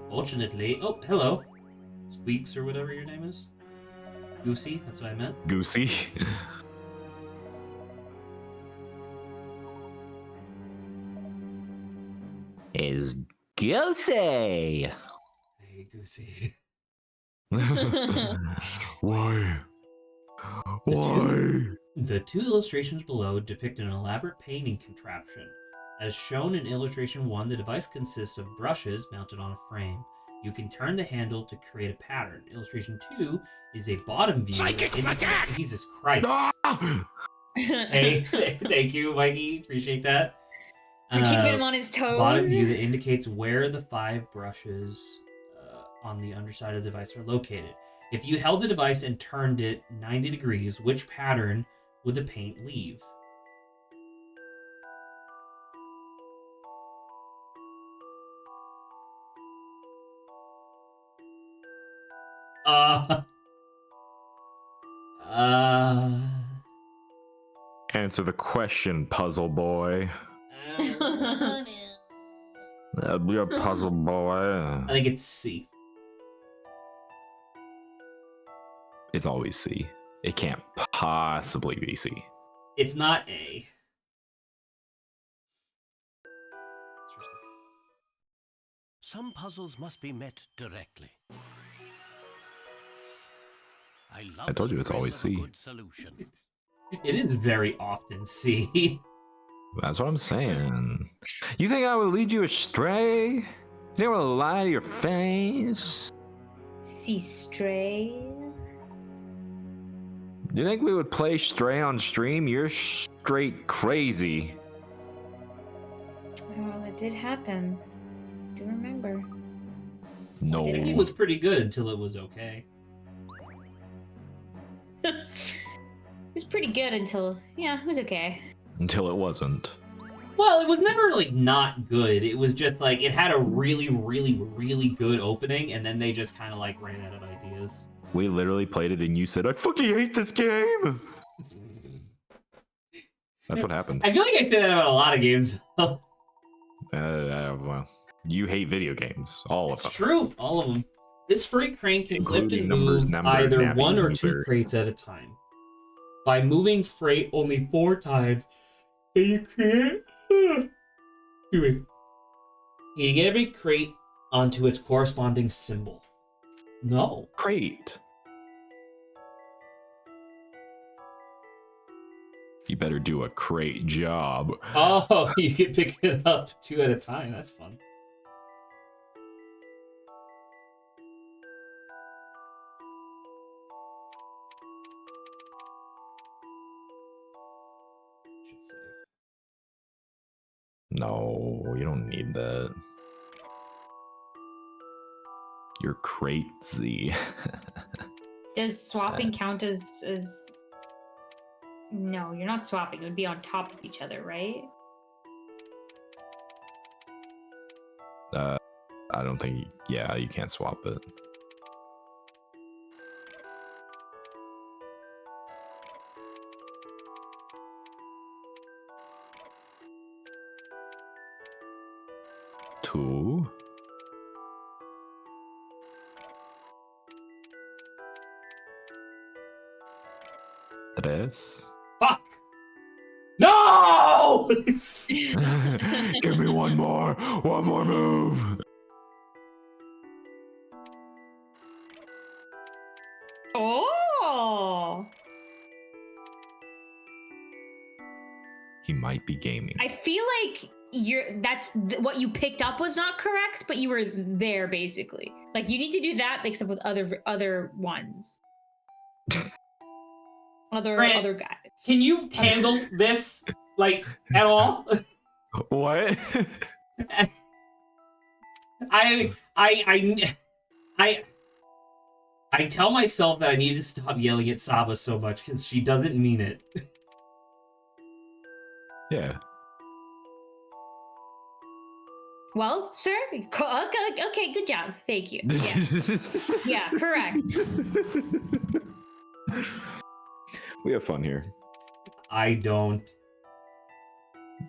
Fortunately, oh, hello, Squeaks or whatever your name is. Goosey, that's what I meant. Goosey. Is Goosey. Hey, Goosey. Why? Why? The 2 illustrations below depict an elaborate painting contraption. As shown in illustration 1, the device consists of brushes mounted on a frame. You can turn the handle to create a pattern. Illustration 2 is a bottom view. Jesus Christ. Hey, thank you, Mikey. Appreciate that. You're keeping him on his toes. Bottom view that indicates where the 5 brushes on the underside of the device are located. If you held the device and turned it 90 degrees, which pattern would the paint leave? Answer the question, puzzle boy. You're a puzzle boy. I think it's C. It's always C. It can't possibly be C. It's not A. Some puzzles must be met directly. I told you it's always C. Good solution. It is very often C. That's what I'm saying. You think I would lead you astray? You think I would lie to your face? See stray. You think we would play Stray on stream? You're straight crazy. Oh, it did happen. Do remember. No. I think it was pretty good until it was okay. It was pretty good until, yeah, it was okay. Until it wasn't. Well, it was never like not good. It was just like it had a really, really, really good opening, and then they just kind of like ran out of ideas. We literally played it, and you said, "I fucking hate this game." That's what happened. I feel like I say that about a lot of games. Well, you hate video games, all of It's them. true, all of them. This freight crane can lift Including and numbers, move number, either napping, 1 or 2 number. crates at a time. By moving freight only 4 times, you can't. You get every crate onto its corresponding symbol. No. Crate. You better do a crate job. Oh, you can pick it up 2 at a time. That's fun. Should save. No, you don't need that. You're crazy. Does swapping count as? No, you're not swapping. It would be on top of each other, right? I don't think. Yeah, you can't swap it. Two. Tres. Fuck! No! Give me one more move. Oh! He might be gaming. I feel like what you picked up was not correct, but you were there basically. Like you need to do that mixed up with other ones. Grant, other guys. Can you handle this, like, at all? What? I tell myself that I need to stop yelling at Saba so much because she doesn't mean it. Yeah. Well, sir, okay, good job. Thank you. Yeah, yeah, correct. We have fun here. I don't.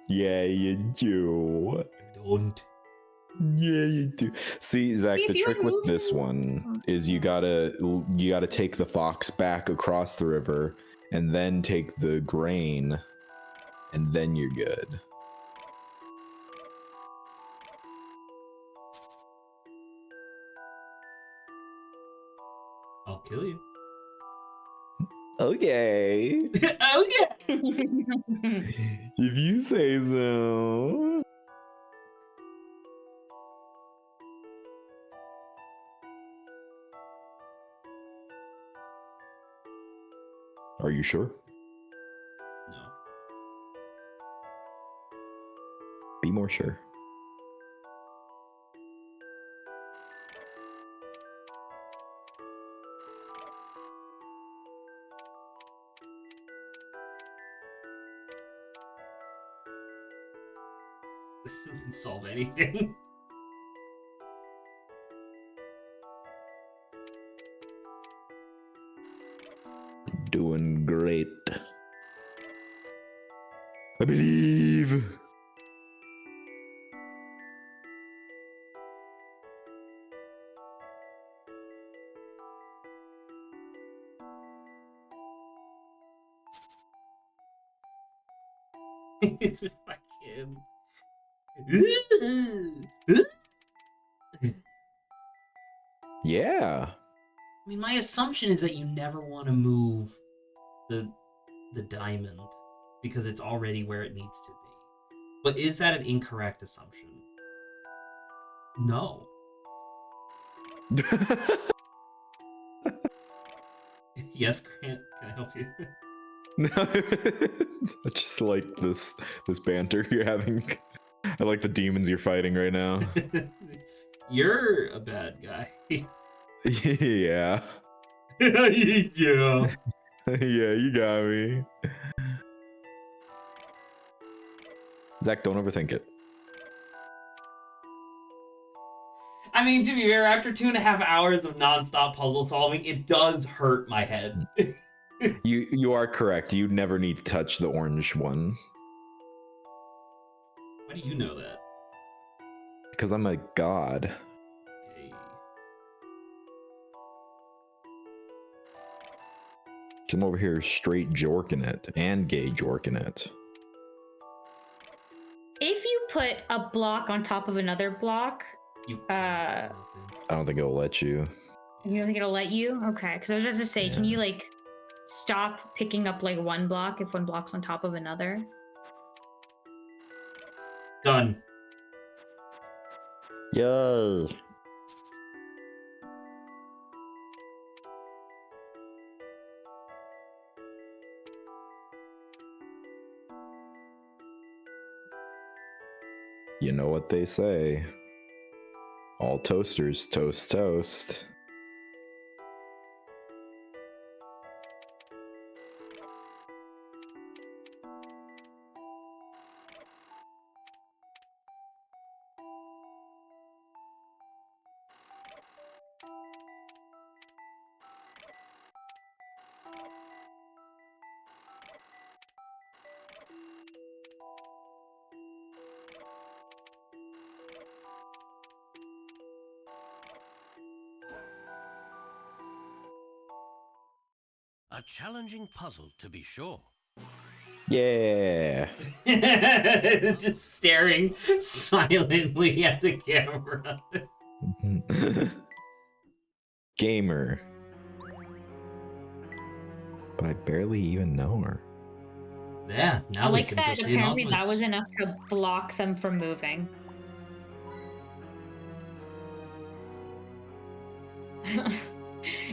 Yeah, you do. I don't. Yeah, you do. See, Zach, See, if the you trick with remove- this one is you gotta take the fox back across the river and then take the grain, and then you're good. I'll kill you. Okay. Oh yeah. If you say so. Are you sure? No. Be more sure. This doesn't solve anything. Doing great. I believe. Fucking. Yeah. I mean, my assumption is that you never want to move the diamond because it's already where it needs to be. But is that an incorrect assumption? No. Yes, Grant, can I help you? I just like this banter you're having. I like the demons you're fighting right now. You're a bad guy. Yeah. Yeah. Yeah, you got me. Zach, don't overthink it. I mean, to be fair, after 2.5 hours of nonstop puzzle solving, it does hurt my head. You are correct. You never need to touch the orange one. Why do you know that? Because I'm a god. Okay. Come over here straight jorking it and gay jorking it. If you put a block on top of another block, You I don't think it'll let you. you don't think it'll let you? Okay, because I was just to say, can Yeah. you like stop picking up like one block if one block's on top of another? Done. Yay! You know what they say. All toasters toast toast. A challenging puzzle, to be sure. Yeah. Just staring silently at the camera. Gamer. But I barely even know her. Yeah, now I we like can that proceed apparently that onwards. was enough to block them from moving.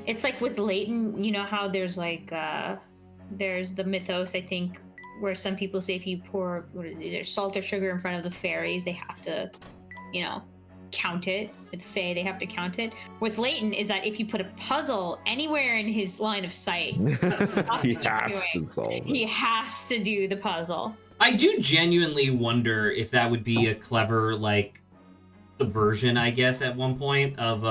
It's like with Layton, you know how there's like there's the mythos, I think, where some people say if you pour either salt or sugar in front of the fairies, they have to, you know, count it. With Fae, they have to count it. With Layton, is that if you put a puzzle anywhere in his line of sight, He has to solve it. he has to do the puzzle. I do genuinely wonder if that would be a clever, like, subversion, I guess, at one point of,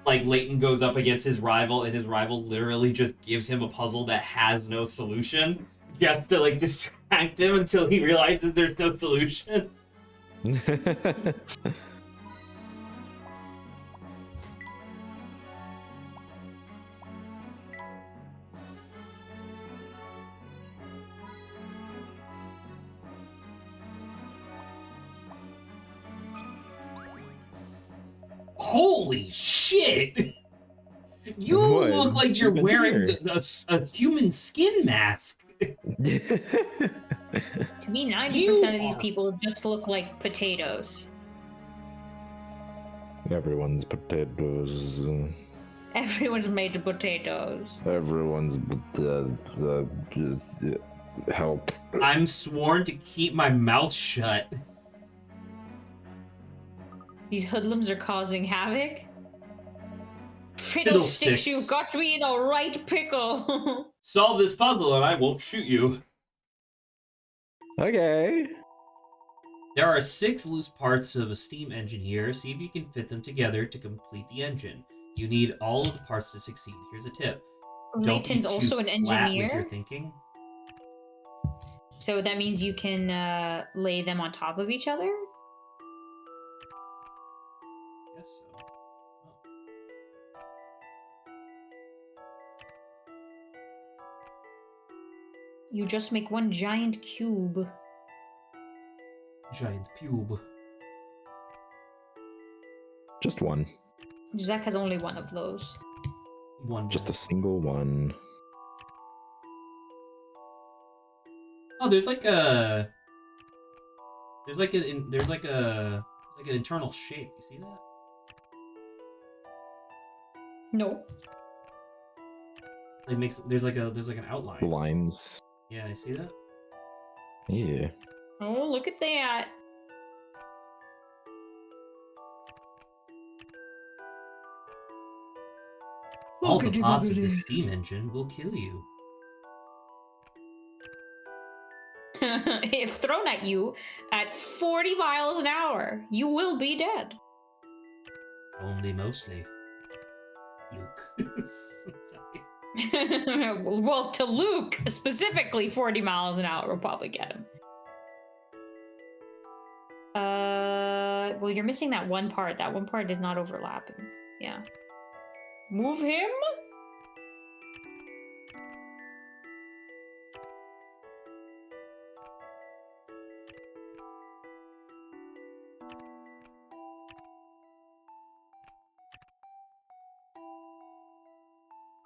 like, Layton goes up against his rival, and his rival literally just gives him a puzzle that has no solution, just to, like, distract him until he realizes there's no solution. Holy shit! You What? look like you're Human wearing deer. a human skin mask. To me, 90% You of these are- people just look like potatoes. Everyone's potatoes. Everyone's made of potatoes. Everyone's help. I'm sworn to keep my mouth shut. These hoodlums are causing havoc. Fiddlesticks. Fiddlesticks, you got me in a right pickle. Solve this puzzle and I won't shoot you. Okay. There are 6 loose parts of a steam engine here. See if you can fit them together to complete the engine. You need all of the parts to succeed. Here's a tip. Don't be Layton's too also an flat with your engineer. thinking. So that means you can lay them on top of each other? Guess so. Oh. You just make one giant cube. Giant pube. Just one. Zach has only one of those. One. Just a giant- single one. Oh, there's like a. There's like an internal shape. You see that? No. It makes there's like an outline. Lines. Yeah, I see that. Yeah. Oh, look at that. All the parts of this steam engine will kill you. If thrown at you at 40 miles an hour, you will be dead. Only mostly. Luke. Sorry. Well, to Luke, specifically 40 miles an hour will probably get him. Well, you're missing that one part. That one part is not overlapping. Yeah. Move him?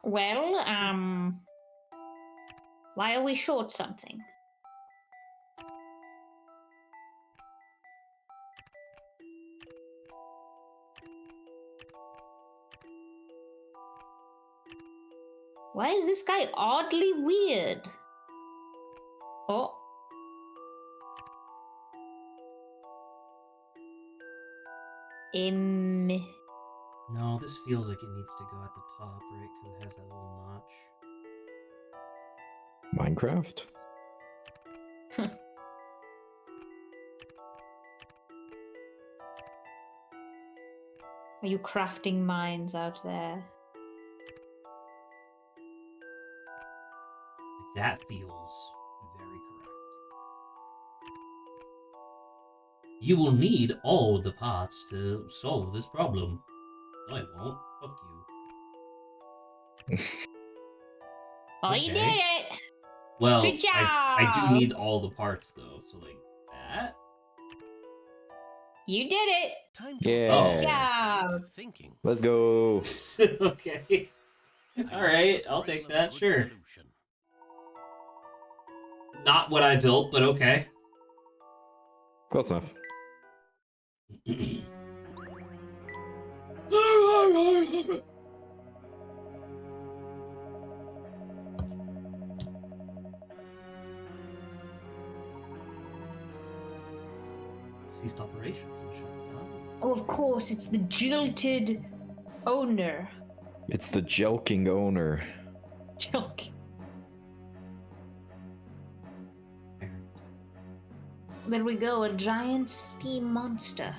Well, why are we short something? Why is this guy oddly weird? Oh. No, this feels like it needs to go at the top, right? Because it has that little notch. Minecraft? Are you crafting mines out there? That feels very correct. You will need all the parts to solve this problem. No, I won't. Fuck you. Oh, you did it! Well, Good job! I do need all the parts though, so like that. You did it! Time Yeah. Good job! thinking. Let's go. Okay. All right, I'll take that. Sure. Solution. Not what I built, but okay. Close enough. Ceased operations and shut down. Oh, of course, it's the jilted owner. It's the jelking owner. Joke. There we go, a giant steam monster.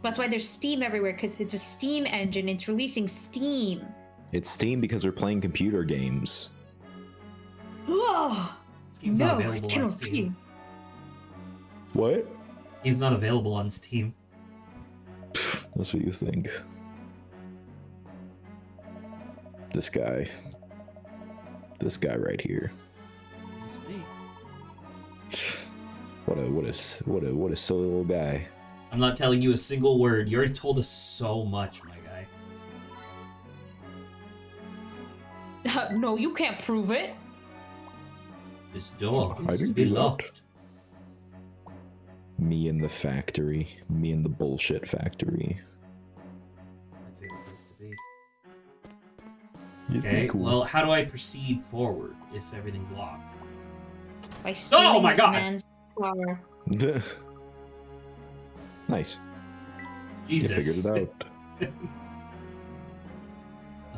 That's why there's steam everywhere, because it's a steam engine. It's releasing steam. It's Steam because we're playing computer games. Oh, This game's not available on Steam. What? This game's not available on Steam. That's what you think. This guy. This guy right here. It's me. What a silly little guy. I'm not telling you a single word. You already told us so much, my guy. No, you can't prove it. This door I needs to didn't be do that. locked. Me in the factory. Me in the bullshit factory. My favorite place to be. You'd be Okay, cool. well, how do I proceed forward if everything's locked? By stealing my this God. man's car. Nice. Jesus. You figured it out.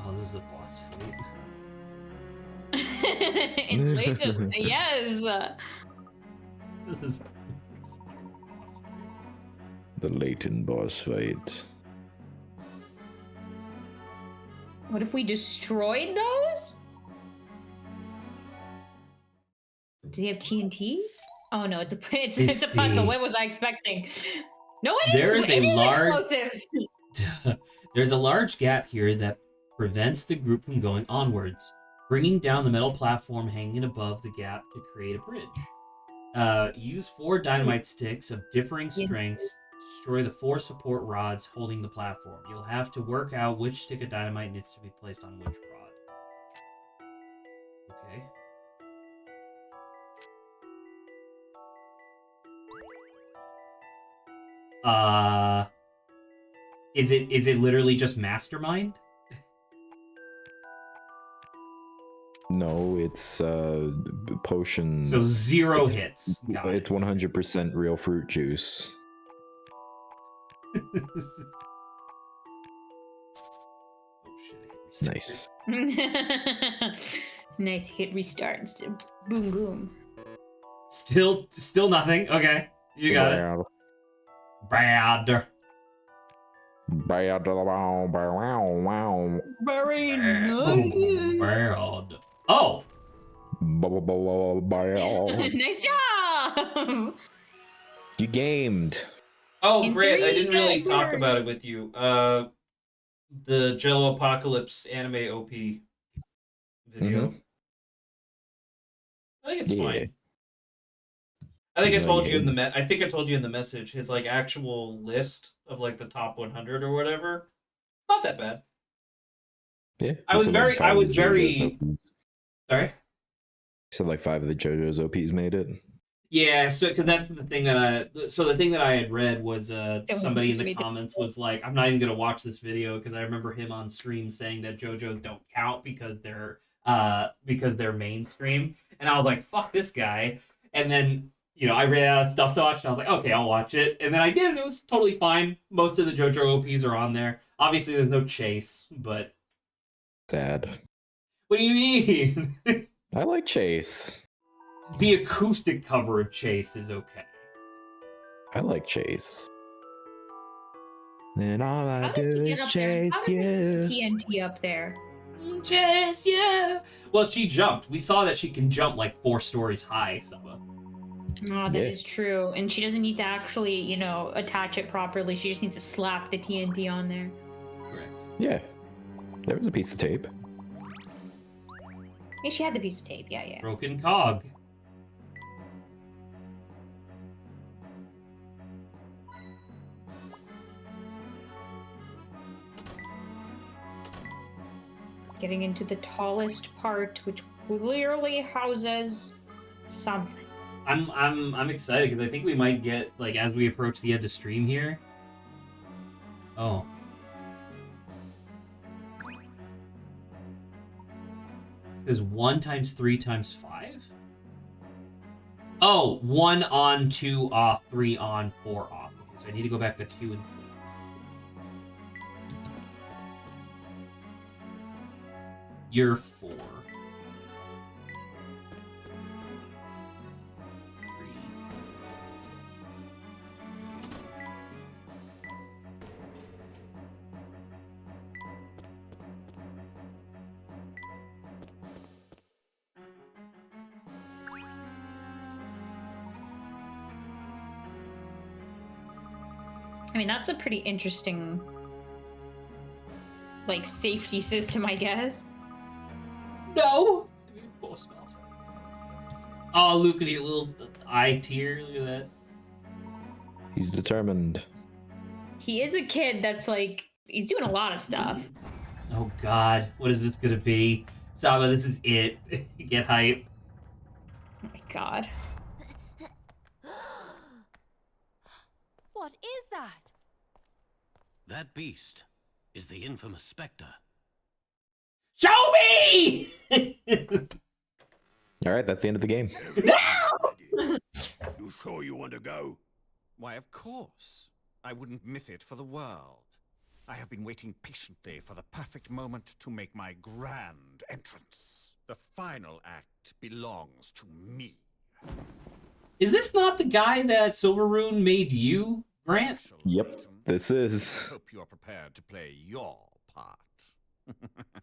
Oh, this is a boss fight. In Layton, yes. This is The Layton boss fight. What if we destroyed those? Does he have TNT? Oh no, it's a puzzle. What was I expecting? No, There is a large- explosives. There's a large gap here that prevents the group from going onwards, bringing down the metal platform hanging above the gap to create a bridge. Use 4 dynamite sticks of differing strengths to destroy the 4 support rods holding the platform. You'll have to work out which stick of dynamite needs to be placed on which rod. Okay. Is it literally just mastermind? No, it's potion. So 0 hits. Got it. It's 100% real fruit juice. Oh shit, I hit restart. Nice. Nice hit restart instead of boom boom. Still nothing. Okay. You got it. Bad. Bad. Wow. Very nice. Bad. Oh! Nice job. You gamed. Oh, In Grant, I 3 didn't really talk hours. about it with you. The Jello Apocalypse anime OP video. I think it's Yeah. fine. I think I Yeah, told you in yeah. the I think I told you in the message his like actual list of like the top 100 or whatever. Not that bad. Yeah. I you was said, very, five I of was the very. JoJo's OPs. Sorry. You said like 5 of the JoJo's OPs made it. Yeah, so because that's the thing the thing that I had read was somebody in the made it. comments was like, I'm not even gonna watch this video because I remember him on stream saying that JoJo's don't count because they're mainstream, and I was like, fuck this guy, and then I ran out of stuff to watch, and I was like, okay, I'll watch it, and then I did, and it was totally fine. Most of the JoJo OPs are on there. Obviously, there's no Chase, but Sad. what do you mean? I like Chase. The acoustic cover of Chase is okay. I like Chase. And all I How do did she is get up there? chase How did you. they get TNT up there? Chase, yeah. Well, she jumped. We saw that she can jump like 4 stories high, Saba. Oh, that is true. And she doesn't need to actually, attach it properly. She just needs to slap the TNT on there. Correct. Yeah. There was a piece of tape. Yeah, she had the piece of tape. Yeah. Broken cog. Getting into the tallest part, which clearly houses something. I'm excited because I think we might get like as we approach the end of stream here. Oh. Is 1 times 3 times 5? Oh, 1 on, 2 off, 3 on, 4 off. Okay, so I need to go back to 2 and 4. You're 4. 3. I mean, that's a pretty interesting, safety system, I guess. No! Of course not. Oh, Luke with your little eye tear. Look at that. He's determined. He is a kid that's he's doing a lot of stuff. Oh god, what is this gonna be? Saba, this is it. Get hype. Oh my god. What is that? That beast is the infamous Specter. Show me! All right, that's the end of the game. You sure you want to go? Why, of course. I wouldn't miss it for the world. I have been waiting patiently for the perfect moment to make my grand entrance. The final act belongs to me. Is this not the guy that Silveroon made you, Grant? Yep, this is. Hope you are prepared to play your part.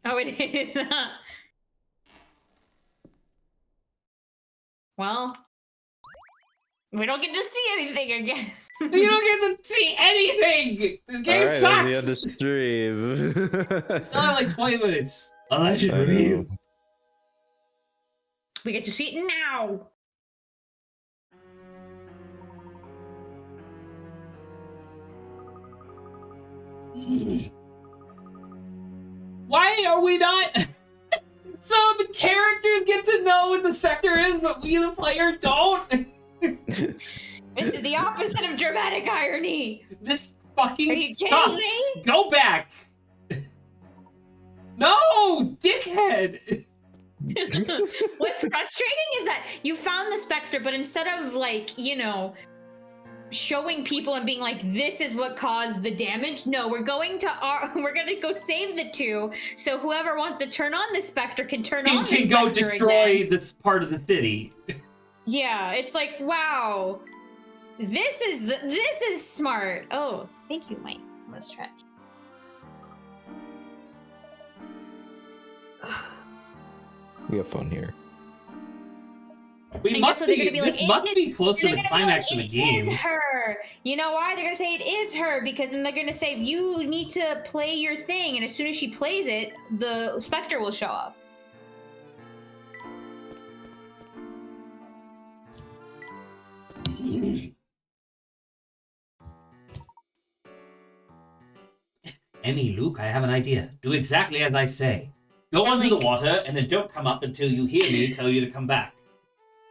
Oh, it is. Well, we don't get to see anything again. You don't get to see anything! This game All right, sucks! that's the end of stream. Still have like 20 minutes. Alleged review. We get to see it now. Why are we not? So the characters get to know what the Specter is, but we, the player, don't? This is the opposite of dramatic irony. This fucking Are you kidding sucks. me? Go back. No, dickhead. What's frustrating is that you found the Specter, but instead of showing people and being like, this is what caused the damage, no, we're going to go save the 2, so whoever wants to turn on the Specter can turn on the Specter go destroy again. this part of the city. Yeah, it's like, wow, this is smart. Oh, thank you, Mike. I'm gonna stretch. We have fun here. We must be close to the climax of the game. It is her. You know why? They're gonna say it is her because then they're gonna say you need to play your thing, and as soon as she plays it, the Specter will show up. Emmy, Luke, I have an idea. Do exactly as I say. Go Or, under the like- water, and then don't come up until you hear me tell you to come back.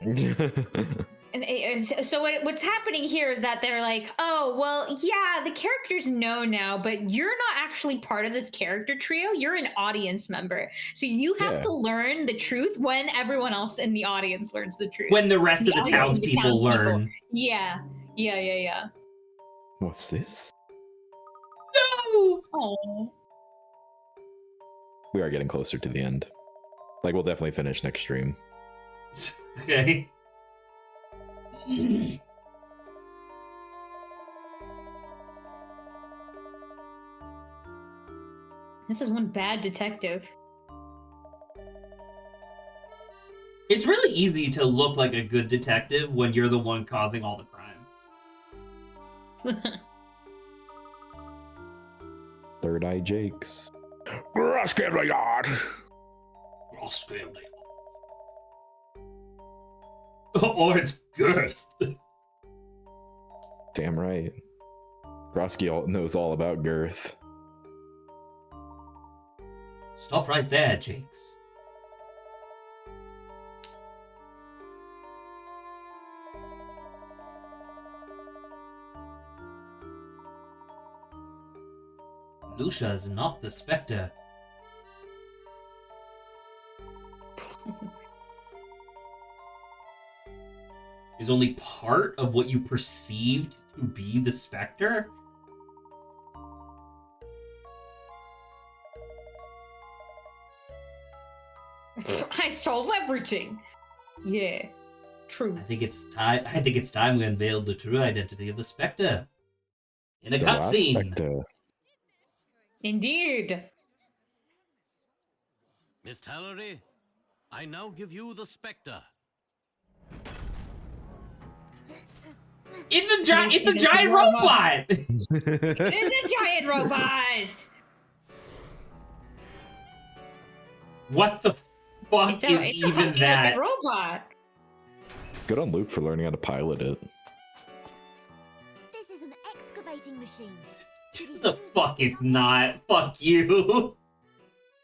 And so what's happening here is that they're like, oh, well, yeah, the characters know now, but you're not actually part of this character trio. You're an audience member. So you have to learn the truth when everyone else in the audience learns the truth. When the rest of the audience- townspeople learn. Yeah. What's this? No! Oh. We are getting closer to the end. Like, we'll definitely finish next stream. Okay. This is one bad detective. It's really easy to look like a good detective when you're the one causing all the crime. Third Eye Jakes. Or it's Girth. Damn right. Grosky knows all about girth. Stop right there, Jakes. Lucia's not the Specter. Is only part of what you perceived to be the Specter? I solve everything. Yeah. True. I think it's time we unveil the true identity of the Specter. In a The last cutscene. Spectre. Indeed. Miss Tallery, I now give you the Specter. It's a giant robot. It's a giant robot. What the fuck It's is a even fucking that? robot. Good on Luke for learning how to pilot it. This is an excavating machine. The fuck it's not. Fuck you.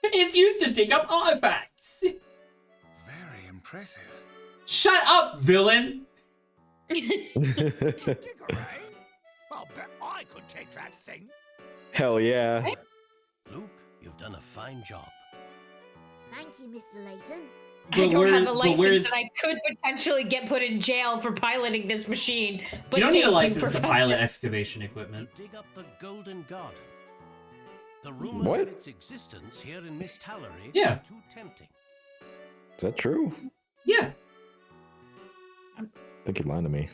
It's used to dig up artifacts. Very impressive. Shut up, villain. Digger, eh? I'll bet I could take that thing. Hell yeah. Luke, you've done a fine job. Thank you, Mr. Layton. I don't have a license where's- and I could potentially get put in jail for piloting this machine. But You don't need a thank license to Professor. pilot excavation equipment. To dig up the Golden Garden. The rumors What? of its existence here in Miss Tallery Yeah. are too tempting. Is that true? Yeah. I think you're lying to me.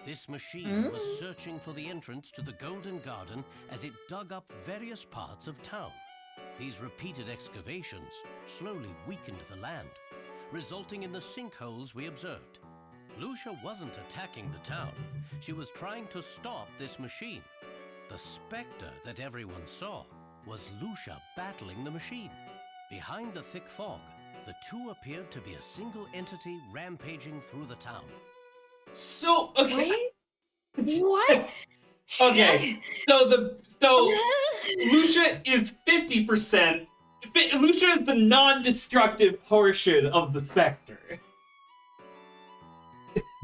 This machine was searching for the entrance to the Golden Garden as it dug up various parts of town. These repeated excavations slowly weakened the land, resulting in the sinkholes we observed. Lucia wasn't attacking the town. She was trying to stop this machine. The Spectre that everyone saw was Lucia battling the machine. Behind the thick fog, the two appeared to be a single entity rampaging through the town. So okay. What? Okay. So Lucia is 50%. Lucia is the non-destructive portion of the Spectre.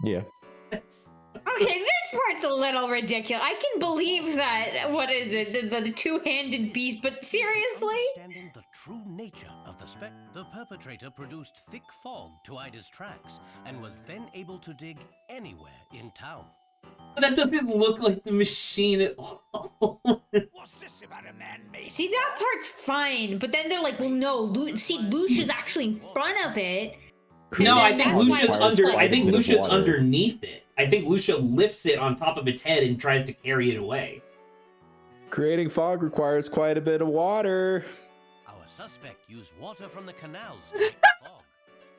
Yeah. Okay, this part's a little ridiculous. I can believe that. What is it? The two-handed beast. But seriously? Understanding the true nature of the Spectre, the perpetrator produced thick fog to hide his tracks and was then able to dig anywhere in town. That doesn't look like the machine at all. What's this about a man made? See, that part's fine. But then they're like, well, no. Lucia's actually in front of it. No, And I then think that's why Lucia's it's under. like- I think Bit of Lucia's water. underneath it. I think Lucia lifts it on top of its head and tries to carry it away. Creating fog requires quite a bit of water. Our suspect used water from the canals to make the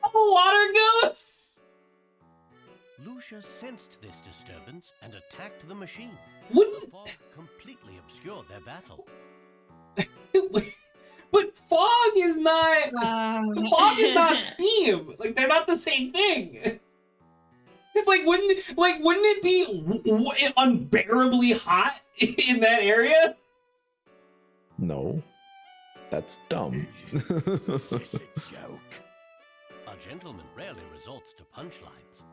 fog. Water goats. Lucia sensed this disturbance and attacked the machine. Wouldn't- The fog completely obscured their battle. But fog is not. Fog is not Um, steam. Like they're not the same thing. It's like wouldn't it be unbearably hot in that area? No, that's dumb. Is this a joke? A gentleman rarely resorts to punchlines.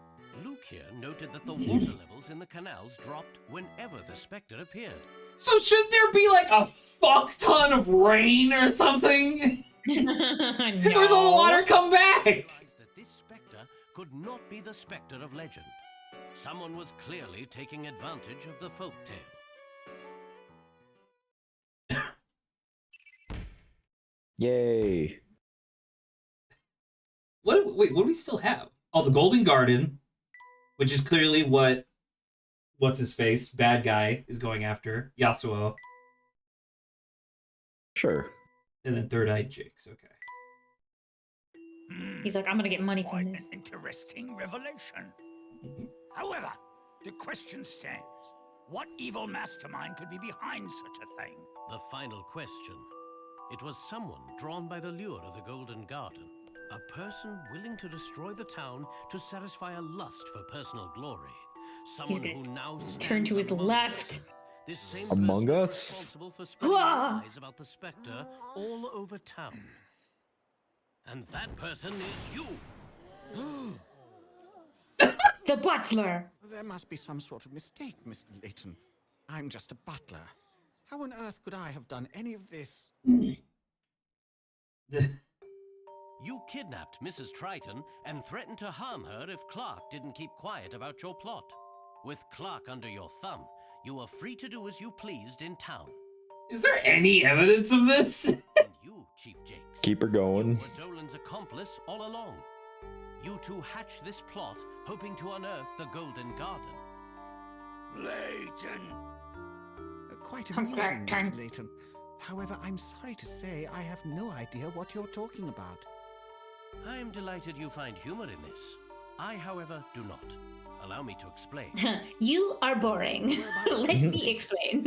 Luke here noted that the water levels in the canals dropped whenever the Spectre appeared. So shouldn't there be like a fuck ton of rain or something? Where's all the water come back? Realized that this Spectre could not be the Spectre of legend. Someone was clearly taking advantage of the folktale. Yay. Wait, what do we still have? Oh, the Golden Garden, which is clearly what's his face, bad guy, is going after. Yasuo. Sure. And then Third Eye Jake's, okay. He's like, I'm gonna get money Quite from an this. interesting revelation. However, the question stands. What evil mastermind could be behind such a thing? The final question. It was someone drawn by the lure of the Golden Garden. A person willing to destroy the town to satisfy a lust for personal glory. Someone who now Turn to his stands among left. us. This same Among person is Us? responsible for spreading lies about the Spectre all over town. And that person is you. The butler. There must be some sort of mistake, Mr. Layton. I'm just a butler. How on earth could I have done any of this? You kidnapped Mrs. Triton and threatened to harm her if Clark didn't keep quiet about your plot. With Clark under your thumb, you were free to do as you pleased in town. Is there any evidence of this? And you, Chief Jakes, Keep her going. you were Dolan's accomplice all along. You two hatched this plot, hoping to unearth the Golden Garden. Layton! Quite amusing, Mr. Layton. However, I'm sorry to say I have no idea what you're talking about. I am delighted you find humor in this. I, however, do not. Allow me to explain. You are boring. Let me explain.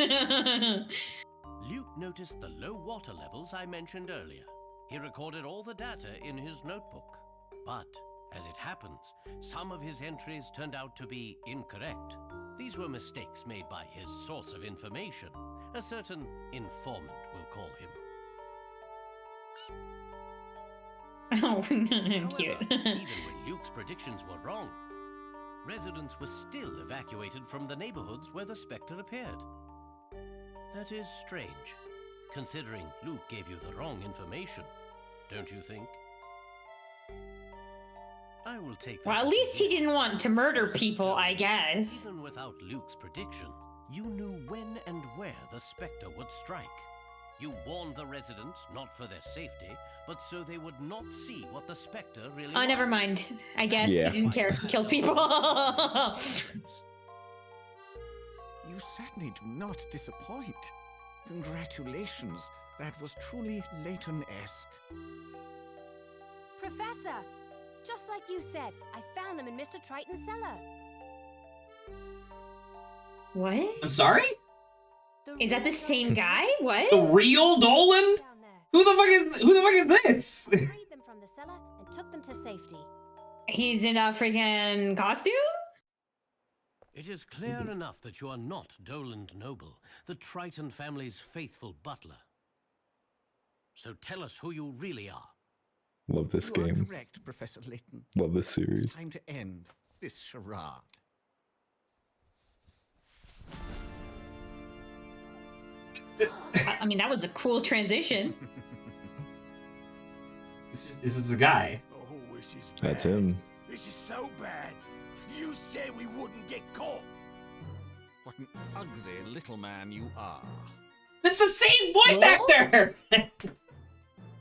Luke noticed the low water levels I mentioned earlier. He recorded all the data in his notebook. But, as it happens, some of his entries turned out to be incorrect. These were mistakes made by his source of information. A certain informant, we'll call him. Oh, However, cute. even when Luke's predictions were wrong, residents were still evacuated from the neighborhoods where the Spectre appeared. That is strange, considering Luke gave you the wrong information, don't you think? I will take that. Well, at as a least he yes. didn't want to murder people, I guess. Even without Luke's prediction, you knew when and where the Spectre would strike. You warned the residents not for their safety, but so they would not see what the Spectre really Oh, never was. mind. I guess Yeah. he didn't care if he killed people. You certainly do not disappoint. Congratulations. That was truly Layton-esque. Professor! Just like you said, I found them in Mr. Triton's cellar. What? I'm sorry? Is that the same guy? What? The real Dolan? Down there. Who the fuck is this? I freed them from the cellar and took them to safety. He's in a freaking costume? It is clear enough that you are not Dolan Noble, the Triton family's faithful butler. So tell us who you really are. Love this You are game. correct, Professor Layton. Love this It's series. time to end this charade. I mean, that was a cool transition. This is a guy. Oh, this is bad. That's him. This is so bad. You said we wouldn't get caught. What an ugly little man you are. It's the same voice What? actor!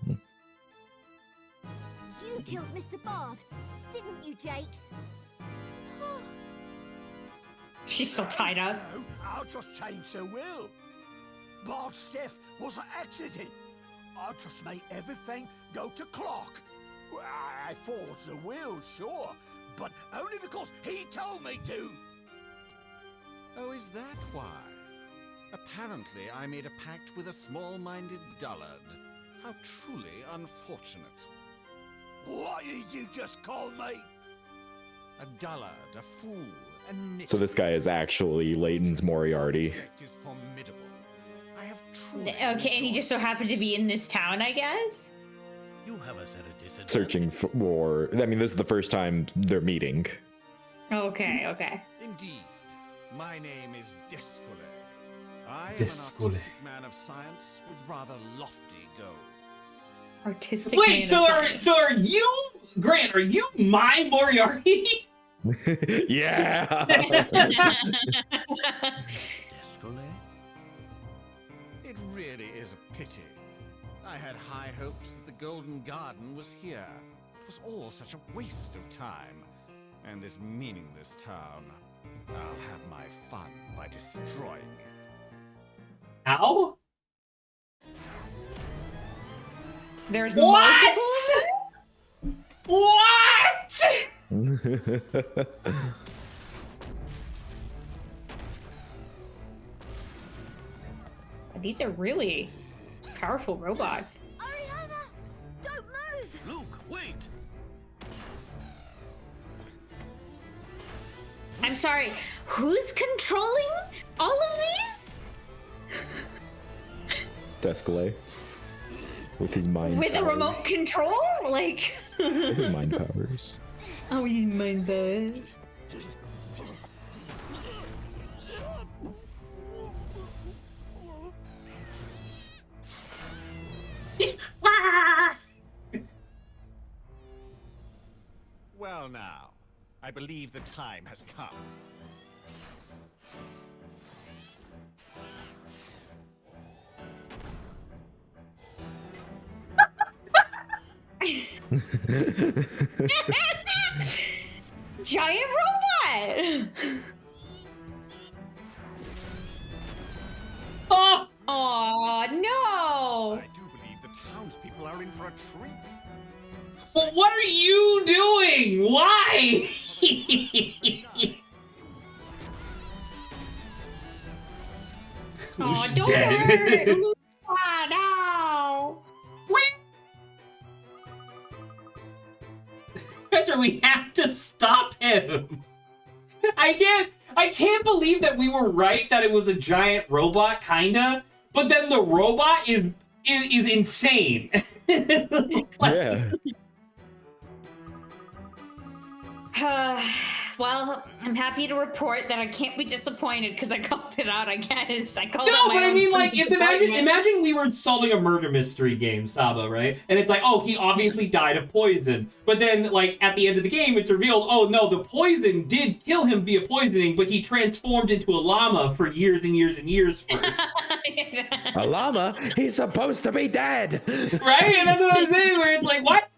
You killed Mr. Bard, didn't you, Jakes? She's still tied up. No, I'll just change the will. Bard's death was an accident. I'll just make everything go to Clark. Well, I forged the will, sure, but only because he told me to. Oh, is that why? Apparently, I made a pact with a small-minded dullard. How truly unfortunate. What did you just call me? A dullard, a fool, a nitwit. So this guy is actually Layton's Moriarty. Intellect is formidable. I have truly Okay, and he just so happened to be in this town, I guess? You have us at a disadvantage. Searching for. I mean, this is the first time they're meeting. Okay, okay. Indeed. My name is Descole. I am an Descole. artistic man of science with rather lofty goals. Artistic Wait, man of science. so are you, Grant? Are you my Moriarty? Yeah. Descole? It really is a pity. I had high hopes that the Golden Garden was here. It was all such a waste of time. And this meaningless town. I'll have my fun by destroying it. How? There's What? multiple? What? These are really powerful robots. Ariana, don't move! Luke, wait! I'm sorry, who's controlling all of these? Descole. With his mind With a powers. remote control? Like. With his mind powers. Oh, he's mind powers. Well now, I believe the time has come. Giant robot! Oh, Aw, no! I do believe the townspeople are in for a treat. but what are you doing? Why? Aw, Who's don't dead? hurt! Ah, no! Professor, we have to stop him. I can't believe that we were right that it was a giant robot, kinda. But then the robot is insane. Yeah. Well, I'm happy to report that I can't be disappointed because I called it out, I guess. I called No, out my but I own mean, like, it's disappointment. imagine we were solving a murder mystery game, Saba, right? And it's like, oh, he obviously died of poison. But then, like, at the end of the game, it's revealed, oh, no, the poison did kill him via poisoning, but he transformed into a llama for years and years and years first. A llama? He's supposed to be dead. Right? And that's what I'm saying, where it's like, what?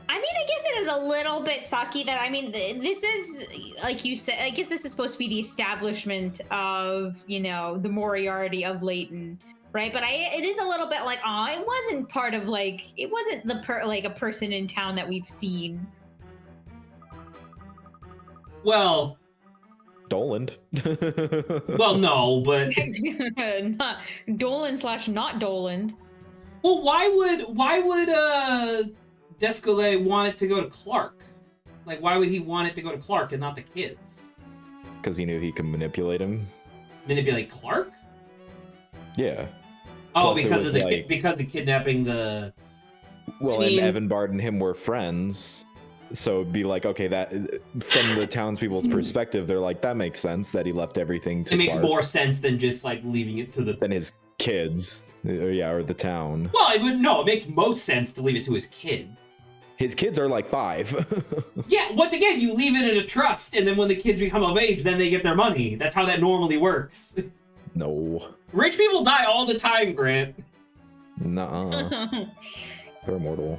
I mean, I guess it is a little bit sucky that, I mean, this is, like you said, I guess this is supposed to be the establishment of, you know, the Moriarty of Layton, right? But it is a little bit like, oh, it wasn't part of, like, it wasn't like a person in town that we've seen. Well, Doland. well, no, but Not Dolan / not Dolan. well, why would Descole want it to go to Clark? Like, why would he want it to go to Clark and not the kids? Because he knew he could manipulate him. Manipulate Clark? Yeah. Oh, Plus it because was of the like- because of kidnapping the. Well, I mean- and Evan Bard and him were friends. So it'd be like, okay, that from the townspeople's perspective, they're like, that makes sense that he left everything to It makes Clark more sense than just like leaving it to the. than his kids. Or the town. Well, it makes most sense to leave it to his kids. His kids are like 5. Yeah, once again, you leave it in a trust, and then when the kids become of age, then they get their money. That's how that normally works. No. Rich people die all the time, Grant. Nuh-uh. They're immortal.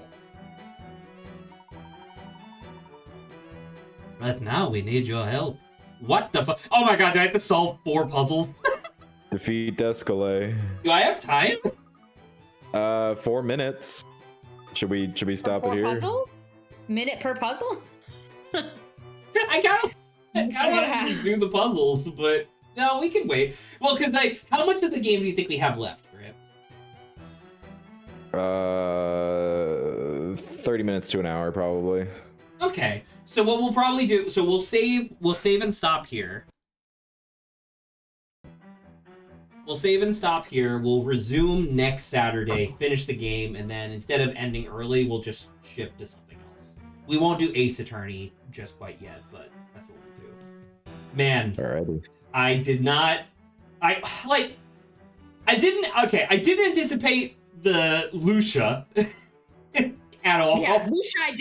But now we need your help. What the fuck? Oh my god, do I have to solve 4 puzzles? Defeat Descole. Do I have time? 4 minutes. Should we stop it 4 here? puzzles? Minute per puzzle? I kind of want to do the puzzles, but no, we can wait. Well, because like, how much of the game do you think we have left, Grant? 30 minutes to an hour, probably. Okay, so what we'll probably do, so we'll save and stop here. we'll save and stop here. We'll resume next Saturday, finish the game, and then instead of ending early, we'll just shift to something else. We won't do Ace Attorney just quite yet, but that's what we'll do. Man, Alrighty. I didn't anticipate the Lucia at all. Yeah, Lucia, I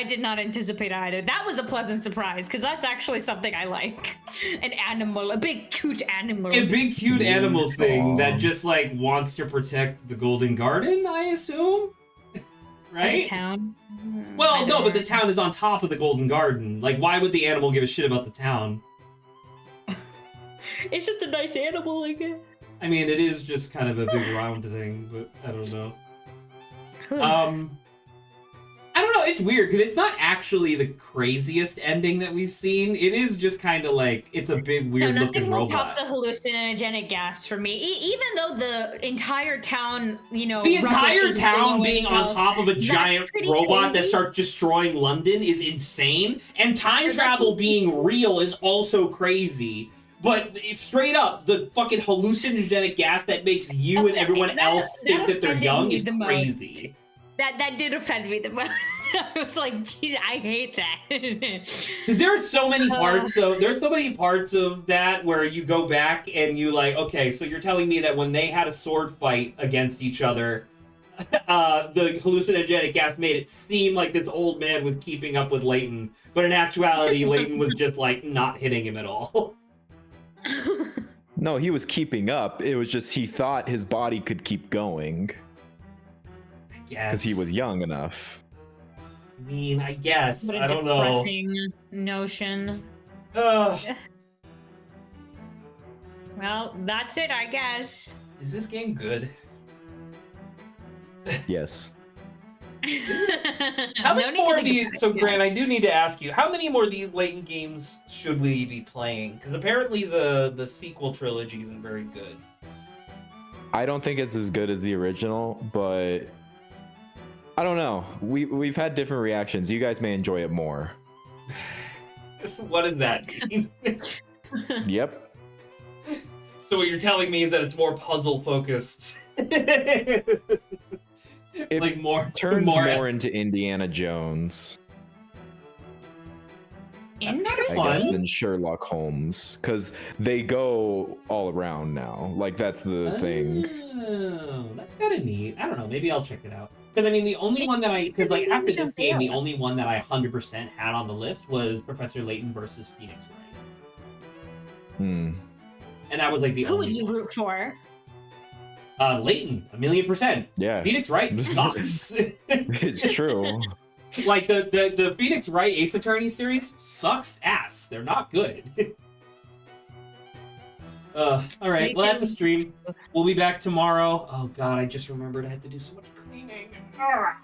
did not anticipate either. That was a pleasant surprise because that's actually something I like. An animal, a big cute animal. A big cute animal thing that just like wants to protect the Golden Garden, I assume. Right? The town. Well, no, but the town is on top of the Golden Garden. Like, why would the animal give a shit about the town? It's just a nice animal, I guess. I mean, it is just kind of a big round thing, but I don't know. I don't know, it's weird, because it's not actually the craziest ending that we've seen. It is just kind of like, it's a big, weird-looking robot. Nothing will top the hallucinogenic gas for me. Even though the entire town, The entire town being on top of a giant robot that starts destroying London is insane, and time travel being real is also crazy. But it's straight up, the fucking hallucinogenic gas that makes you and everyone else think that they're young is crazy. That did offend me the most. I was like, geez, I hate that. Because there are so many parts. So there's so many parts of that where you go back and you like, okay, so you're telling me that when they had a sword fight against each other, the hallucinogenic gas made it seem like this old man was keeping up with Layton, but in actuality, Layton was just like not hitting him at all. No, he was keeping up. It was just he thought his body could keep going. Because he was young enough. I mean, I guess. What a I don't know. depressing notion. Ugh. Well, that's it, I guess. Is this game good? Yes. How many more of these? So, Grant, I do need to ask you, how many more of these Layton games should we be playing? Because apparently the sequel trilogy isn't very good. I don't think it's as good as the original, but I don't know. We've had different reactions. You guys may enjoy it more. What does that mean? Yep. So what you're telling me is that it's more puzzle focused. It like turns more into Indiana Jones. That's I guess than Sherlock Holmes, because they go all around now. Like that's the thing. Oh, that's kind of neat. I don't know. Maybe I'll check it out. Because I mean, the only one that because like after this game, the only one that I 100% had on the list was Professor Layton versus Phoenix Wright. Hmm. And that was like the Who only would you one. root for? Layton, 1,000,000%. Yeah. Phoenix Wright sucks. It's true. Like the Phoenix Wright Ace Attorney series sucks ass. They're not good. All right. Well, that's a stream. We'll be back tomorrow. Oh God, I just remembered I had to do so much cleaning. All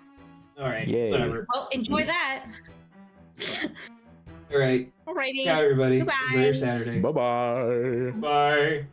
right. Yay. Whatever. Well, enjoy that. All right. Alrighty. Ciao, everybody. Goodbye. Enjoy your Saturday. Bye-bye. Bye.